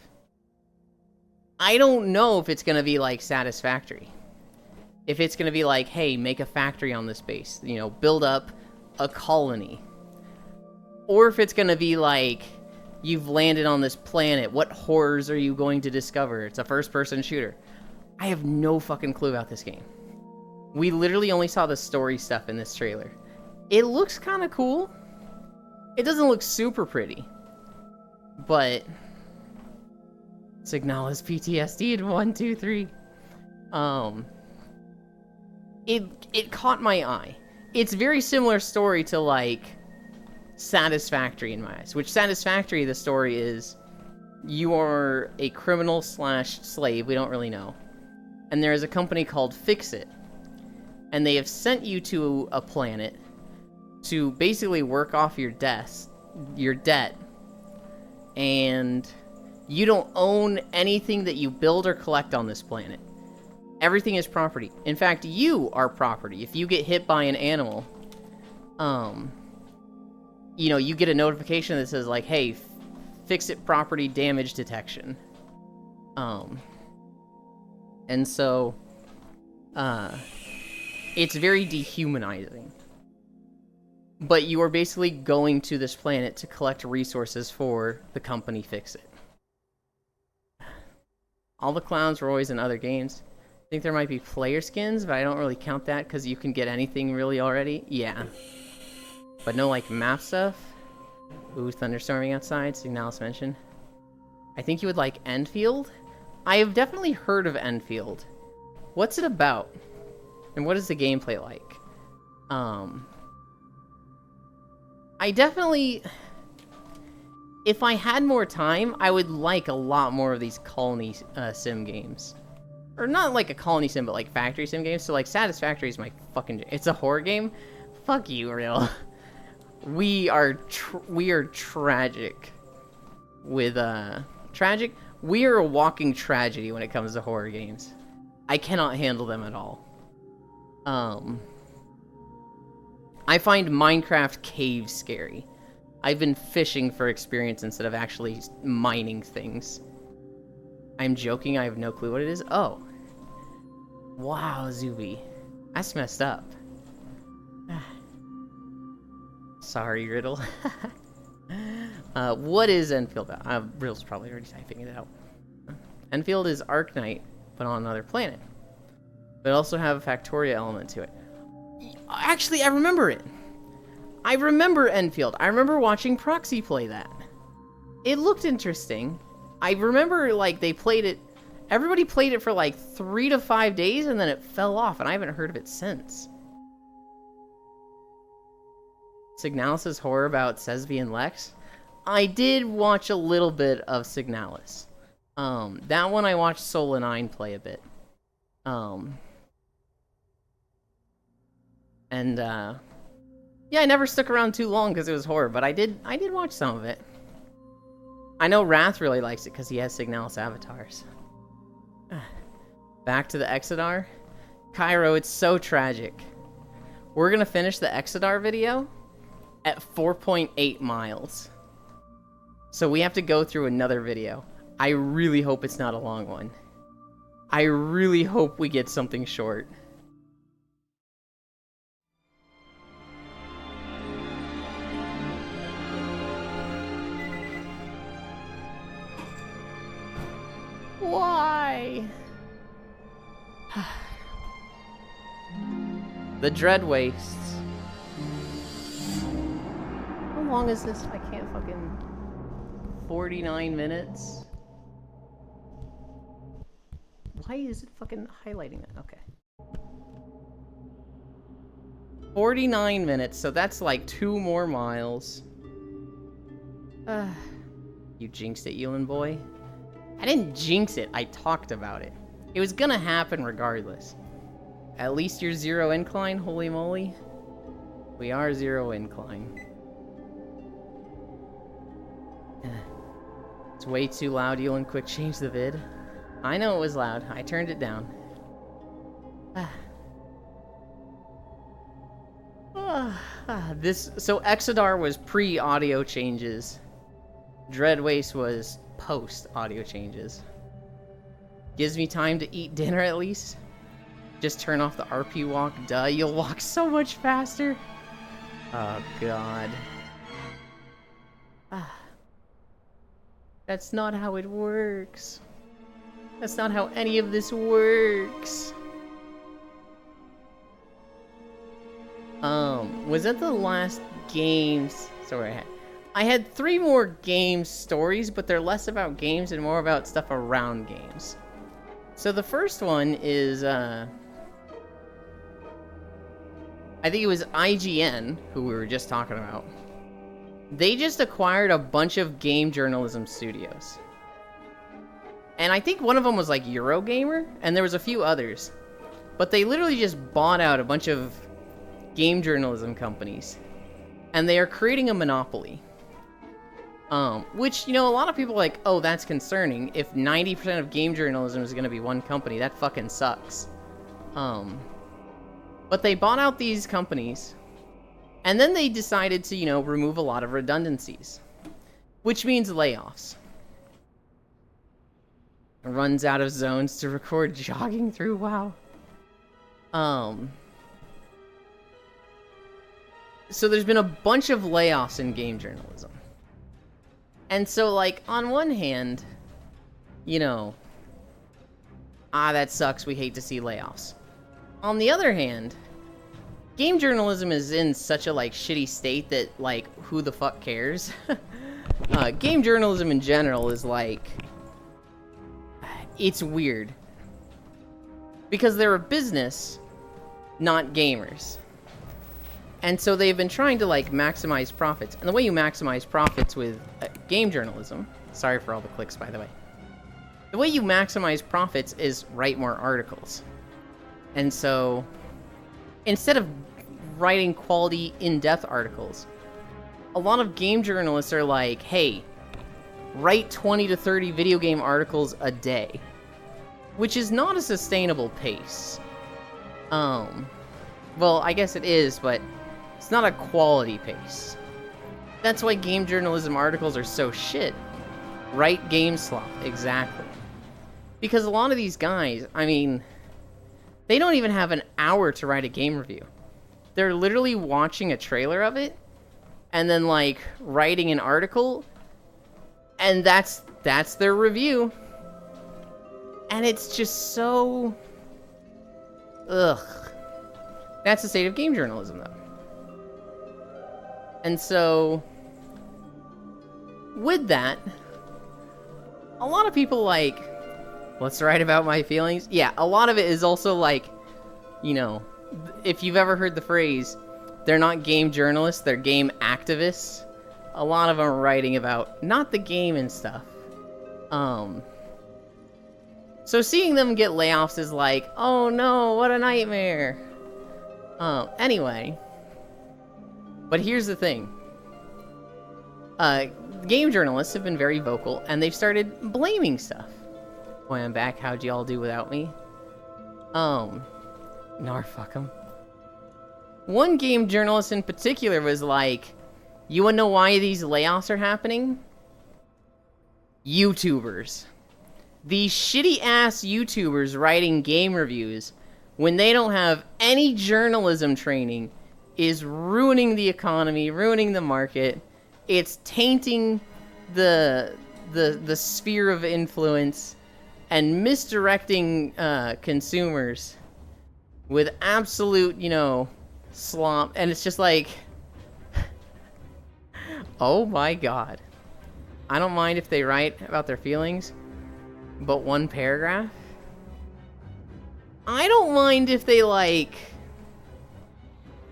Speaker 1: I don't know if it's going to be like Satisfactory. If it's going to be like, hey, make a factory on this base, you know, build up a colony. Or if it's going to be like, you've landed on this planet, what horrors are you going to discover? It's a first-person shooter. I have no fucking clue about this game. We literally only saw the story stuff in this trailer. It looks kind of cool. It doesn't look super pretty. But Signal is PTSD in 1, 2, 3. It caught my eye. It's very similar story to like Satisfactory in my eyes. Which Satisfactory, the story is you are a criminal / slave, we don't really know. And there is a company called Fix-It. And they have sent you to a planet to basically work off your debt, and you don't own anything that you build or collect on this planet. Everything is property. In fact, you are property. If you get hit by an animal, you know, you get a notification that says like, hey, Fix-It property damage detection. And so, it's very dehumanizing. But you are basically going to this planet to collect resources for the company Fix-It. All the clowns were always in other games. I think there might be player skins, but I don't really count that because you can get anything really already. Yeah. But no, like, map stuff. Ooh, thunderstorming outside, Signalis mentioned. I think you would like Enfield. I have definitely heard of Enfield. What's it about? And what is the gameplay like? I definitely... If I had more time, I would like a lot more of these colony sim games. Or not like a colony sim, but like factory sim games. So like Satisfactory is my fucking... It's a horror game? Fuck you, real. We are tragic with, tragic? We are a walking tragedy when it comes to horror games. I cannot handle them at all. I find Minecraft caves scary. I've been fishing for experience instead of actually mining things. I'm joking, I have no clue what it is. Oh. Wow, Zuby. That's messed up. Sorry, Riddle. What is Enfield about? Riddle's probably already typing it out. Enfield is Arknight, but on another planet. But also have a Factoria element to it. Actually, I remember it. I remember Enfield. I remember watching Proxy play that. It looked interesting. I remember, like, they played it... Everybody played it for, like, 3 to 5 days, and then it fell off, and I haven't heard of it since. Signalis' horror about Sesvi and Lex? I did watch a little bit of Signalis. That one I watched Sola9 play a bit. Yeah, I never stuck around too long because it was horror, but I did watch some of it. I know Wrath really likes it because he has Signalis avatars. Back to the Exodar. Cairo, it's so tragic. We're gonna finish the Exodar video at 4.8 miles. So we have to go through another video. I really hope it's not a long one. I really hope we get something short. Why? The Dread Wastes. How long is this? I can't fucking... 49 minutes? Why is it fucking highlighting it? Okay. 49 minutes, so that's like 2 more miles. You jinxed it, Elon boy. I didn't jinx it, I talked about it. It was gonna happen regardless. At least you're 0 incline, holy moly. We are 0 incline. It's way too loud, Elon, quick change the vid. I know it was loud, I turned it down. So Exodar was pre-audio changes. Dreadwaste was post-audio changes. Gives me time to eat dinner at least. Just turn off the RP walk, duh, you'll walk so much faster. Oh god. That's not how it works. That's not how any of this works. Was that the last games? Sorry, I had 3 more game stories, but they're less about games and more about stuff around games. So the first one is, I think it was IGN, who we were just talking about. They just acquired a bunch of game journalism studios. And I think one of them was like Eurogamer, and there was a few others. But they literally just bought out a bunch of game journalism companies. And they are creating a monopoly. Which, you know, a lot of people are like, oh, that's concerning. If 90% of game journalism is going to be one company, that fucking sucks. But they bought out these companies. And then they decided to, you know, remove a lot of redundancies. Which means layoffs. Runs out of zones to record jogging through, wow. So there's been a bunch of layoffs in game journalism. And so, like, on one hand, you know, that sucks, we hate to see layoffs. On the other hand, game journalism is in such a, like, shitty state that, like, who the fuck cares? Game journalism in general is, like, it's weird. Because they're a business, not gamers. And so they've been trying to, like, maximize profits. And the way you maximize profits with game journalism... Sorry for all the clicks, by the way. The way you maximize profits is write more articles. And so, instead of writing quality, in-depth articles, a lot of game journalists are like, hey, write 20 to 30 video game articles a day. Which is not a sustainable pace. Well, I guess it is, but... it's not a quality pace. That's why game journalism articles are so shit. Write game slop, exactly. Because a lot of these guys, I mean, they don't even have an hour to write a game review. They're literally watching a trailer of it, and then, like, writing an article, and that's their review. And it's just so... Ugh. That's the state of game journalism, though. And so, with that, a lot of people like, let's write about my feelings. Yeah, a lot of it is also like, you know, if you've ever heard the phrase, they're not game journalists, they're game activists. A lot of them are writing about not the game and stuff. So seeing them get layoffs is like, oh no, what a nightmare. Anyway. But here's the thing. Game journalists have been very vocal, and they've started blaming stuff. Boy, I'm back. How'd y'all do without me? Nar, fuck 'em. One game journalist in particular was like, you wanna know why these layoffs are happening? YouTubers. These shitty-ass YouTubers writing game reviews, when they don't have any journalism training, is ruining the economy, ruining the market. It's tainting the sphere of influence and misdirecting consumers with absolute, you know, slop. And it's just like, oh my god. I don't mind if they write about their feelings, but one paragraph? I don't mind if they, like...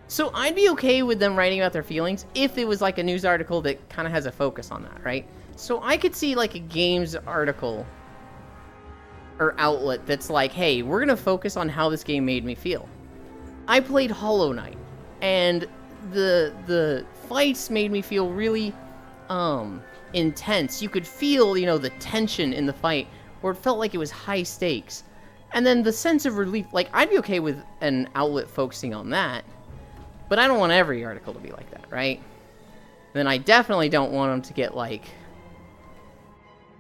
Speaker 1: So I'd be okay with them writing about their feelings if it was like a news article that kind of has a focus on that, right? So I could see like a games article or outlet that's like, hey, we're gonna focus on how this game made me feel. I played Hollow Knight, and the fights made me feel really intense. You could feel, you know, the tension in the fight, where it felt like it was high stakes. And then the sense of relief, like, I'd be okay with an outlet focusing on that, but I don't want every article to be like that, right? And then I definitely don't want them to get, like,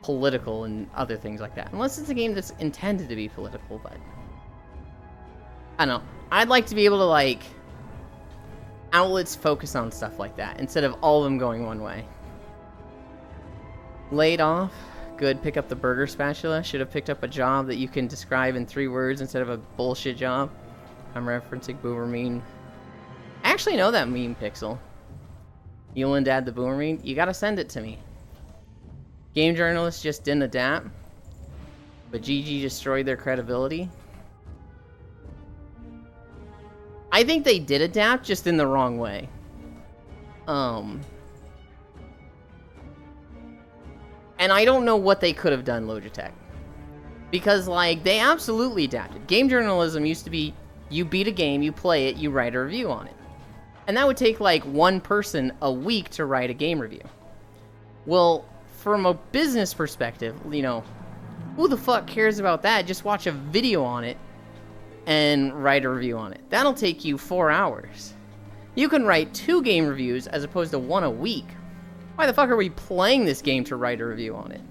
Speaker 1: political and other things like that. Unless it's a game that's intended to be political, but... I don't know. I'd like to be able to, like, outlets focus on stuff like that, instead of all of them going one way. Laid off? Good, pick up the burger spatula. Should have picked up a job that you can describe in 3 words instead of a bullshit job. I'm referencing Boomer Meme. I actually know that meme, Pixel. Yulin Dad the Boomer Meme. You gotta send it to me. Game journalists just didn't adapt, but GG destroyed their credibility. I think they did adapt, just in the wrong way. And I don't know what they could have done, Logitech. Because, like, they absolutely adapted. Game journalism used to be, you beat a game, you play it, you write a review on it. And that would take, like, one person a week to write a game review. Well, from a business perspective, you know, who the fuck cares about that? Just watch a video on it and write a review on it. That'll take you 4 hours. You can write 2 game reviews as opposed to 1 a week. Why the fuck are we playing this game to write a review on it?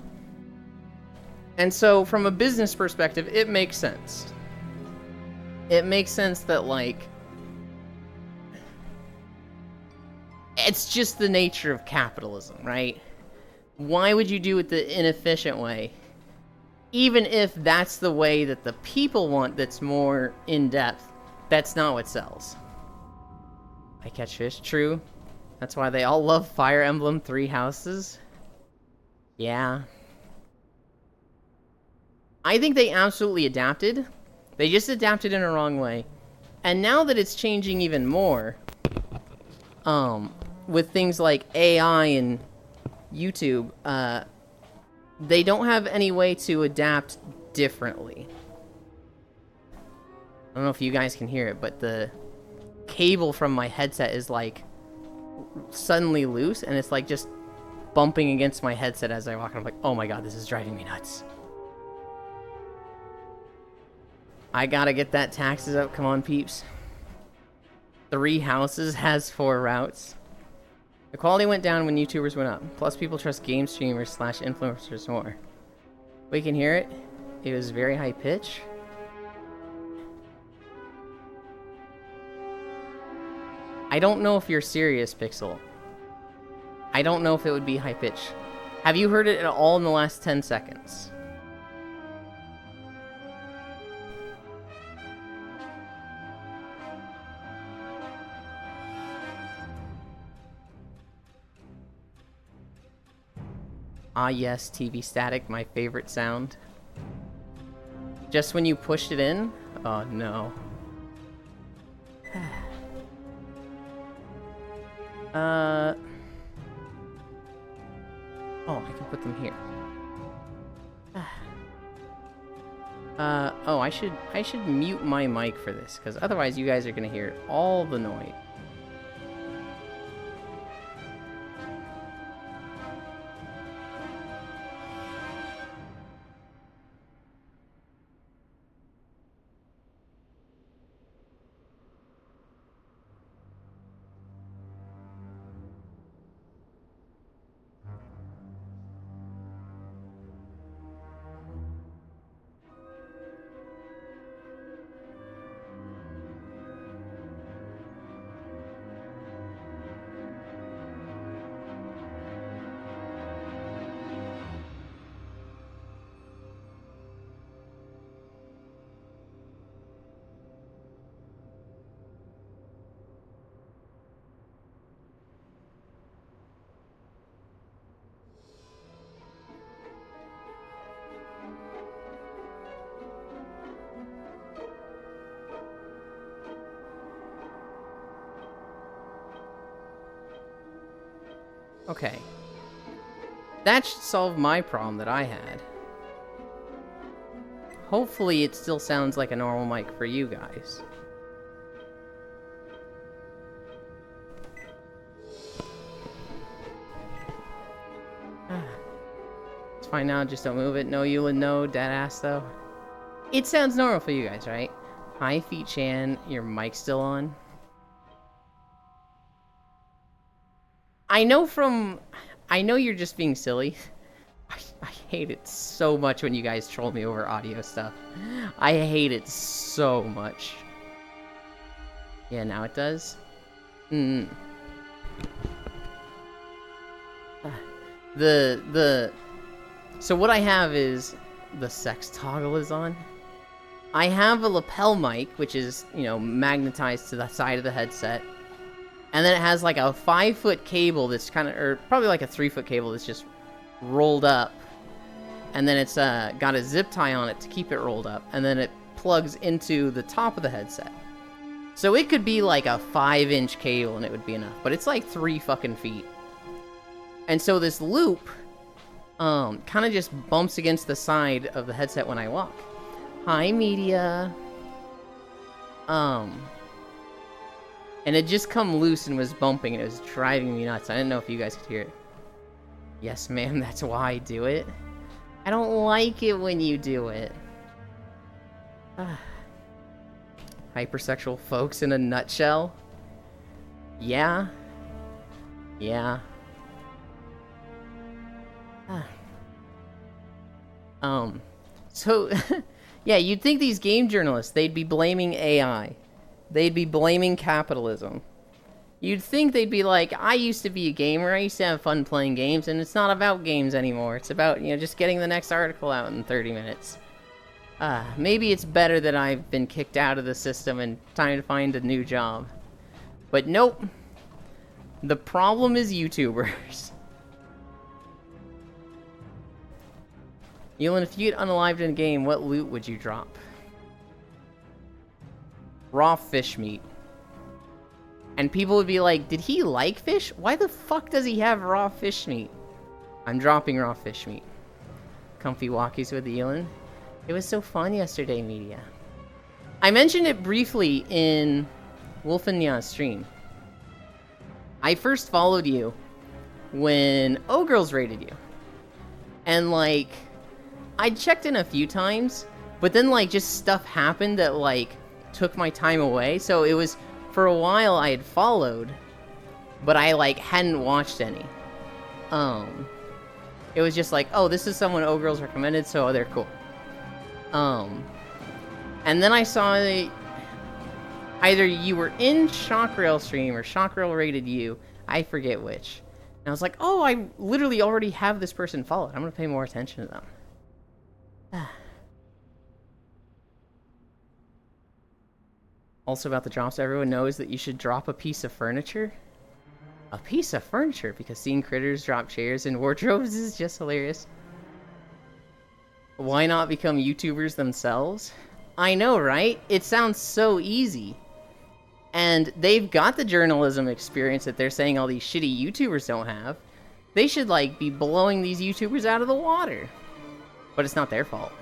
Speaker 1: And so, from a business perspective, it makes sense. It makes sense that, like, it's just the nature of capitalism, right? Why would you do it the inefficient way? Even if that's the way that the people want that's more in-depth, that's not what sells. I catch fish, true. That's why they all love Fire Emblem 3 Houses. Yeah. I think they absolutely adapted. They just adapted in a wrong way. And now that it's changing even more, with things like AI and YouTube, they don't have any way to adapt differently. I don't know if you guys can hear it, but the cable from my headset is like suddenly loose, and it's like just bumping against my headset as I walk, and I'm like, oh my god, this is driving me nuts. I gotta get that taxes up. Come on, peeps. 3 Houses has 4 routes. The quality went down when YouTubers went up. Plus, people trust game streamers / influencers more. We can hear it. It was very high pitch. I don't know if you're serious, Pixel. I don't know if it would be high pitch. Have you heard it at all in the last 10 seconds? Ah yes, TV static, my favorite sound. Just when you pushed it in? Oh no. Oh, I can put them here. Oh, I should mute my mic for this, because otherwise you guys are gonna hear all the noise. Okay. That should solve my problem that I had. Hopefully it still sounds like a normal mic for you guys. It's fine now, just don't move it. No, Yulin, no. Deadass, though. It sounds normal for you guys, right? Hi, Feet-chan. Your mic's still on? I know you're just being silly. I hate it so much when you guys troll me over audio stuff. I hate it so much. Yeah, now it does. So what I have is the sex toggle is on. I have a lapel mic, which is, you know, magnetized to the side of the headset. And then it has like a 5-foot cable that's kind of, or probably like a 3-foot cable that's just rolled up. And then it's got a zip tie on it to keep it rolled up. And then it plugs into the top of the headset. So it could be like a 5-inch cable and it would be enough. But it's like 3 fucking feet. And so this loop kind of just bumps against the side of the headset when I walk. Hi, media. And it just come loose and was bumping, and it was driving me nuts. I didn't know if you guys could hear it. Yes, ma'am, that's why I do it. I don't like it when you do it. Hypersexual folks in a nutshell? Yeah. Yeah. So, yeah, you'd think these game journalists, they'd be blaming AI. They'd be blaming capitalism. You'd think they'd be like, I used to be a gamer, I used to have fun playing games, and it's not about games anymore. It's about, you know, just getting the next article out in 30 minutes. Maybe it's better that I've been kicked out of the system and time to find a new job. But nope. The problem is YouTubers. Yulin, if you get unalived in a game, what loot would you drop? Raw fish meat. And people would be like, did he like fish? Why the fuck does he have raw fish meat? I'm dropping raw fish meat. Comfy walkies with Yulin. It was so fun yesterday, media. I mentioned it briefly in Wolfenya's stream. I first followed you when O-Girls raided you. And like, I checked in a few times, but then like just stuff happened that like took my time away. So it was, for a while I had followed, but I like hadn't watched any. It was just like, oh, this is someone O-Girls recommended, so they're cool. And then I saw that either you were in Shockrail stream or Shockrail rated you. I forget which. And I was like, oh, I literally already have this person followed. I'm gonna pay more attention to them. Also about the drops, everyone knows that you should drop a piece of furniture. A piece of furniture, because seeing critters drop chairs and wardrobes is just hilarious. Why not become YouTubers themselves? I know, right? It sounds so easy. And they've got the journalism experience that they're saying all these shitty YouTubers don't have. They should, like, be blowing these YouTubers out of the water. But it's not their fault.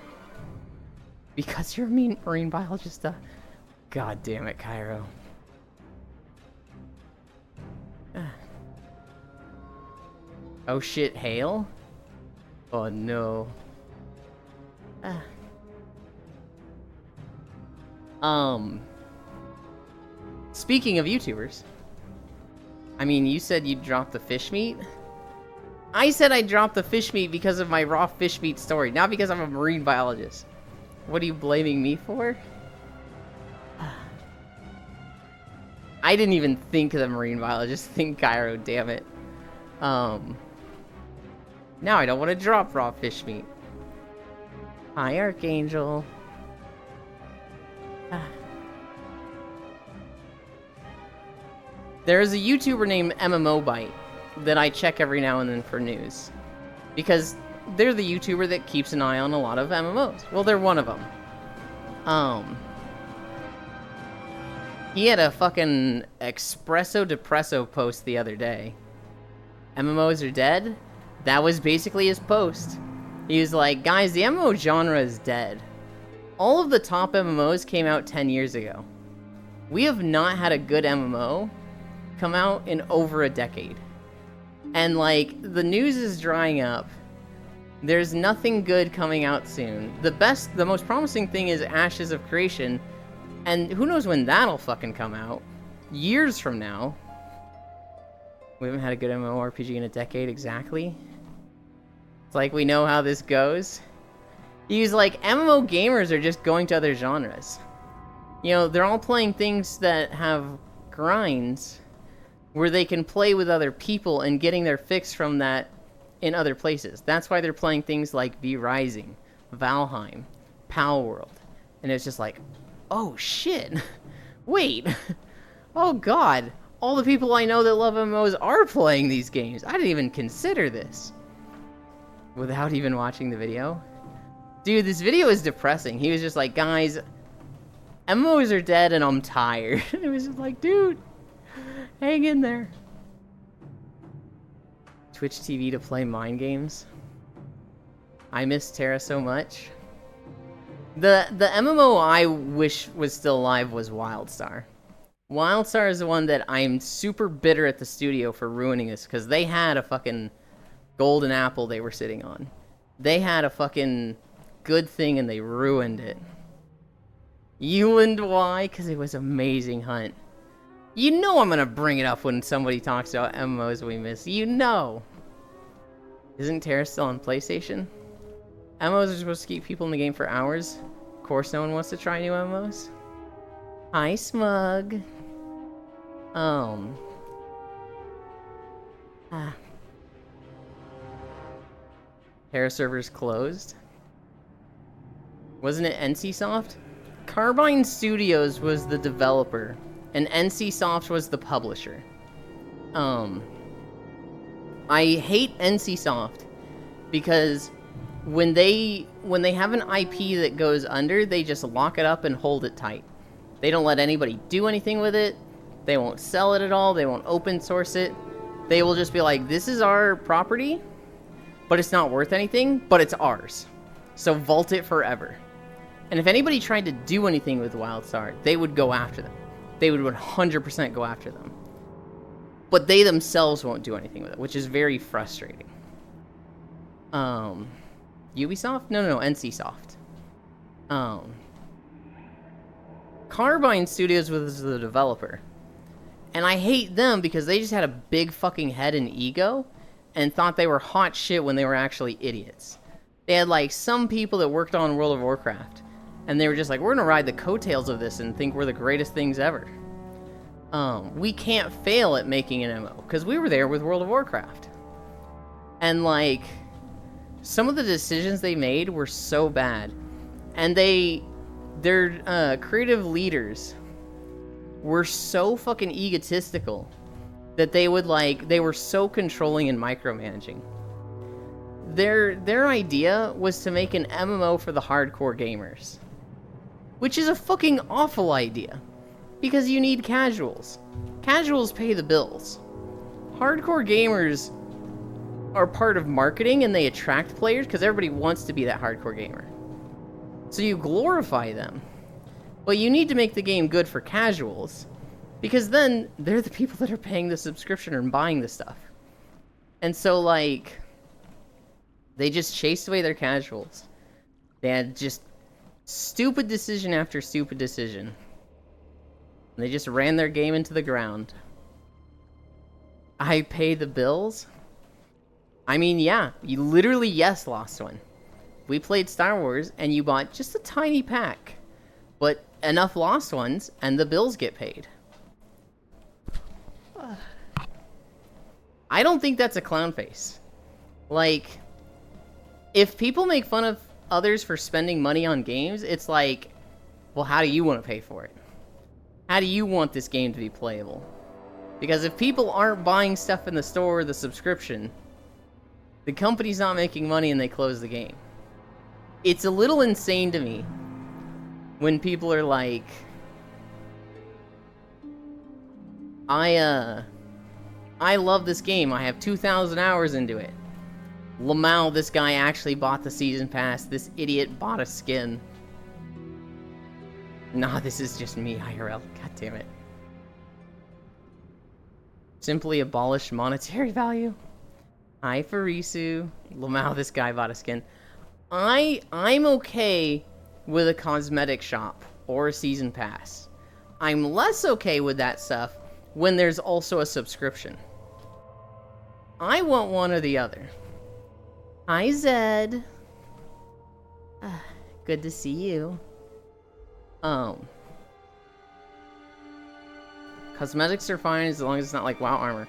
Speaker 1: Because you're a marine biologist, God damn it, Cairo. Oh shit, hail? Oh no. Speaking of YouTubers, I mean, you said you'd drop the fish meat? I said I'd drop the fish meat because of my raw fish meat story, not because I'm a marine biologist. What are you blaming me for? I didn't even think of the marine biologist thing, Cairo, damn it. Now I don't want to drop raw fish meat. Hi, Archangel. There's a YouTuber named MMOBite that I check every now and then for news. Because they're the YouTuber that keeps an eye on a lot of MMOs. Well, they're one of them. He had a fucking Espresso Depresso post the other day. MMOs are dead? That was basically his post. He was like, guys, the MMO genre is dead. All of the top MMOs came out 10 years ago. We have not had a good MMO come out in over a decade. And, like, the news is drying up. There's nothing good coming out soon. The most promising thing is Ashes of Creation. And who knows when that'll fucking come out. Years from now. We haven't had a good MMORPG in a decade, exactly. It's like, we know how this goes. He's like, MMO gamers are just going to other genres. You know, they're all playing things that have grinds where they can play with other people and getting their fix from that in other places. That's why they're playing things like V Rising, Valheim, Palworld. And it's just like, oh shit, wait, oh god, all the people I know that love MMOs are playing these games. I didn't even consider this. Without even watching the video. Dude, this video is depressing. He was just like, guys, MMOs are dead and I'm tired. It was just like, dude, hang in there. Twitch TV to play mind games. I miss Terra so much. The MMO I wish was still alive was WildStar. WildStar is the one that I'm super bitter at the studio for ruining this, because they had a fucking golden apple they were sitting on. They had a fucking good thing and they ruined it. why? Because it was Amazing Hunt. You know I'm gonna bring it up when somebody talks about MMOs we miss. You know. Isn't Terra still on PlayStation? MMOs are supposed to keep people in the game for hours. Of course no one wants to try new MMOs. Hi, Smug. Terra servers closed. Wasn't it NCSoft? Carbine Studios was the developer, and NCSoft was the publisher. I hate NCSoft because when they have an IP that goes under, they just lock it up and hold it tight. They don't let anybody do anything with it. They won't sell it at all. They won't open source it. They will just be like, this is our property, but it's not worth anything, but it's ours. So vault it forever. And if anybody tried to do anything with WildStar, they would go after them. They would 100% go after them. But they themselves won't do anything with it, which is very frustrating. Ubisoft? No, NCSoft. Carbine Studios was the developer. And I hate them because they just had a big fucking head and ego and thought they were hot shit when they were actually idiots. They had like some people that worked on World of Warcraft and they were just like, we're gonna ride the coattails of this and think we're the greatest things ever. We can't fail at making an MMO because we were there with World of Warcraft. And like, some of the decisions they made were so bad. And their creative leaders were so fucking egotistical that they were so controlling and micromanaging. Their idea was to make an MMO for the hardcore gamers, which is a fucking awful idea, because you need casuals. Casuals pay the bills. Hardcore gamers are part of marketing, and they attract players because everybody wants to be that hardcore gamer. So you glorify them, but you need to make the game good for casuals, because then they're the people that are paying the subscription and buying the stuff. And so, like, they just chased away their casuals. They had just stupid decision after stupid decision. And they just ran their game into the ground. I pay the bills? I mean, yeah, you literally, yes, Lost One. We played Star Wars, and you bought just a tiny pack. But enough Lost Ones, and the bills get paid. I don't think that's a clown face. Like, if people make fun of others for spending money on games, it's like, well, how do you want to pay for it? How do you want this game to be playable? Because if people aren't buying stuff in the store or the subscription, the company's not making money and they close the game. It's a little insane to me when people are like, I love this game. I have 2,000 hours into it. Lamau, this guy actually bought the season pass. This idiot bought a skin. Nah, this is just me, IRL. God damn it. Simply abolish monetary value. Hi, Farisu. Lamau, this guy bought a skin. I'm okay with a cosmetic shop or a season pass. I'm less okay with that stuff when there's also a subscription. I want one or the other. Hi, Zed. Good to see you. Cosmetics are fine as long as it's not like WoW armor,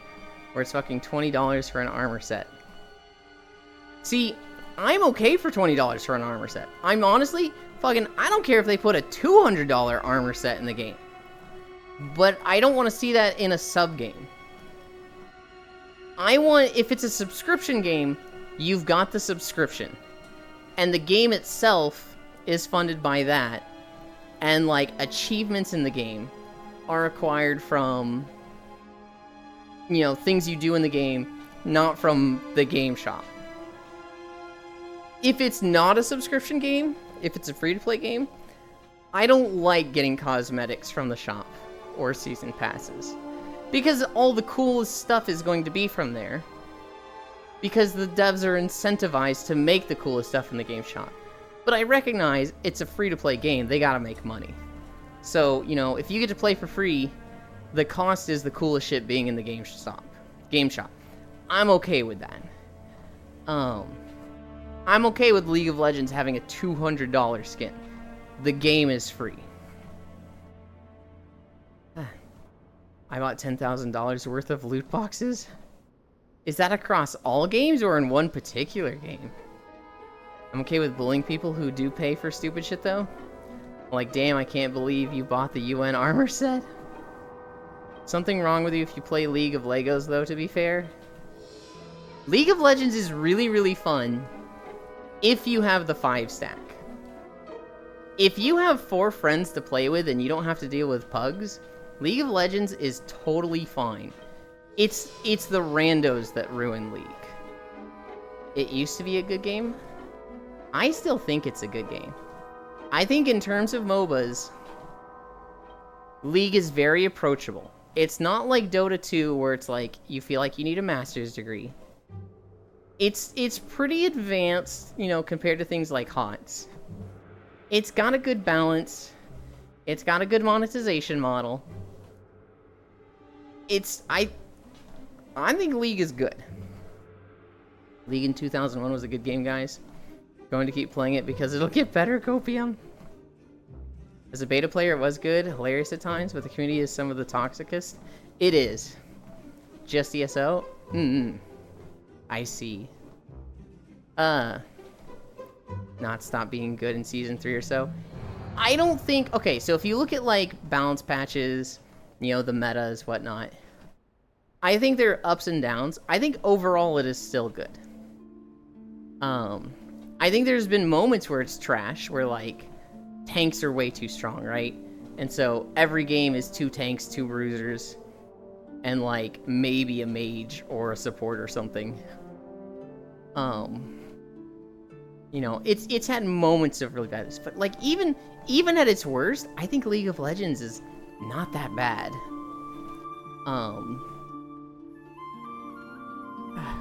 Speaker 1: where it's fucking $20 for an armor set. See, I'm okay for $20 for an armor set. I'm honestly, fucking, I don't care if they put a $200 armor set in the game. But I don't want to see that in a sub-game. I want, if it's a subscription game, you've got the subscription. And the game itself is funded by that. And, like, achievements in the game are acquired from, you know, things you do in the game, not from the game shop. If it's not a subscription game, if it's a free-to-play game, I don't like getting cosmetics from the shop or season passes, because all the coolest stuff is going to be from there, because the devs are incentivized to make the coolest stuff in the game shop. But I recognize it's a free-to-play game, they gotta make money. So, you know, if you get to play for free, the cost is the coolest shit being in the game shop. I'm okay with that. I'm okay with League of Legends having a $200 skin. The game is free. I bought $10,000 worth of loot boxes? Is that across all games or in one particular game? I'm okay with bullying people who do pay for stupid shit though. Like, damn, I can't believe you bought the UN armor set. Something wrong with you if you play League of Legos though, to be fair. League of Legends is really, really fun if you have the 5-stack. If you have 4 friends to play with and you don't have to deal with pugs, League of Legends is totally fine. It's the randos that ruin League. It used to be a good game. I still think it's a good game. I think in terms of MOBAs, League is very approachable. It's not like Dota 2 where it's like you feel like you need a master's degree. It's pretty advanced, you know, compared to things like HOTS. It's got a good balance. It's got a good monetization model. I think League is good. League in 2001 was a good game, guys. Going to keep playing it because it'll get better, Copium. As a beta player, it was good, hilarious at times, but the community is some of the toxicest. It is. Just ESO? I see. Not stop being good in season 3 or so. I don't think... Okay, so if you look at, like, balance patches, you know, the metas, whatnot, I think there are ups and downs. I think overall it is still good. I think there's been moments where it's trash, where like tanks are way too strong, right? And so every game is 2 tanks, 2 bruisers, and like maybe a mage or a support or something. You know, it's had moments of really badness, but like even at its worst, I think League of Legends is not that bad.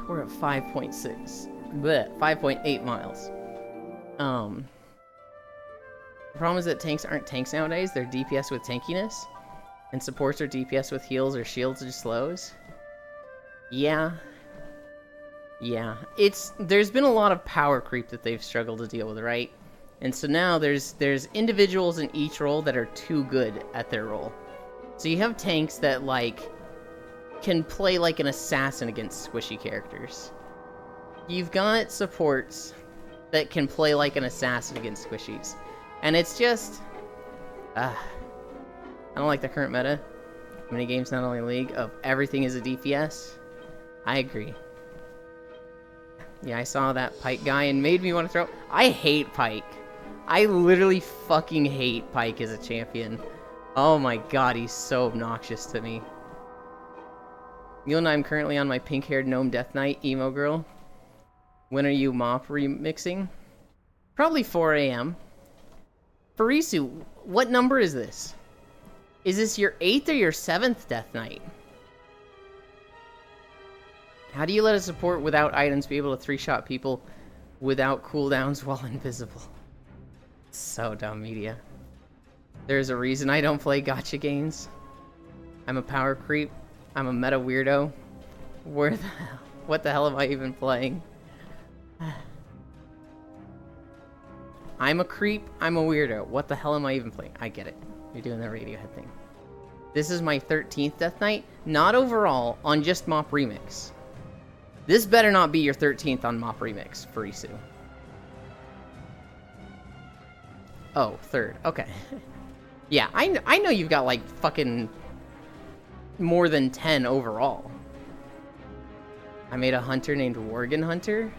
Speaker 1: We're at 5.8 miles. The problem is that tanks aren't tanks nowadays. They're DPS with tankiness, and supports are DPS with heals or shields or slows. Yeah, there's been a lot of power creep that they've struggled to deal with, right? And so now there's individuals in each role that are too good at their role. So you have tanks that like can play like an assassin against squishy characters. You've got supports that can play like an assassin against squishies. And it's just I don't like the current meta. Many games, not only League, of everything is a DPS. I agree. Yeah, I saw that Pyke guy and made me want to throw... I hate Pyke. I literally fucking hate Pyke as a champion. Oh my god, he's so obnoxious to me. You and I'm currently on my pink-haired gnome Death Knight emo girl. When are you Mop remixing? Probably 4 a.m. Farisu, what number is this? Is this your 8th or your 7th Death Knight? How do you let a support without items be able to 3-shot people without cooldowns while invisible? So dumb, media. There's a reason I don't play gacha games. I'm a power creep. I'm a meta weirdo. What the hell am I even playing? I'm a creep. I'm a weirdo. What the hell am I even playing? I get it. You're doing the Radiohead thing. This is my 13th Death Knight. Not overall, on just Mop Remix. This better not be your 13th on Mop Remix, Farisu. Oh, 3rd. Okay. Yeah, I know you've got like fucking more than 10 overall. I made a hunter named Worgen Hunter.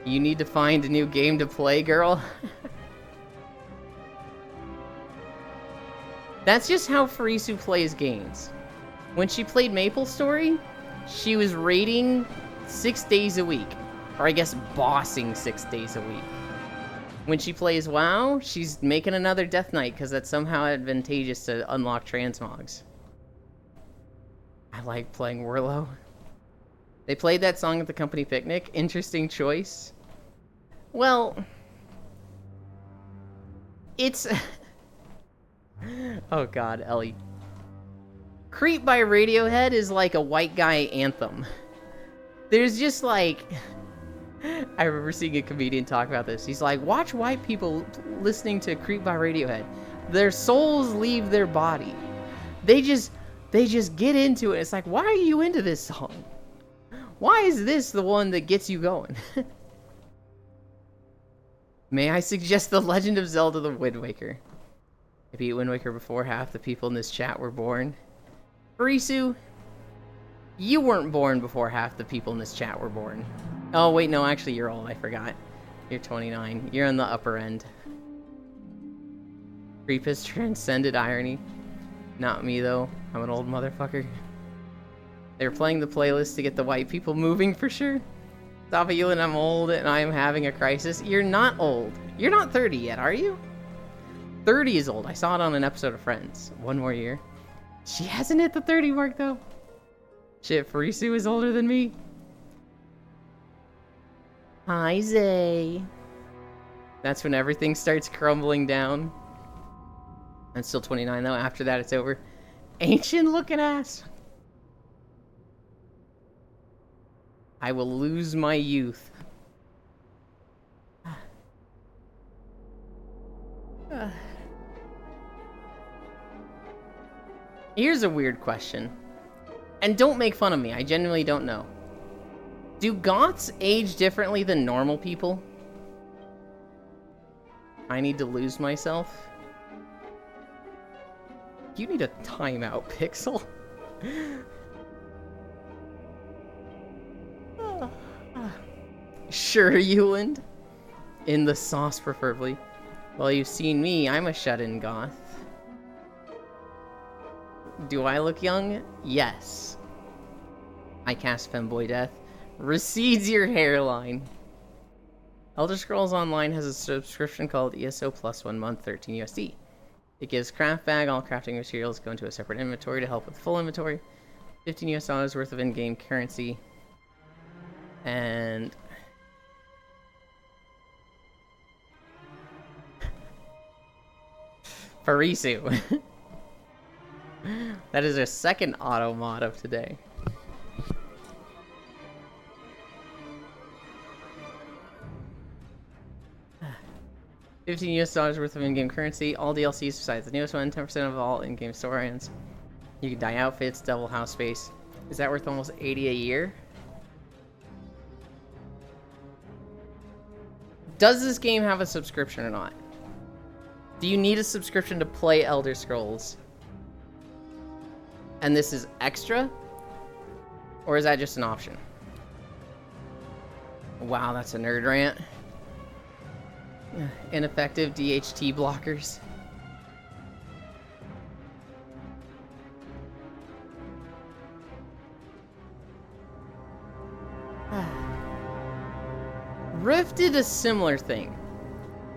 Speaker 1: You need to find a new game to play, girl. That's just how Farisu plays games. When she played MapleStory, she was raiding 6 days a week. Or I guess bossing 6 days a week. When she plays WoW, she's making another Death Knight because that's somehow advantageous to unlock transmogs. I like playing Werlo. They played that song at the company picnic. Interesting choice. Well, it's... Oh god, Ellie. Creep by Radiohead is like a white guy anthem. There's just like... I remember seeing a comedian talk about this. He's like, watch white people listening to Creep by Radiohead. Their souls leave their body. They just get into it. It's like, why are you into this song? Why is this the one that gets you going? May I suggest The Legend of Zelda: The Wind Waker? I beat Wind Waker before half the people in this chat were born. Farisu, you weren't born before half the people in this chat were born. Oh, wait, no, actually, you're old. I forgot. You're 29. You're on the upper end. Creep has transcended irony. Not me, though. I'm an old motherfucker. They're playing the playlist to get the white people moving for sure. Stop it, Ewan, I'm old and I'm having a crisis. You're not old. You're not 30 yet, are you? 30 is old. I saw it on an episode of Friends. One more year. She hasn't hit the 30 mark, though. Shit, Farisu is older than me. Hi, Zay. That's when everything starts crumbling down. I'm still 29, though. After that, it's over. Ancient looking ass. I will lose my youth. Here's a weird question. And don't make fun of me. I genuinely don't know. Do goths age differently than normal people? I need to lose myself. You need a timeout, Pixel. Sure, Yuland. In the sauce, preferably. Well, you've seen me. I'm a shut-in goth. Do I look young? Yes. I cast Femboy Death. Recedes your hairline. Elder Scrolls Online has a subscription called ESO Plus 1 month, 13 USD. It gives Craft Bag. All crafting materials go into a separate inventory to help with full inventory. $15 US worth of in-game currency. And... Farisu. That is our second auto mod of today. $15 US worth of in-game currency. All DLCs besides the newest one. 10% of all in-game store items. You can dye outfits. Double house space. Is that worth almost 80 a year? Does this game have a subscription or not? Do you need a subscription to play Elder Scrolls? And this is extra? Or is that just an option? Wow, that's a nerd rant. Ineffective DHT blockers. Rift did a similar thing.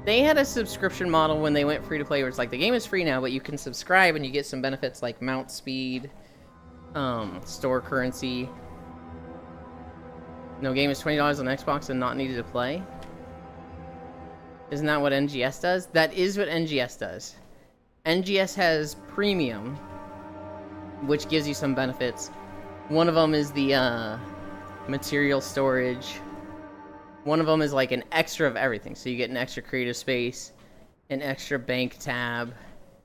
Speaker 1: They had a subscription model when they went free to play where it's like the game is free now, but you can subscribe and you get some benefits like mount speed, store currency. No game is $20 on Xbox and not needed to play. Isn't that what NGS does? That is what NGS does. NGS has premium, which gives you some benefits. One of them is the material storage. One of them is like an extra of everything. So you get an extra creative space, an extra bank tab,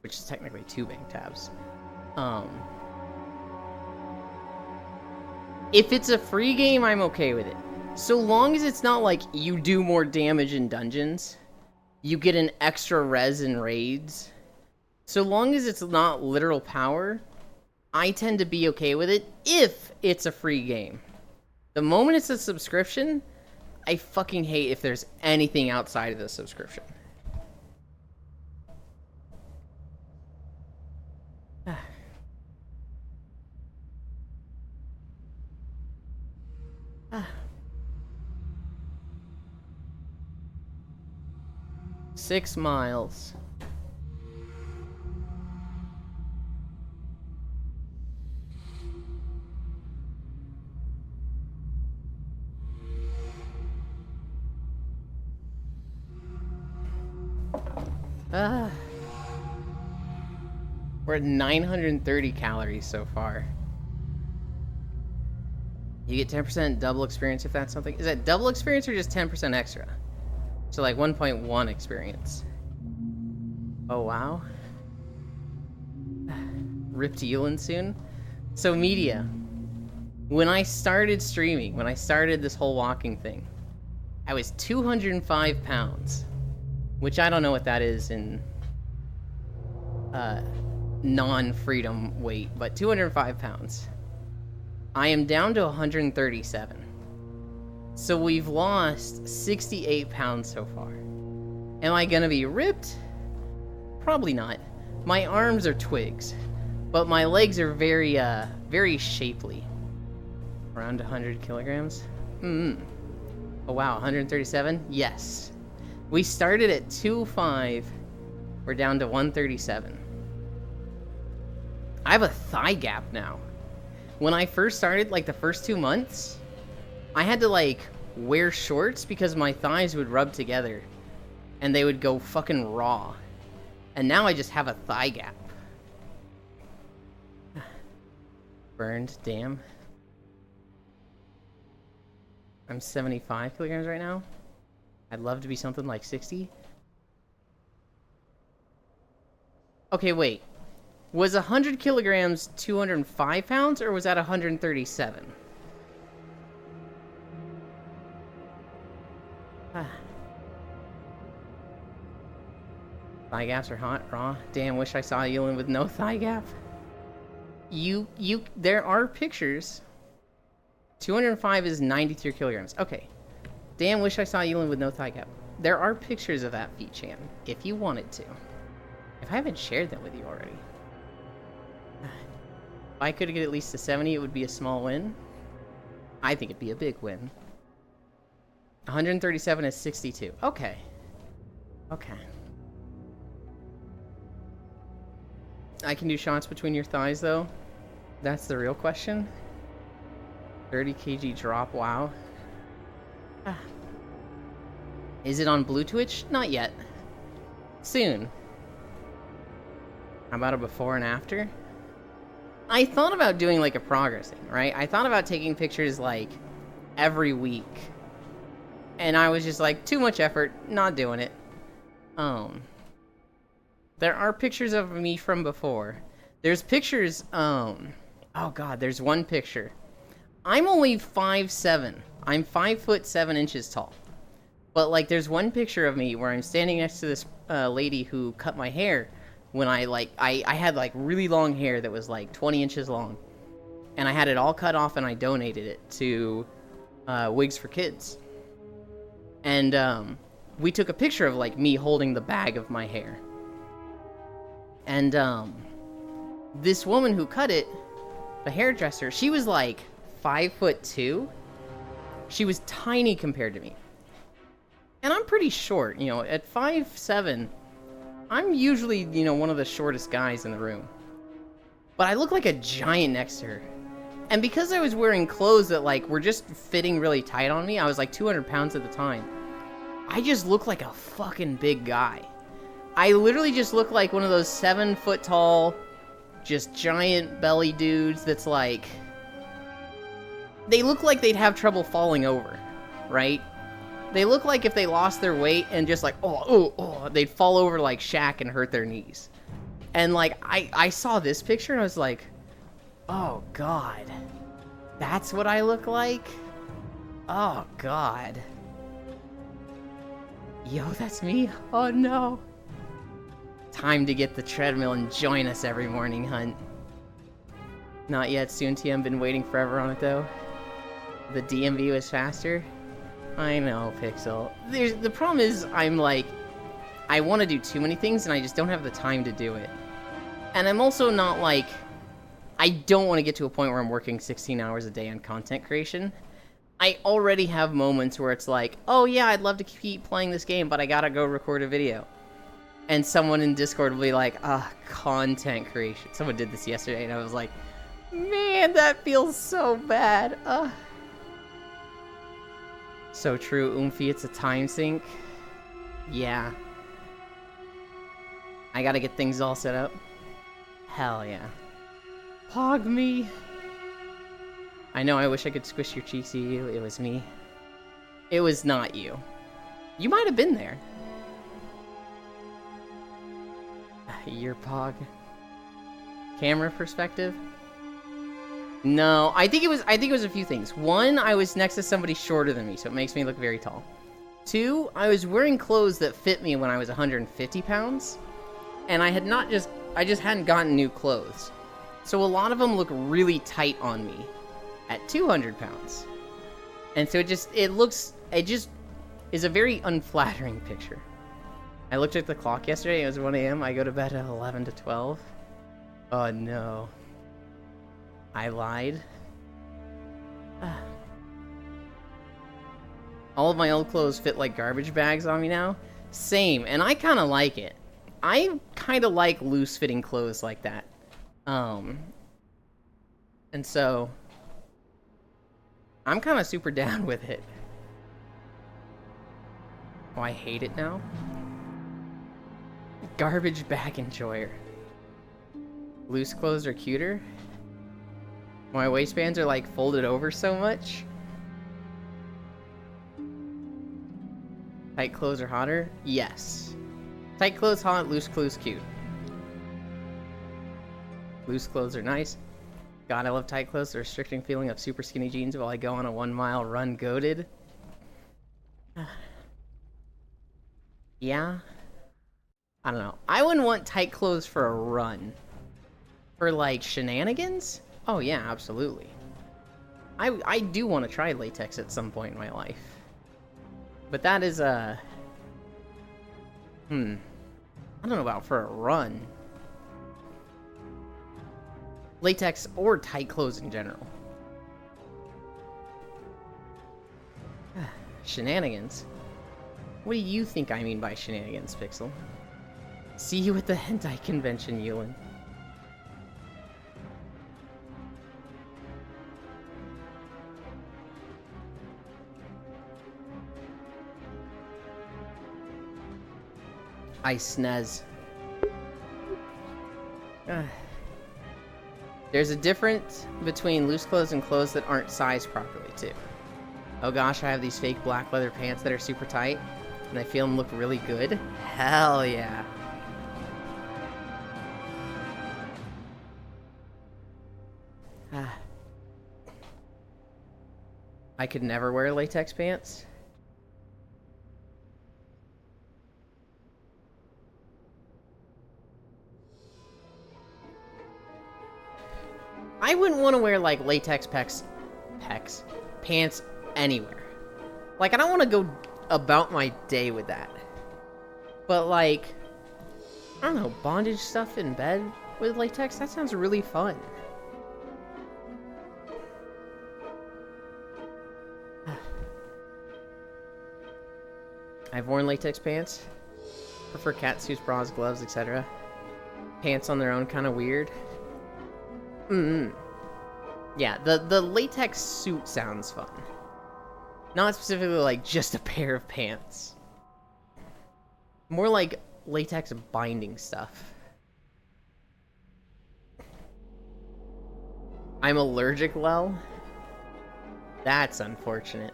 Speaker 1: which is technically 2 bank tabs. If it's a free game, I'm okay with it. So long as it's not like you do more damage in dungeons, you get an extra res in raids. So long as it's not literal power, I tend to be okay with it if it's a free game. The moment it's a subscription, I fucking hate if there's anything outside of the subscription. Six miles. We're at 930 calories so far. You get 10% double experience if that's something. Is that double experience or just 10% extra? So like 1.1 experience. Oh wow. Rip to Yulan soon. So media. When I started streaming, when I started this whole walking thing, I was 205 pounds. Which I don't know what that is in non-freedom weight, but 205 pounds. I am down to 137. So we've lost 68 pounds so far. Am I gonna be ripped? Probably not. My arms are twigs, but my legs are very, very shapely. Around 100 kilograms? Oh wow, 137? Yes. We started at 205. We're down to 137. I have a thigh gap now. When I first started, like the first 2 months, I had to like wear shorts because my thighs would rub together and they would go fucking raw. And now I just have a thigh gap. Burned, damn. I'm 75 kilograms right now. I'd love to be something like 60. Okay, wait. Was 100 kilograms 205 pounds, or was that 137? Thigh gaps are hot, raw. Damn, wish I saw Yulan with no thigh gap. There are pictures. 205 is 93 kilograms. Okay. Damn, wish I saw Elin with no thigh cap. There are pictures of that feet, Chan, if you wanted to. If I haven't shared them with you already. If I could get at least a 70, it would be a small win. I think it'd be a big win. 137 is 62. Okay. Okay. I can do shots between your thighs, though. That's the real question. 30 kg drop, wow. Is it on Blue Twitch? Not yet. Soon. How about a before and after? I thought about doing like a progress thing, right? I thought about taking pictures like every week. And I was just like, too much effort, not doing it. There are pictures of me from before. There's pictures, oh god, there's one picture. I'm only 5'7". I'm 5'7" tall. But like, there's one picture of me where I'm standing next to this lady who cut my hair when I had like really long hair that was like 20 inches long. And I had it all cut off and I donated it to Wigs for Kids. And we took a picture of like me holding the bag of my hair. And this woman who cut it, the hairdresser, she was like 5'2". She was tiny compared to me. And I'm pretty short, you know, at 5'7", I'm usually, you know, one of the shortest guys in the room. But I look like a giant next to her. And because I was wearing clothes that, like, were just fitting really tight on me, I was like 200 pounds at the time. I just look like a fucking big guy. I literally just look like one of those 7-foot tall, just giant belly dudes that's like... They look like they'd have trouble falling over, right? They look like if they lost their weight and just like, they'd fall over like Shaq and hurt their knees. And like, I saw this picture and I was like, oh god, that's what I look like? Oh god. Yo, that's me? Oh no. Time to get the treadmill and join us every morning, Hunt. Not yet, soon TM, been waiting forever on it though. The DMV was faster. I know, Pixel. The problem is, I'm like, I want to do too many things and I just don't have the time to do it. And I'm also not like, I don't want to get to a point where I'm working 16 hours a day on content creation. I already have moments where it's like, oh yeah, I'd love to keep playing this game, but I gotta go record a video. And someone in Discord will be like, content creation. Someone did this yesterday and I was like, man, that feels so bad. So true, Oomphy, it's a time sink. Yeah. I gotta get things all set up. Hell yeah. Pog me. I know, I wish I could squish your cheeks to you. It was me. It was not you. You might have been there. Your Pog. Camera perspective? No, I think it was a few things. One, I was next to somebody shorter than me, so it makes me look very tall. Two, I was wearing clothes that fit me when I was 150 pounds, and I just hadn't gotten new clothes. So a lot of them look really tight on me at 200 pounds. And so it just is a very unflattering picture. I looked at the clock yesterday, it was 1 a.m. I go to bed at 11 to 12. Oh no. I lied. All of my old clothes fit like garbage bags on me now. Same, and I kind of like it. I kind of like loose-fitting clothes like that. And so I'm kind of super down with it. Oh, I hate it now. Garbage bag enjoyer. Loose clothes are cuter. My waistbands are like folded over so much. Tight clothes are hotter? Yes. Tight clothes hot, loose clothes cute. Loose clothes are nice. God, I love tight clothes. The restricting feeling of super skinny jeans while I go on a 1-mile run goated. Yeah. I don't know. I wouldn't want tight clothes for a run. For like shenanigans? Oh yeah, absolutely. I do want to try latex at some point in my life. But that is I don't know about for a run. Latex or tight clothes in general. Shenanigans. What do you think I mean by shenanigans, Pixel? See you at the hentai convention, Yulin. I snez. There's a difference between loose clothes and clothes that aren't sized properly, too. Oh gosh, I have these fake black leather pants that are super tight, and I feel them look really good. Hell yeah. I could never wear latex pants. I wouldn't want to wear, like, latex pants anywhere. Like, I don't want to go about my day with that. But, like, I don't know, bondage stuff in bed with latex? That sounds really fun. I've worn latex pants. Prefer catsuits, bras, gloves, etc. Pants on their own, kind of weird. Yeah, the latex suit sounds fun. Not specifically like just a pair of pants. More like latex binding stuff. I'm allergic, lol. That's unfortunate.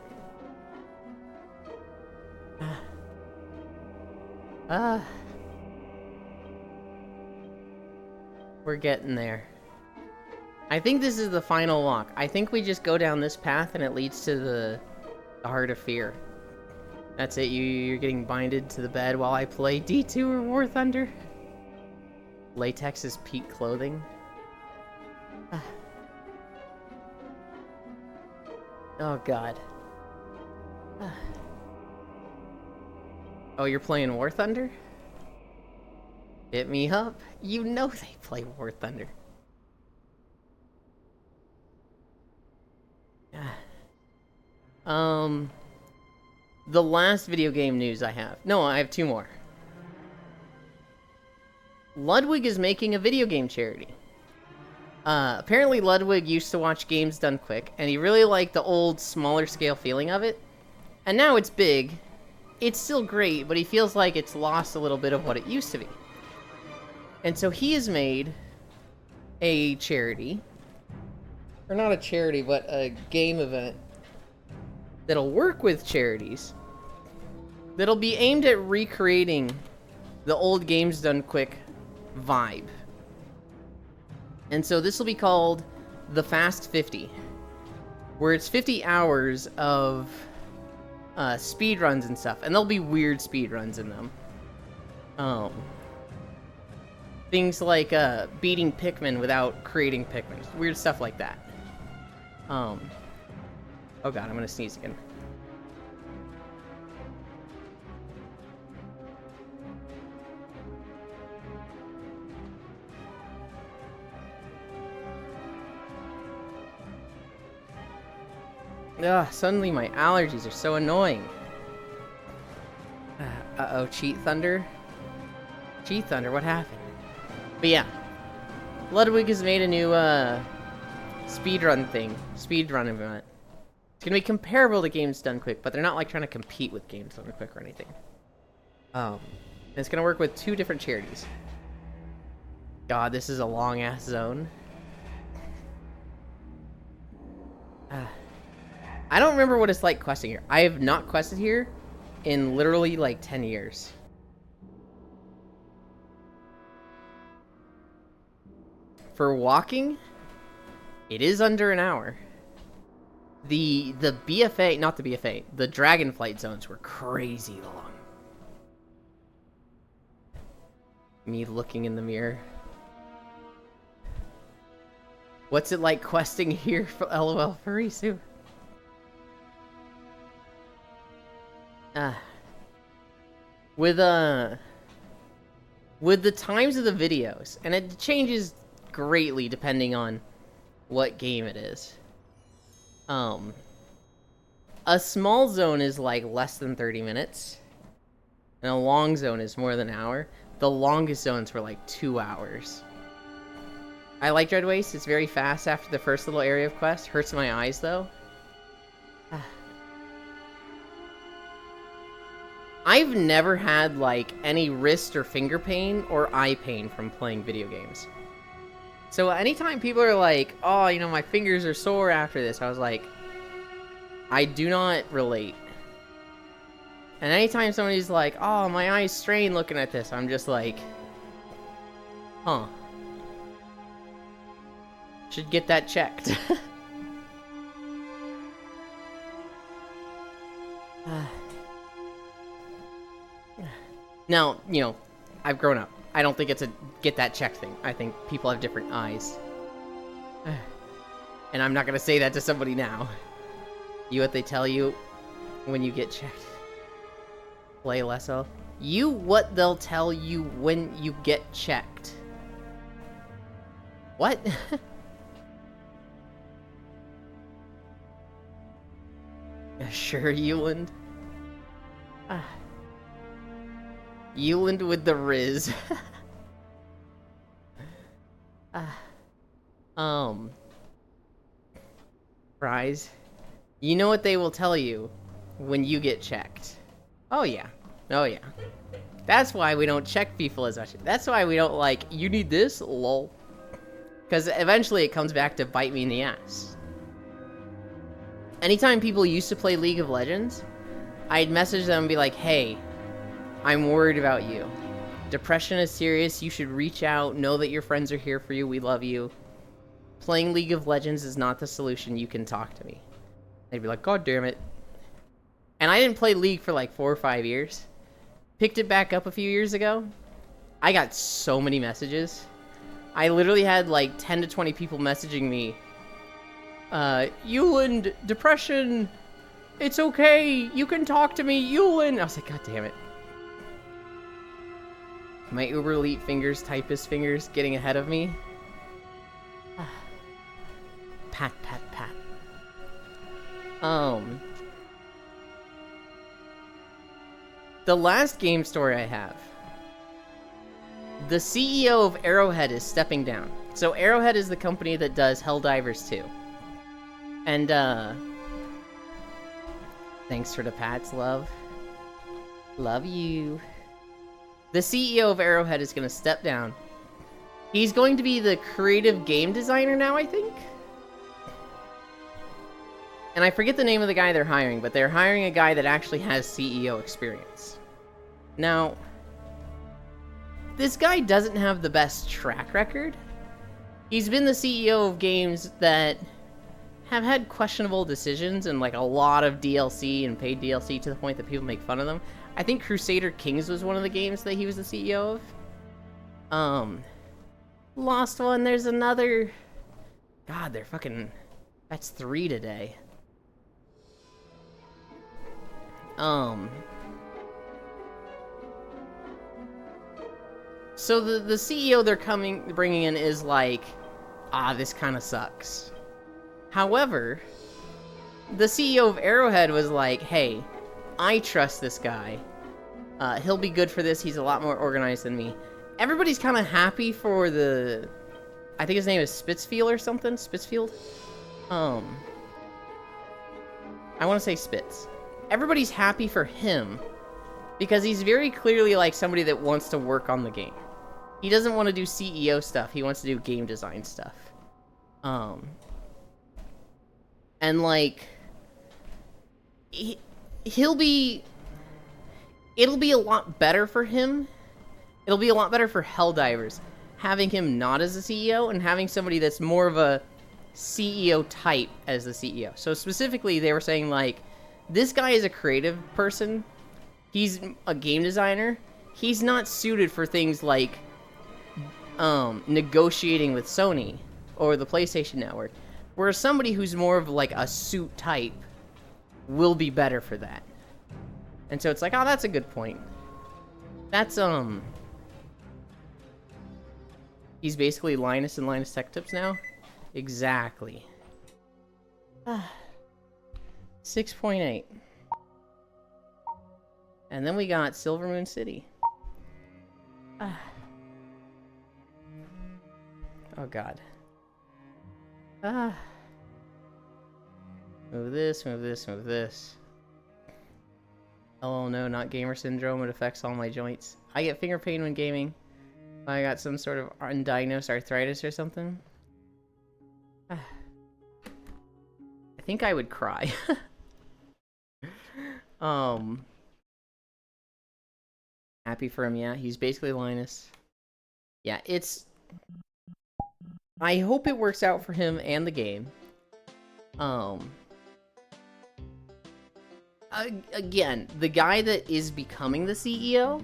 Speaker 1: We're getting there. I think this is the final walk. I think we just go down this path and it leads to the Heart of Fear. That's it, you're getting binded to the bed while I play D2 or War Thunder. Latex is peak clothing. Oh god. Oh, you're playing War Thunder? Hit me up. You know they play War Thunder. The last video game news I have. No, I have two more. Ludwig is making a video game charity. Apparently Ludwig used to watch Games Done Quick, and he really liked the old, smaller scale feeling of it. And now it's big. It's still great, but he feels like it's lost a little bit of what it used to be. And so he has made a charity. Or not a charity, but a game event that'll work with charities. That'll be aimed at recreating the old Games Done Quick vibe. And so this will be called the Fast 50, where it's 50 hours of speedruns and stuff, and there'll be weird speedruns in them. Things like beating Pikmin without creating Pikmin, weird stuff like that. Oh god, I'm gonna sneeze again. Ugh, suddenly my allergies are so annoying. Uh-oh, Cheat Thunder? Cheat Thunder, what happened? But yeah, Ludwig has made a new speedrun event. It's gonna be comparable to Games Done Quick, but they're not like trying to compete with Games Done Quick or anything. And it's gonna work with two different charities. God, this is a long ass zone. I don't remember what it's like questing here. I have not quested here in literally like 10 years. For walking, it is under an hour. The BFA, not the BFA, the Dragonflight zones were crazy long. Me looking in the mirror. What's it like questing here for LOL Furisu? with the times of the videos, and it changes greatly depending on what game it is. A small zone is like less than 30 minutes, and a long zone is more than an hour. The longest zones were like 2 hours. I like Dread Waste. It's very fast after the first little area of quest. Hurts my eyes though. I've never had like any wrist or finger pain or eye pain from playing video games. So anytime people are like, oh, you know, my fingers are sore after this, I was like, I do not relate. And anytime somebody's like, oh, my eyes strain looking at this, I'm just like, huh. Should get that checked. Now, you know, I've grown up. I don't think it's a get that checked thing. I think people have different eyes. And I'm not gonna say that to somebody now. You what they tell you when you get checked. Play Lesso. You what they'll tell you when you get checked. What? Sure, Euland. Euland with the Riz. Fries. You know what they will tell you when you get checked. Oh yeah. Oh yeah. That's why we don't check people as much. That's why we don't like, you need this? Lol. Because eventually it comes back to bite me in the ass. Anytime people used to play League of Legends, I'd message them and be like, hey, I'm worried about you. Depression is serious. You should reach out. Know that your friends are here for you. We love you. Playing League of Legends is not the solution. You can talk to me. They'd be like, God damn it. And I didn't play League for like 4 or 5 years. Picked it back up a few years ago. I got so many messages. I literally had like 10 to 20 people messaging me. Euland, depression. It's okay. You can talk to me, Euland. I was like, God damn it. My uber elite fingers, typist fingers, getting ahead of me. Pat, pat, pat. The last game story I have. The CEO of Arrowhead is stepping down. So Arrowhead is the company that does Helldivers 2. And, thanks for the pats, love. Love you. The CEO of Arrowhead is going to step down. He's going to be the creative game designer now, I think? And I forget the name of the guy they're hiring, but they're hiring a guy that actually has CEO experience. Now, this guy doesn't have the best track record. He's been the CEO of games that have had questionable decisions and like a lot of DLC and paid DLC to the point that people make fun of them. I think Crusader Kings was one of the games that he was the CEO of. Lost One, there's another... God, they're fucking... That's 3 today. So the CEO they're bringing in is like, this kind of sucks. However, the CEO of Arrowhead was like, hey, I trust this guy. He'll be good for this. He's a lot more organized than me. Everybody's kind of happy for the... I think his name is Spitzfield or something? Spitzfield? I want to say Spitz. Everybody's happy for him because he's very clearly like somebody that wants to work on the game. He doesn't want to do CEO stuff. He wants to do game design stuff. And like... It'll be a lot better for him. It'll be a lot better for Helldivers having him not as a CEO and having somebody that's more of a CEO type as the CEO. So specifically, they were saying like, this guy is a creative person. He's a game designer. He's not suited for things like negotiating with Sony or the PlayStation Network. Whereas somebody who's more of like a suit type will be better for that. And so it's like, oh, that's a good point. That's, he's basically Linus and Linus Tech Tips now? Exactly. 6.8. And then we got Silver Moon City. Oh, God. Move this, move this, move this. Oh no, not gamer syndrome. It affects all my joints. I get finger pain when gaming. I got some sort of undiagnosed arthritis or something. I think I would cry. Happy for him, yeah. He's basically Linus. Yeah, it's... I hope it works out for him and the game. Again, the guy that is becoming the CEO,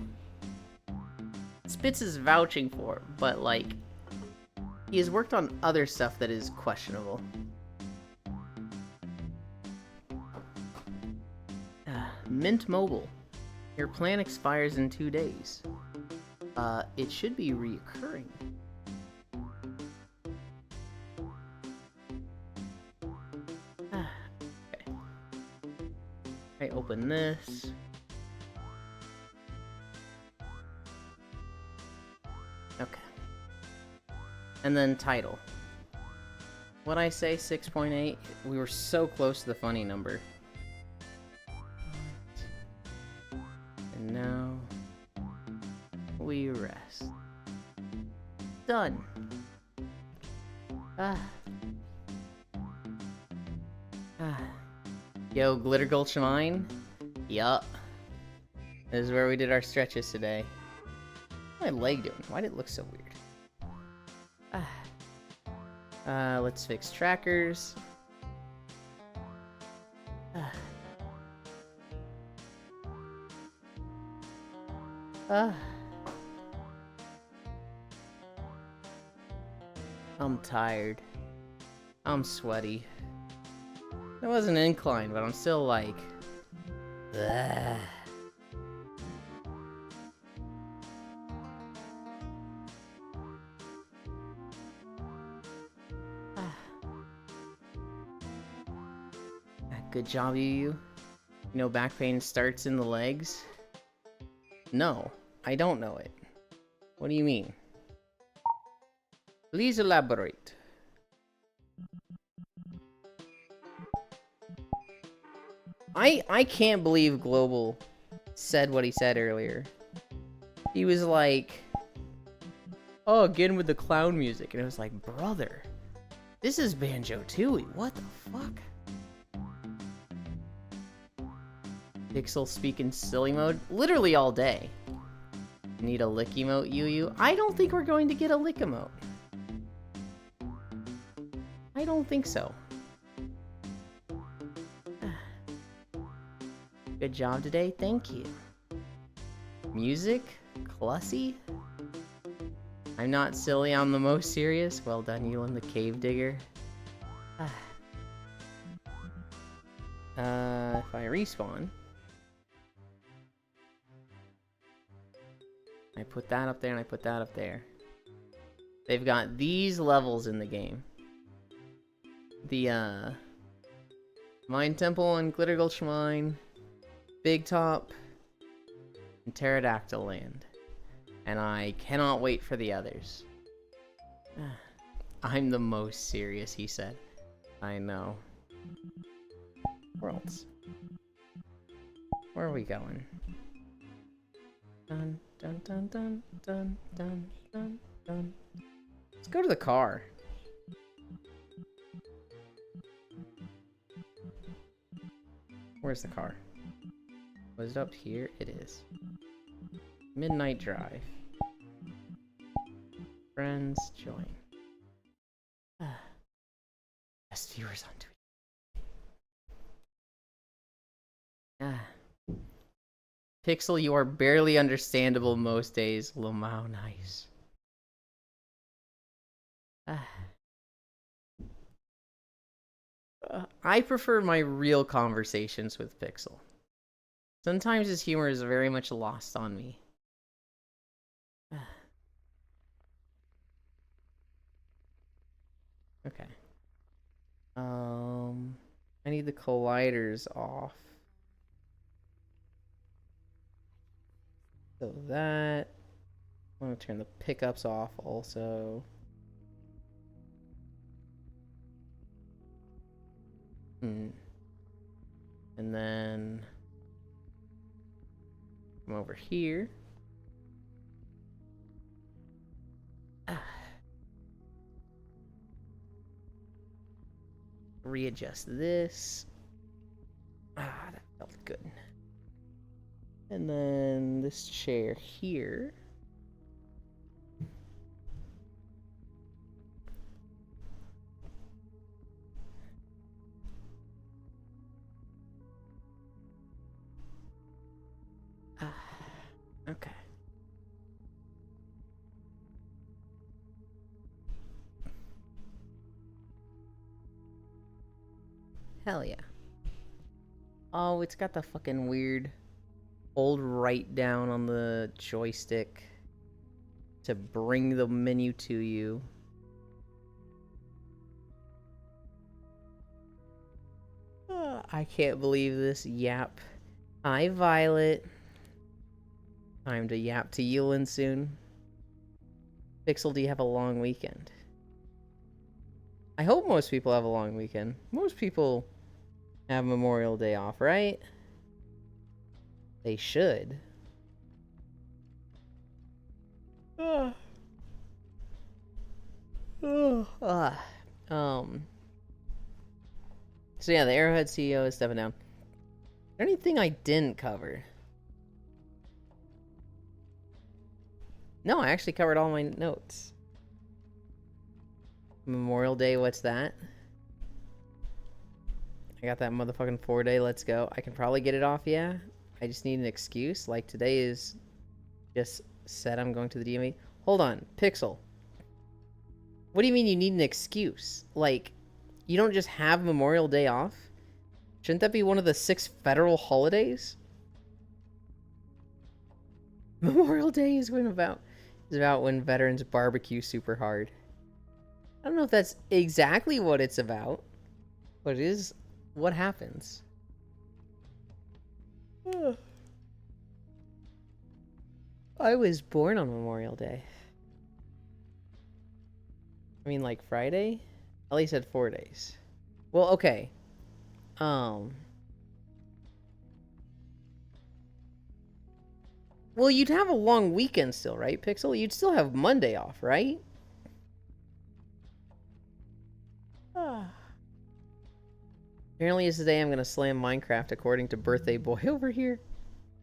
Speaker 1: Spitz is vouching for, but, like, he has worked on other stuff that is questionable. Mint Mobile. Your plan expires in 2 days. It should be reoccurring. Okay. I open this. Okay. And then title. What I say, 6.8? We were so close to the funny number. And now we rest. Done. Yo, Glitter Gulch Mine? Yup. This is where we did our stretches today. What's my leg doing? Why did it look so weird? Let's fix trackers. I'm tired. I'm sweaty. It wasn't an incline, but I'm still like... Ugh. Good job, you. You know back pain starts in the legs? No, I don't know it. What do you mean? Please elaborate. I can't believe Global said what he said earlier. He was like, oh, again with the clown music. And it was like, brother, this is Banjo-Tooie. What the fuck? Pixel speaking silly mode? Literally all day. Need a lick emote, Yu. I don't think we're going to get a lick emote. I don't think so. Good job today, thank you. Music? Clussy? I'm not silly, I'm the most serious. Well done, you and the cave digger. If I respawn... I put that up there and I put that up there. They've got these levels in the game. The, Mine Temple and Glitter Gulch Mine, Big Top, and Pterodactyl Land. And I cannot wait for the others. I'm the most serious, he said. I know. Worlds. Where are we going? Dun, dun, dun, dun, dun, dun, dun, dun. Let's go to the car. Where's the car? Was it up here? It is. Midnight Drive. Friends, join. Best viewers on Twitch. Pixel, you are barely understandable most days. Lamau, nice. I prefer my real conversations with Pixel. Sometimes his humor is very much lost on me. Okay. I need the colliders off. So that. I'm gonna turn the pickups off also. And then come over here. Readjust this. That felt good. And then this chair here. Okay. Hell yeah. Oh, it's got the fucking weird hold right down on the joystick to bring the menu to you. I can't believe this. Yap. Hi, Violet. Time to yap to Yulin soon. Pixel, do you have a long weekend? I hope most people have a long weekend. Most people have Memorial Day off, right? They should. So yeah, the Arrowhead CEO is stepping down. Is there anything I didn't cover? No, I actually covered all my notes. Memorial Day, what's that? I got that motherfucking 4-day, let's go. I can probably get it off, yeah. I just need an excuse. Like, today is just said I'm going to the DMV. Hold on, Pixel. What do you mean you need an excuse? Like, you don't just have Memorial Day off? Shouldn't that be one of the 6 federal holidays? Memorial Day is about when veterans barbecue super hard. I don't know if that's exactly what it's about, but it is what happens. I was born on Memorial Day. I mean, like Friday? At least had 4 days. Well, okay. Well, you'd have a long weekend still, right, Pixel? You'd still have Monday off, right? Apparently it's the day I'm gonna slam Minecraft according to Birthday Boy over here.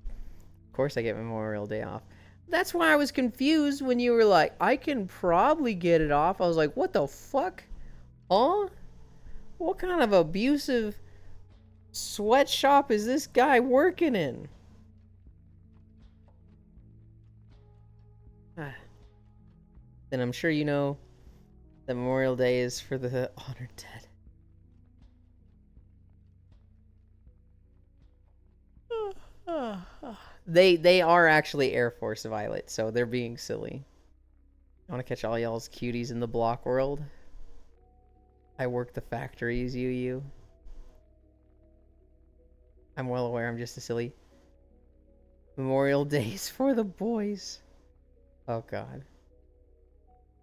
Speaker 1: Of course I get Memorial Day off. That's why I was confused when you were like, I can probably get it off. I was like, what the fuck? Huh? What kind of abusive sweatshop is this guy working in? Then I'm sure you know that Memorial Day is for the honored dead. They are actually Air Force Violet, so they're being silly. I want to catch all y'all's cuties in the block world. I work the factories, you. I'm well aware I'm just a silly. Memorial Days for the boys. Oh god.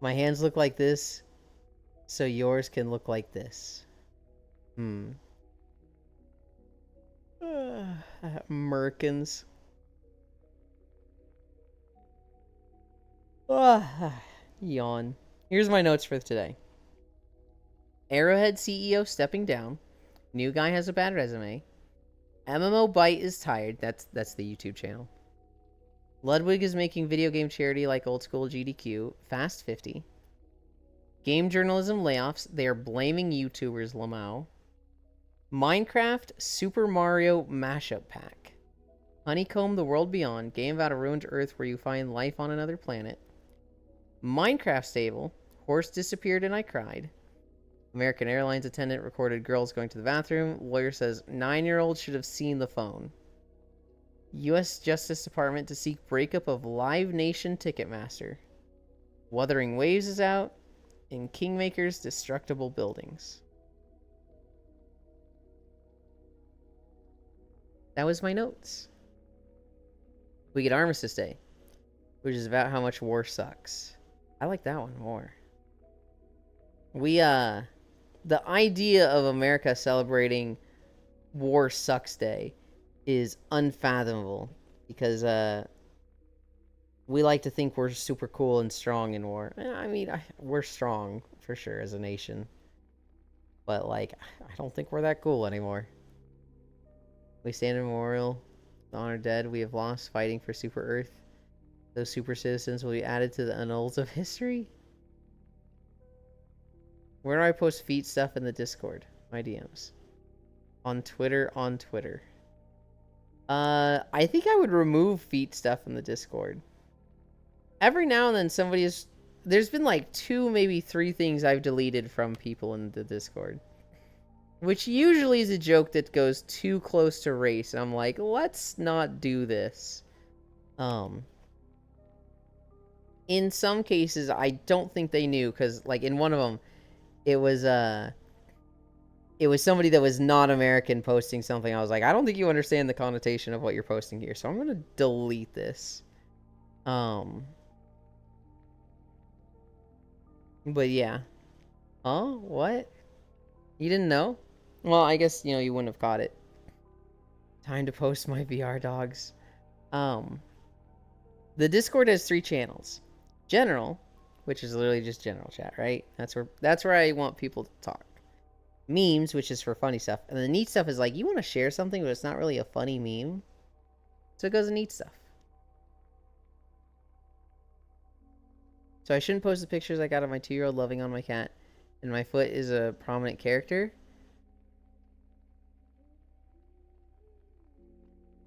Speaker 1: My hands look like this, so yours can look like this. Merkins. Yawn. Here's my notes for today. Arrowhead CEO stepping down. New guy has a bad resume. MMO Bite is tired. That's the YouTube channel. Ludwig is making video game charity like old school GDQ. Fast 50. Game journalism layoffs. They are blaming YouTubers, Lamau. Minecraft Super Mario mashup pack. Honeycomb The World Beyond. Game about a ruined Earth where you find life on another planet. Minecraft stable. Horse disappeared and I cried. American Airlines attendant recorded girls going to the bathroom. Lawyer says 9-year-old should have seen the phone. U.S. Justice Department to seek breakup of Live Nation Ticketmaster. Wuthering Waves is out. And Kingmaker's Destructible Buildings. That was my notes. We get Armistice Day, which is about how much war sucks. I like that one more. The idea of America celebrating War Sucks Day is unfathomable because we like to think we're super cool and strong in war. I mean, we're strong for sure as a nation, but like, I don't think we're that cool anymore. We stand in memorial, the honored dead we have lost fighting for Super Earth. Those super citizens will be added to the annals of history. Where do I post feet stuff in the Discord? My DMs. On Twitter. I think I would remove feet stuff in the Discord. Every now and then there's been like 2, maybe 3 things I've deleted from people in the Discord. Which usually is a joke that goes too close to race. And I'm like, let's not do this. In some cases, I don't think they knew. Because, like, in one of them, it was somebody that was not American posting something. I was like, I don't think you understand the connotation of what you're posting here. So I'm going to delete this. But yeah. Oh, what? You didn't know? Well, I guess, you wouldn't have caught it. Time to post my VR dogs. The Discord has 3 channels. General, which is literally just general chat, right? That's where I want people to talk. Memes, which is for funny stuff. And the neat stuff is like, you want to share something, but it's not really a funny meme. So it goes to neat stuff. So I shouldn't post the pictures I got of my 2-year-old loving on my cat. And my foot is a prominent character.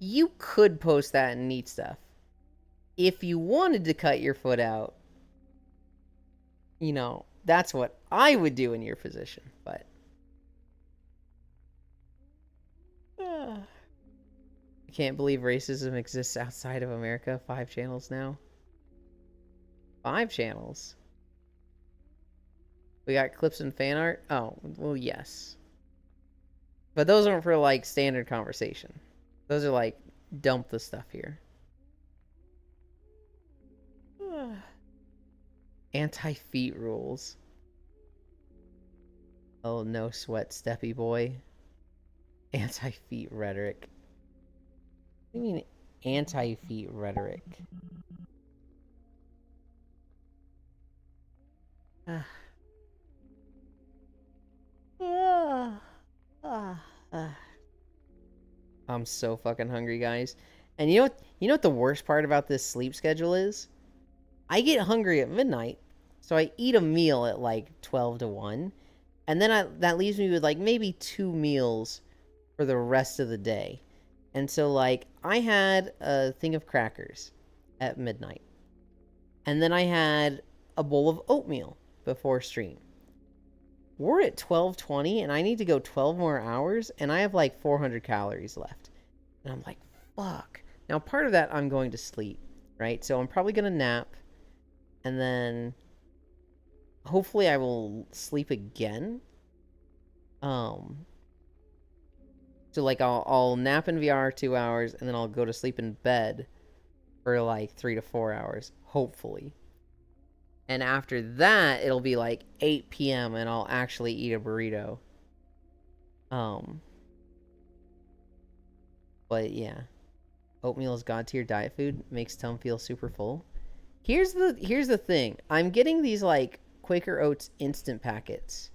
Speaker 1: You could post that in neat stuff. If you wanted to cut your foot out, that's what I would do in your position. But I can't believe racism exists outside of America. 5 channels now. 5 channels. We got clips and fan art. Oh, well, yes. But those aren't for, like, standard conversation. Those are, like, dump the stuff here. Anti-feet rules. Oh, no sweat, steppy boy. Anti-feet rhetoric. What do you mean, anti-feet rhetoric? I'm so fucking hungry, guys. And you know what the worst part about this sleep schedule is? I get hungry at midnight, so I eat a meal at like 12 to 1, and then that leaves me with like maybe 2 meals for the rest of the day. And so like I had a thing of crackers at midnight, and then I had a bowl of oatmeal before stream. We're at 12:20 and I need to go 12 more hours and I have like 400 calories left. And I'm like, fuck. Now part of that I'm going to sleep, right? So I'm probably going to nap and then hopefully I will sleep again. So like I'll nap in VR 2 hours and then I'll go to sleep in bed for like 3 to 4 hours, hopefully. And after that, it'll be like 8 p.m. and I'll actually eat a burrito. But yeah. Oatmeal is god tier diet food. Makes Tom feel super full. Here's the thing. I'm getting these like Quaker Oats instant packets.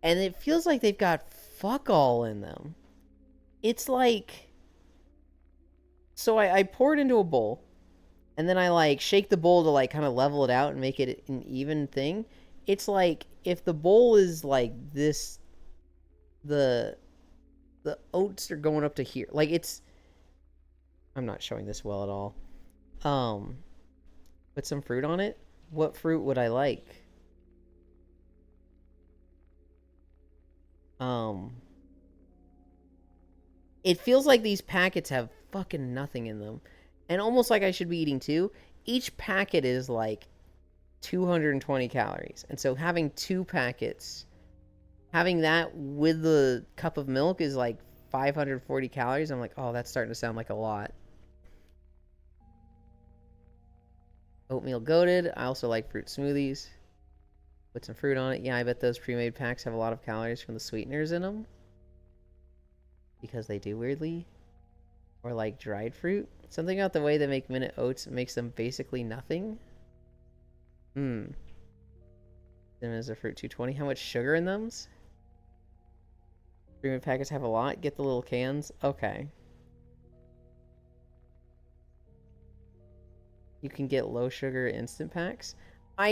Speaker 1: And it feels like they've got fuck all in them. It's like... So I pour it into a bowl. And then I like shake the bowl to like kind of level it out and make it an even thing. It's like if the bowl is like this, the oats are going up to here. Like it's, I'm not showing this well at all. Put some fruit on it. What fruit would I like? It feels like these packets have fucking nothing in them. And almost like I should be eating two. Each packet is like 220 calories. And so having 2 packets, having that with the cup of milk is like 540 calories. I'm like, oh, that's starting to sound like a lot. Oatmeal goated. I also like fruit smoothies. Put some fruit on it. Yeah, I bet those pre-made packs have a lot of calories from the sweeteners in them. Because they do, weirdly. Or like dried fruit. Something about the way they make Minute Oats makes them basically nothing. Cinnamon is a fruit 220. How much sugar in them? Pre-made packets have a lot. Get the little cans. Okay. You can get low sugar instant packs.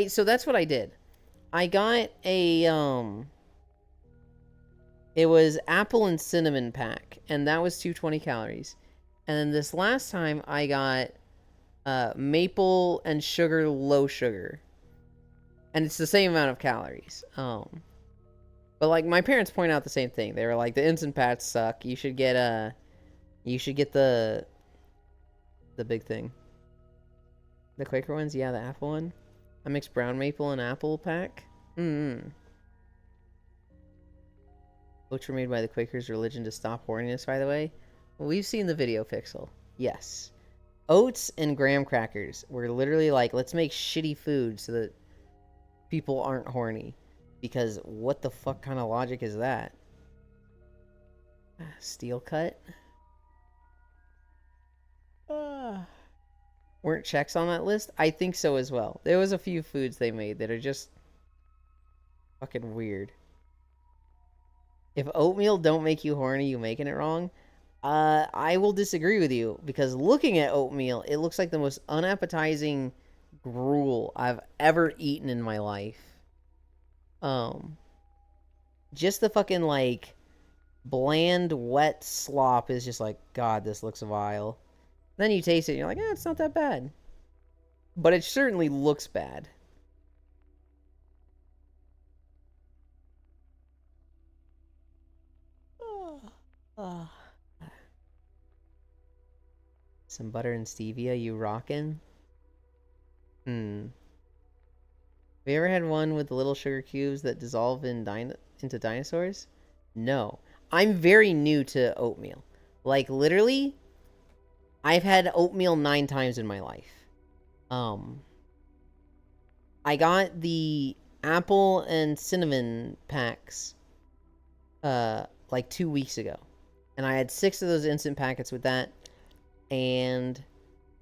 Speaker 1: So that's what I did. I got a it was apple and cinnamon pack, and that was 220 calories. And then this last time I got maple and sugar low sugar. And it's the same amount of calories. But like my parents point out the same thing. They were like, the instant packs suck. You should get the big thing. The Quaker ones, yeah, the apple one. I mixed brown maple and apple pack. Oats were made by the Quakers' religion to stop horniness, by the way. Well, we've seen the video, Pixel. Yes. Oats and graham crackers were literally like, let's make shitty food so that people aren't horny. Because what the fuck kind of logic is that? Steel cut? Weren't checks on that list? I think so as well. There was a few foods they made that are just fucking weird. If oatmeal don't make you horny, you making it wrong. I will disagree with you, because looking at oatmeal, it looks like the most unappetizing gruel I've ever eaten in my life. Just the fucking like bland, wet slop is just like, God, this looks vile. Then you taste it and you're like, it's not that bad. But it certainly looks bad. Some butter and stevia, you rockin'? Have you ever had one with the little sugar cubes that dissolve into dinosaurs? No. I'm very new to oatmeal. Like, literally, I've had oatmeal 9 times in my life. I got the apple and cinnamon packs, like 2 weeks ago. And I had 6 of those instant packets with that. And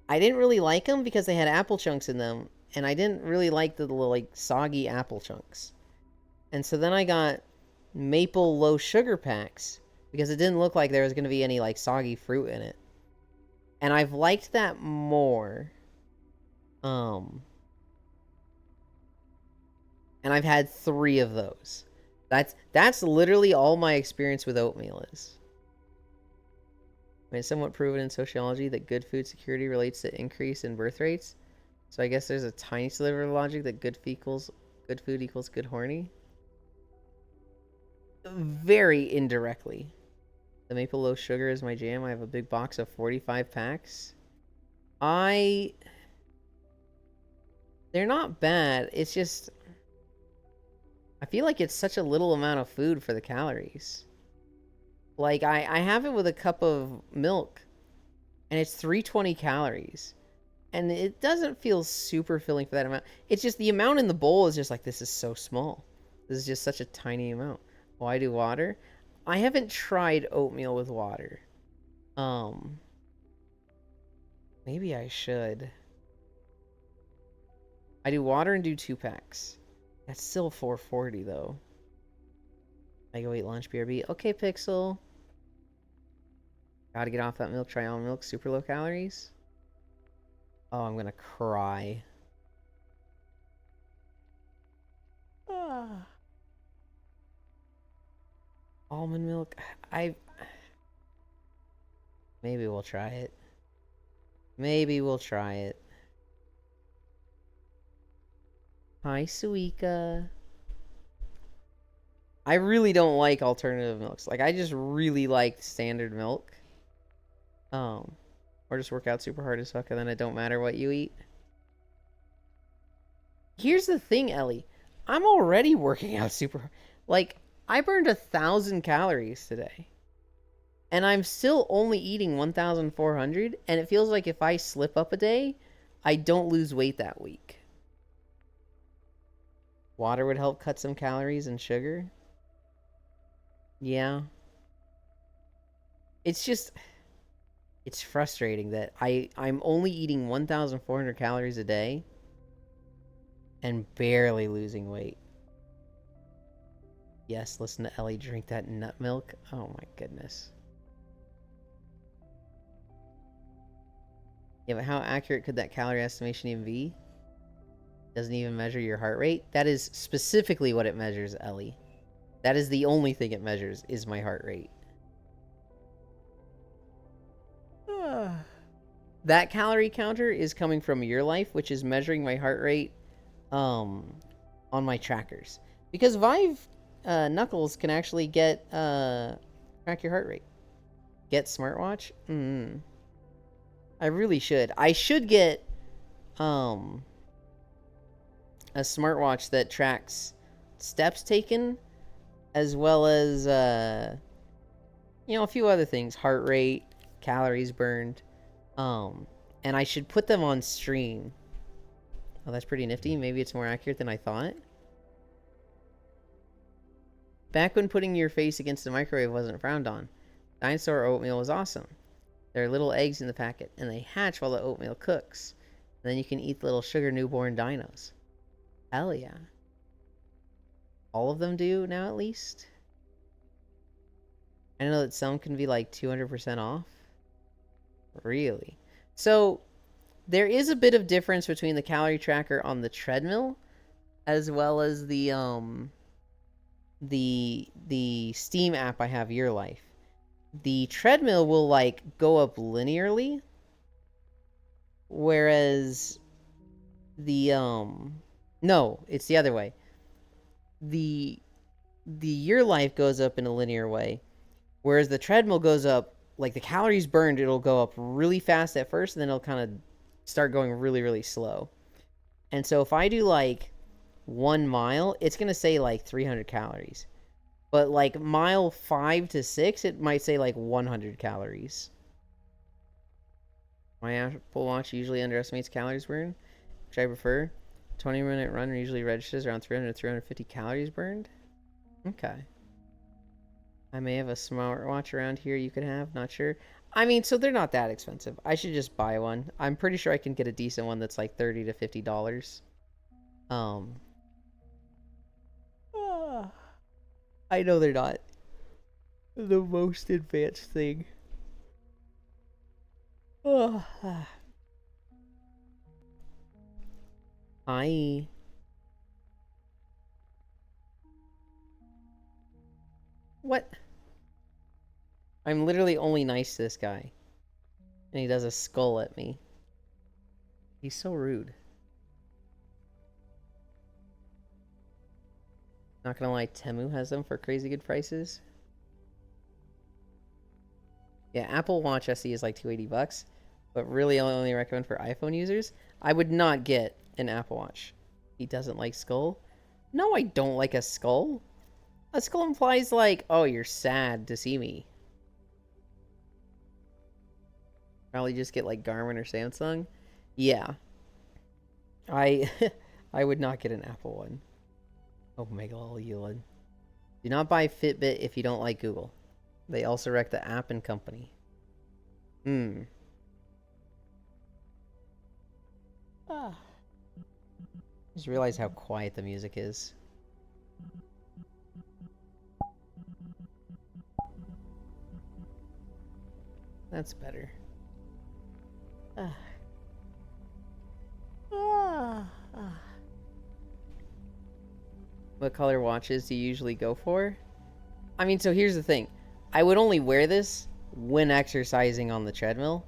Speaker 1: I didn't really like them because they had apple chunks in them. And I didn't really like the little, like, soggy apple chunks. And so then I got maple low sugar packs because it didn't look like there was going to be any, like, soggy fruit in it. And I've liked that more. And I've had 3 of those. That's literally all my experience with oatmeal is. I mean, it's somewhat proven in sociology that good food security relates to increase in birth rates. So I guess there's a tiny sliver of logic that good food equals good horny. Very indirectly. The maple low sugar is my jam. I have a big box of 45 packs. They're not bad. It's just, I feel like it's such a little amount of food for the calories. Like, I have it with a cup of milk, and it's 320 calories. And it doesn't feel super filling for that amount. It's just the amount in the bowl is just like, this is so small. This is just such a tiny amount. Why do water? I haven't tried oatmeal with water. Maybe I should. I do water and do 2 packs. That's still 440 though. I go eat lunch, BRB. Okay, Pixel. Gotta get off that milk. Try almond milk. Super low calories. Oh, I'm gonna cry. Almond milk. Maybe we'll try it. Maybe we'll try it. Hi, Suika. I really don't like alternative milks. Like, I just really like standard milk. Or just work out super hard as fuck and then it don't matter what you eat. Here's the thing, Ellie. I'm already working out super hard. Like, I burned 1,000 calories today. And I'm still only eating 1,400. And it feels like if I slip up a day, I don't lose weight that week. Water would help cut some calories and sugar. Yeah. It's just... It's frustrating that I'm only eating 1,400 calories a day and barely losing weight. Yes, listen to Ellie drink that nut milk. Oh my goodness. Yeah, but how accurate could that calorie estimation even be? Doesn't even measure your heart rate? That is specifically what it measures, Ellie. That is the only thing it measures, is my heart rate. That calorie counter is coming from Your Life, which is measuring my heart rate on my trackers. Because Vive Knuckles can actually get track your heart rate. Get smartwatch? I really should. I should get a smartwatch that tracks steps taken as well as you know, a few other things, heart rate, calories burned. And I should put them on stream. Oh, that's pretty nifty. Maybe it's more accurate than I thought. Back when putting your face against the microwave wasn't frowned on, dinosaur oatmeal was awesome. There are little eggs in the packet, and they hatch while the oatmeal cooks. And then you can eat the little sugar newborn dinos. Hell yeah. All of them do now, at least? I know that some can be like 200% off. Really? So, there is a bit of difference between the calorie tracker on the treadmill as well as the Steam app I have, Your Life. The treadmill will like go up linearly, whereas the no, it's the other way. The Your Life goes up in a linear way, whereas the treadmill goes up, like the calories burned, it'll go up really fast at first, and then it'll kind of start going really, really slow. And so if I do like 1 mile, it's going to say like 300 calories. But like mile 5 to 6, it might say like 100 calories. My Apple Watch usually underestimates calories burned, which I prefer. 20-minute run usually registers around 300 to 350 calories burned. Okay. I may have a smartwatch around here you could have, not sure. I mean, so they're not that expensive. I should just buy one. I'm pretty sure I can get a decent one that's like $30 to $50. I know they're not the most advanced thing. What? I'm literally only nice to this guy. And he does a skull at me. He's so rude. Not gonna lie, Temu has them for crazy good prices. Yeah, Apple Watch SE is like $280, but really I only recommend for iPhone users. I would not get an Apple Watch. He doesn't like skull? No, I don't like a skull. A skull implies like, oh, you're sad to see me. Probably just get like Garmin or Samsung. Yeah. I would not get an Apple one. Oh my god, Elon. Do not buy Fitbit if you don't like Google. They also wreck the app and company. Just realize how quiet the music is. That's better. What color watches do you usually go for? I mean, so here's the thing. I would only wear this when exercising on the treadmill.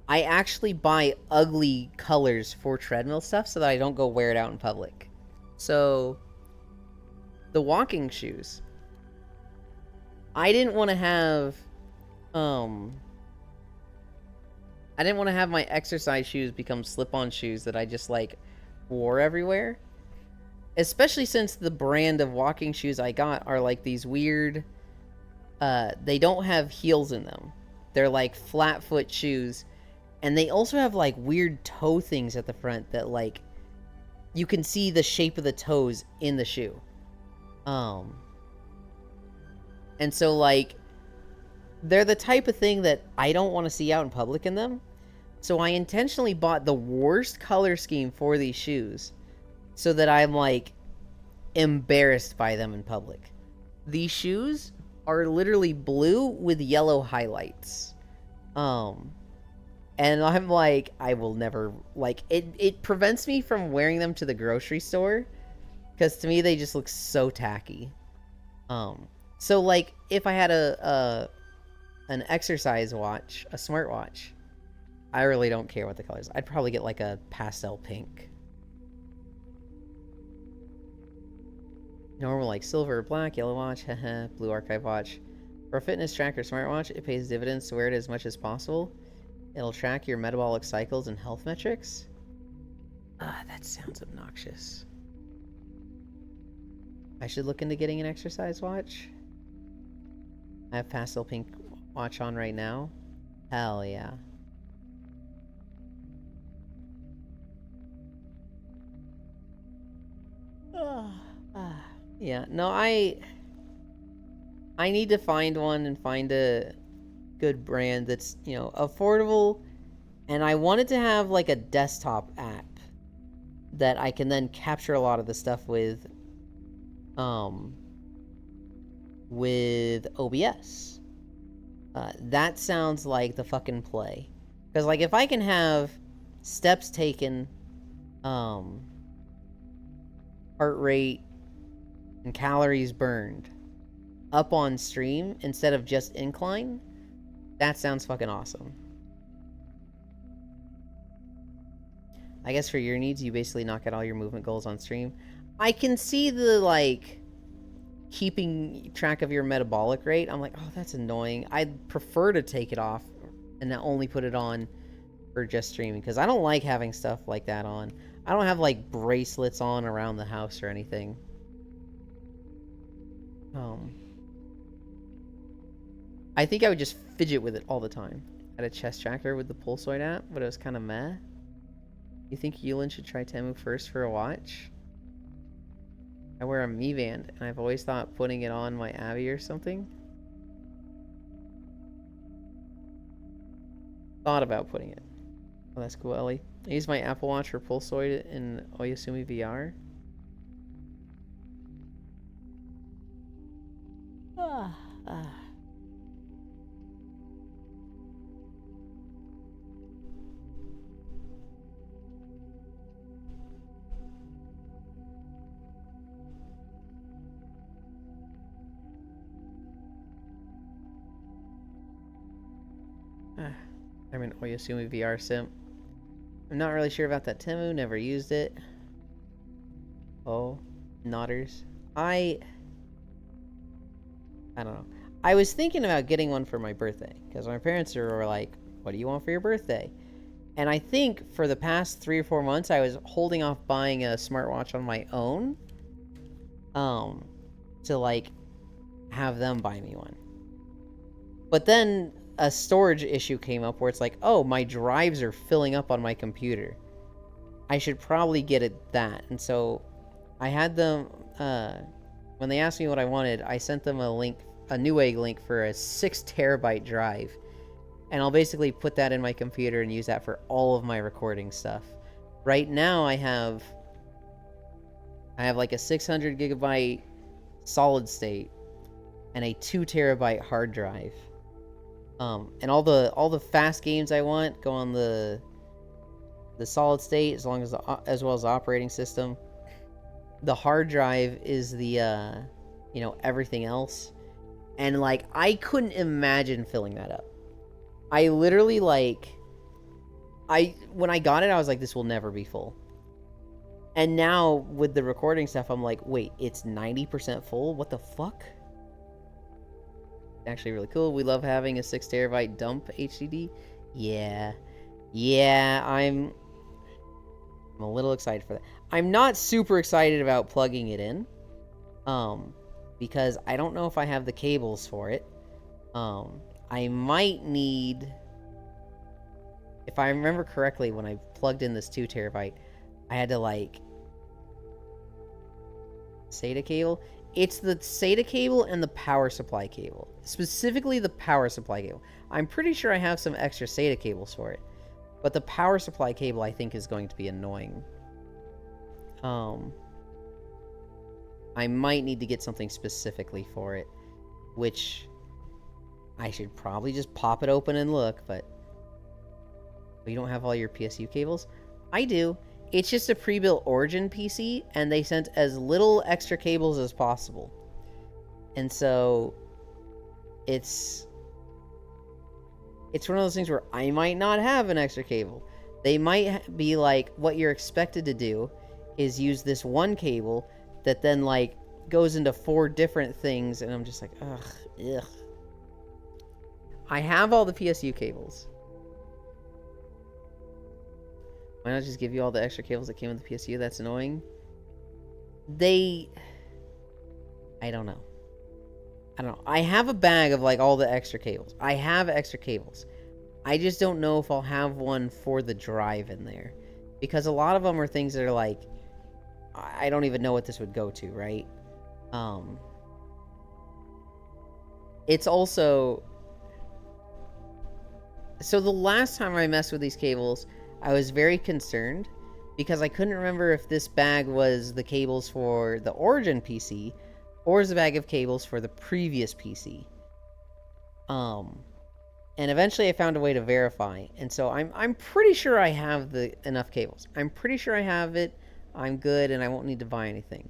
Speaker 1: I actually buy ugly colors for treadmill stuff so that I don't go wear it out in public. So, the walking shoes. I didn't want to have, I didn't want to have my exercise shoes become slip-on shoes that I just like wore everywhere. Especially since the brand of walking shoes I got are like these weird, they don't have heels in them. They're like flat foot shoes. And they also have like weird toe things at the front that like you can see the shape of the toes in the shoe. And so like they're the type of thing that I don't want to see out in public in them. So I intentionally bought the worst color scheme for these shoes so that I'm like embarrassed by them in public. These shoes are literally blue with yellow highlights. And I'm like, I will never, like, it prevents me from wearing them to the grocery store because to me they just look so tacky. So like if I had an exercise watch, a smartwatch, I really don't care what the colors. I'd probably get like a pastel pink. Normal like silver, black, yellow watch, haha, blue archive watch. For a fitness tracker smartwatch, it pays dividends to wear it as much as possible. It'll track your metabolic cycles and health metrics. Ah, that sounds obnoxious. I should look into getting an exercise watch. I have pastel pink watch on right now. Hell yeah. Yeah, no, I need to find one and find a good brand that's, you know, affordable, and I wanted to have like a desktop app that I can then capture a lot of the stuff with OBS. That sounds like the fucking play. Because like if I can have steps taken, heart rate, and calories burned up on stream instead of just incline, that sounds fucking awesome. I guess for your needs, you basically knock out all your movement goals on stream. I can see the, like, keeping track of your metabolic rate. I'm like, oh, that's annoying. I'd prefer to take it off and only put it on for just streaming, because I don't like having stuff like that on. I don't have, like, bracelets on around the house or anything. I think I would just fidget with it all the time. I had a chest tracker with the Pulsoid app, but it was kind of meh. You think Yulin should try Temu first for a watch? I wear a Mi Band, and I've always thought putting it on my Abby or something. Thought about putting it. Oh, that's cool, Ellie. I use my Apple Watch for Pulsoid in Oyasumi VR. I'm an Oyasumi VR simp. I'm not really sure about that Temu, never used it. Oh, nodders. I don't know. I was thinking about getting one for my birthday, because my parents were like, what do you want for your birthday? And I think for the past 3 or 4 months, I was holding off buying a smartwatch on my own, to, like, have them buy me one. But then a storage issue came up where it's like, oh, my drives are filling up on my computer. I should probably get it that. And so I had them, when they asked me what I wanted, I sent them a link, a Newegg link for a 6 terabyte drive. And I'll basically put that in my computer and use that for all of my recording stuff. Right now I have like a 600 gigabyte solid state and a 2 terabyte hard drive. And all the fast games I want go on the solid state, as well as the operating system. The hard drive is the everything else, and like I couldn't imagine filling that up. I literally when I got it, I was like, this will never be full. And now with the recording stuff, I'm like, wait, it's 90% full? What the fuck? Actually really cool. We love having a 6 terabyte dump HDD. Yeah.
Speaker 3: Yeah, I'm a little excited for that. I'm not super excited about plugging it in. Because I don't know if I have the cables for it. I might need, if I remember correctly, when I plugged in this 2 terabyte, I had to like SATA cable. It's the SATA cable and the power supply cable. Specifically the power supply cable. I'm pretty sure I have some extra SATA cables for it. But the power supply cable I think is going to be annoying. I might need to get something specifically for it, which I should probably just pop it open and look, but you don't have all your PSU cables? I do. It's just a pre-built Origin PC, and they sent as little extra cables as possible. And so it's one of those things where I might not have an extra cable. They might be like, what you're expected to do is use this one cable that then like goes into 4 different things, and I'm just like, ugh. I have all the PSU cables. Why not just give you all the extra cables that came with the PSU? That's annoying. I don't know. I have a bag of like all the extra cables. I have extra cables. I just don't know if I'll have one for the drive in there. Because a lot of them are things that are like, I don't even know what this would go to, right? It's also... So the last time I messed with these cables, I was very concerned because I couldn't remember if this bag was the cables for the Origin PC or is the bag of cables for the previous PC. And eventually I found a way to verify, and so I'm pretty sure I have enough cables. I'm pretty sure I have it. I'm good, and I won't need to buy anything.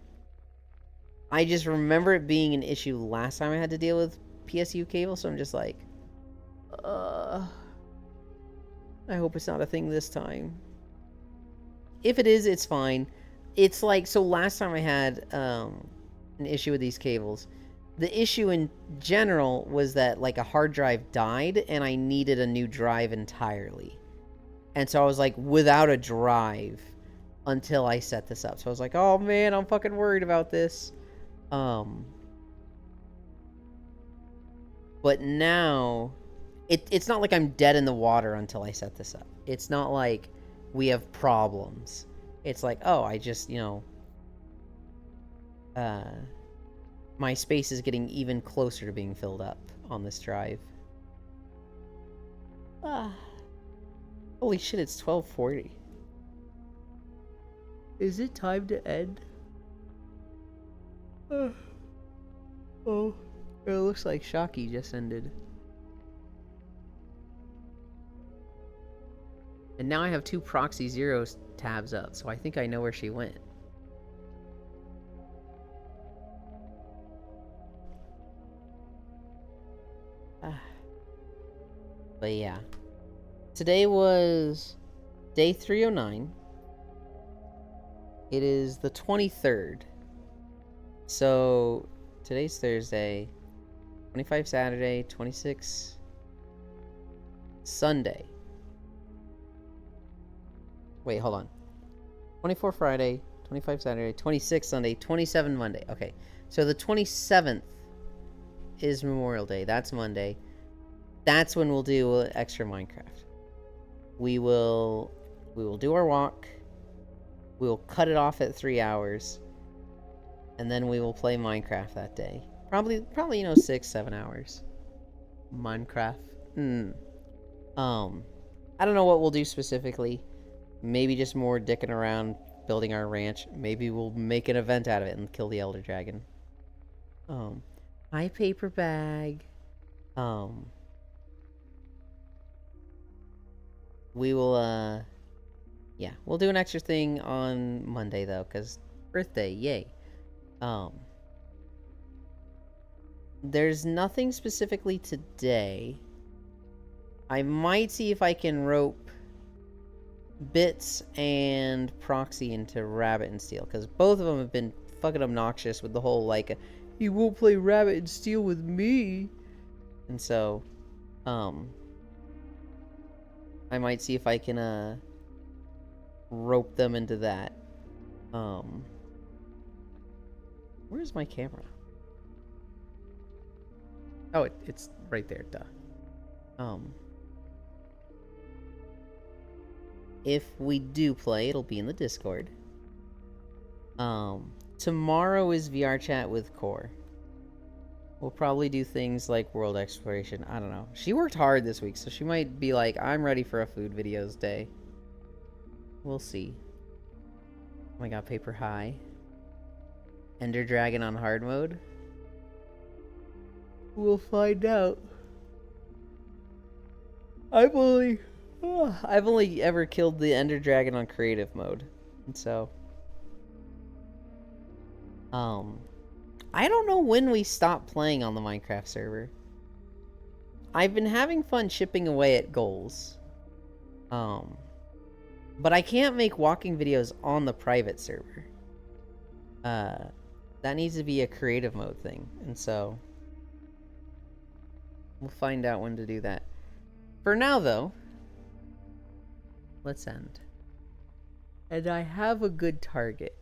Speaker 3: I just remember it being an issue last time I had to deal with PSU cables, so I'm just like, I hope it's not a thing this time. If it is, it's fine. It's like, so last time I had an issue with these cables, the issue in general was that like a hard drive died and I needed a new drive entirely. And so I was like without a drive until I set this up. So I was like, oh man, I'm fucking worried about this. But now it's not like I'm dead in the water until I set this up. It's not like we have problems. It's like, oh, I just, my space is getting even closer to being filled up on this drive. Holy shit, it's 12:40. Is it time to end? Oh, it looks like Shocky just ended. And now I have 2 Proxy Zeros tabs up, so I think I know where she went. But yeah. Today was day 309. It is the 23rd. So today's Thursday. 25 Saturday, 26 Sunday. Wait, hold on. 24 Friday, 25 Saturday, 26 Sunday, 27 Monday. Okay, so the 27th is Memorial Day. That's Monday. That's when we'll do extra Minecraft. We will do our walk. We'll cut it off at 3 hours. And then we will play Minecraft that day. Probably 6-7 hours. Minecraft. I don't know what we'll do specifically. Maybe just more dicking around building our ranch. Maybe we'll make an event out of it and kill the Elder Dragon. Hi, paper bag. We will, yeah, we'll do an extra thing on Monday, though, because birthday, yay. There's nothing specifically today. I might see if I can rope Bits and Proxy into Rabbit and Steel, because both of them have been fucking obnoxious with the whole, like, you won't play Rabbit and Steel with me. And so, I might see if I can rope them into that. Where's my camera? Oh, it's right there, duh. If we do play, it'll be in the Discord. Tomorrow is VR chat with Core. We'll probably do things like world exploration. I don't know. She worked hard this week, so she might be like, I'm ready for a food videos day. We'll see. Oh my god, Paper High. Ender Dragon on hard mode? We'll find out. I've only ever killed the Ender Dragon on creative mode. And so... I don't know when we stopped playing on the Minecraft server. I've been having fun chipping away at goals. But I can't make walking videos on the private server. That needs to be a creative mode thing. And so... we'll find out when to do that. For now, though... let's end. And I have a good target.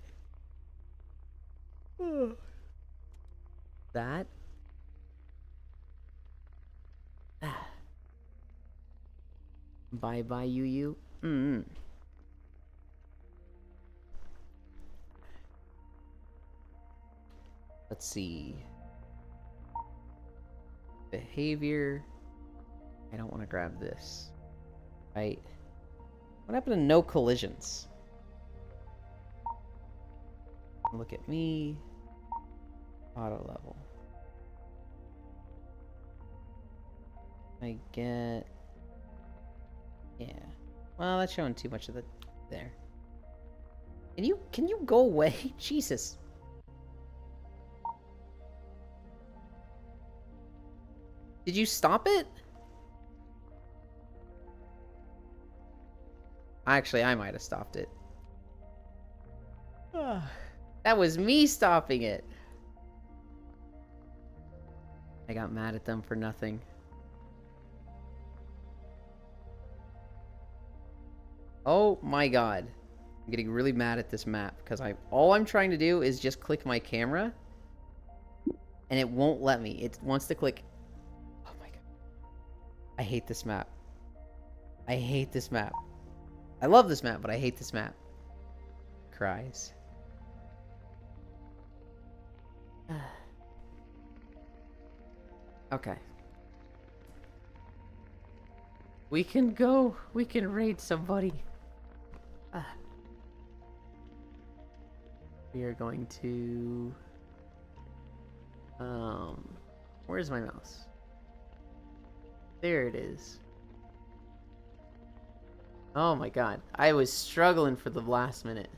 Speaker 3: That. Bye bye, you. Let's see. Behavior. I don't want to grab this. Right. What happened to no collisions? Look at me. Auto level. I get... yeah. Well, that's showing too much of the... there. Can you go away? Jesus. Did you stop it? Actually, I might have stopped it. That was me stopping it. I got mad at them for nothing. Oh my god. I'm getting really mad at this map because all I'm trying to do is just click my camera and it won't let me. It wants to click. Oh my god. I hate this map. I hate this map. I love this map, but I hate this map. Cries. Okay. We can go. We can raid somebody. We are going to... where's my mouse? There it is. Oh my god. I was struggling for the last minute.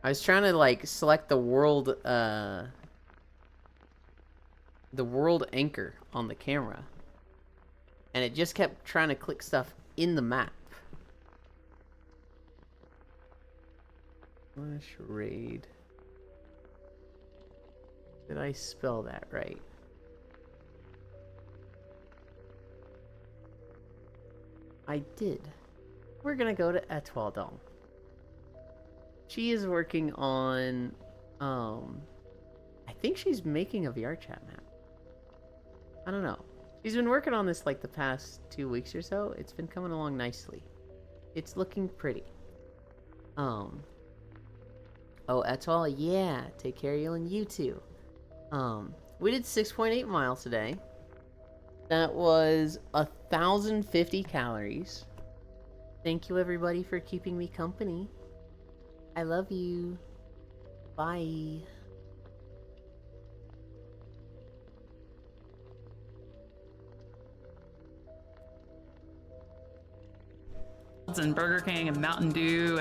Speaker 3: I was trying to, like, select the world anchor on the camera. And it just kept trying to click stuff in the map. Flash raid. Did I spell that right? I did. We're gonna go to Etoile Dome. She is working on, I think she's making a VR chat map. I don't know. She's been working on this like the past 2 weeks or so. It's been coming along nicely. It's looking pretty. Oh, Etoile, yeah. Take care of you and you too. We did 6.8 miles today. That was 1,050 calories. Thank you everybody for keeping me company. I love you. Bye.
Speaker 4: And Burger King and Mountain Dew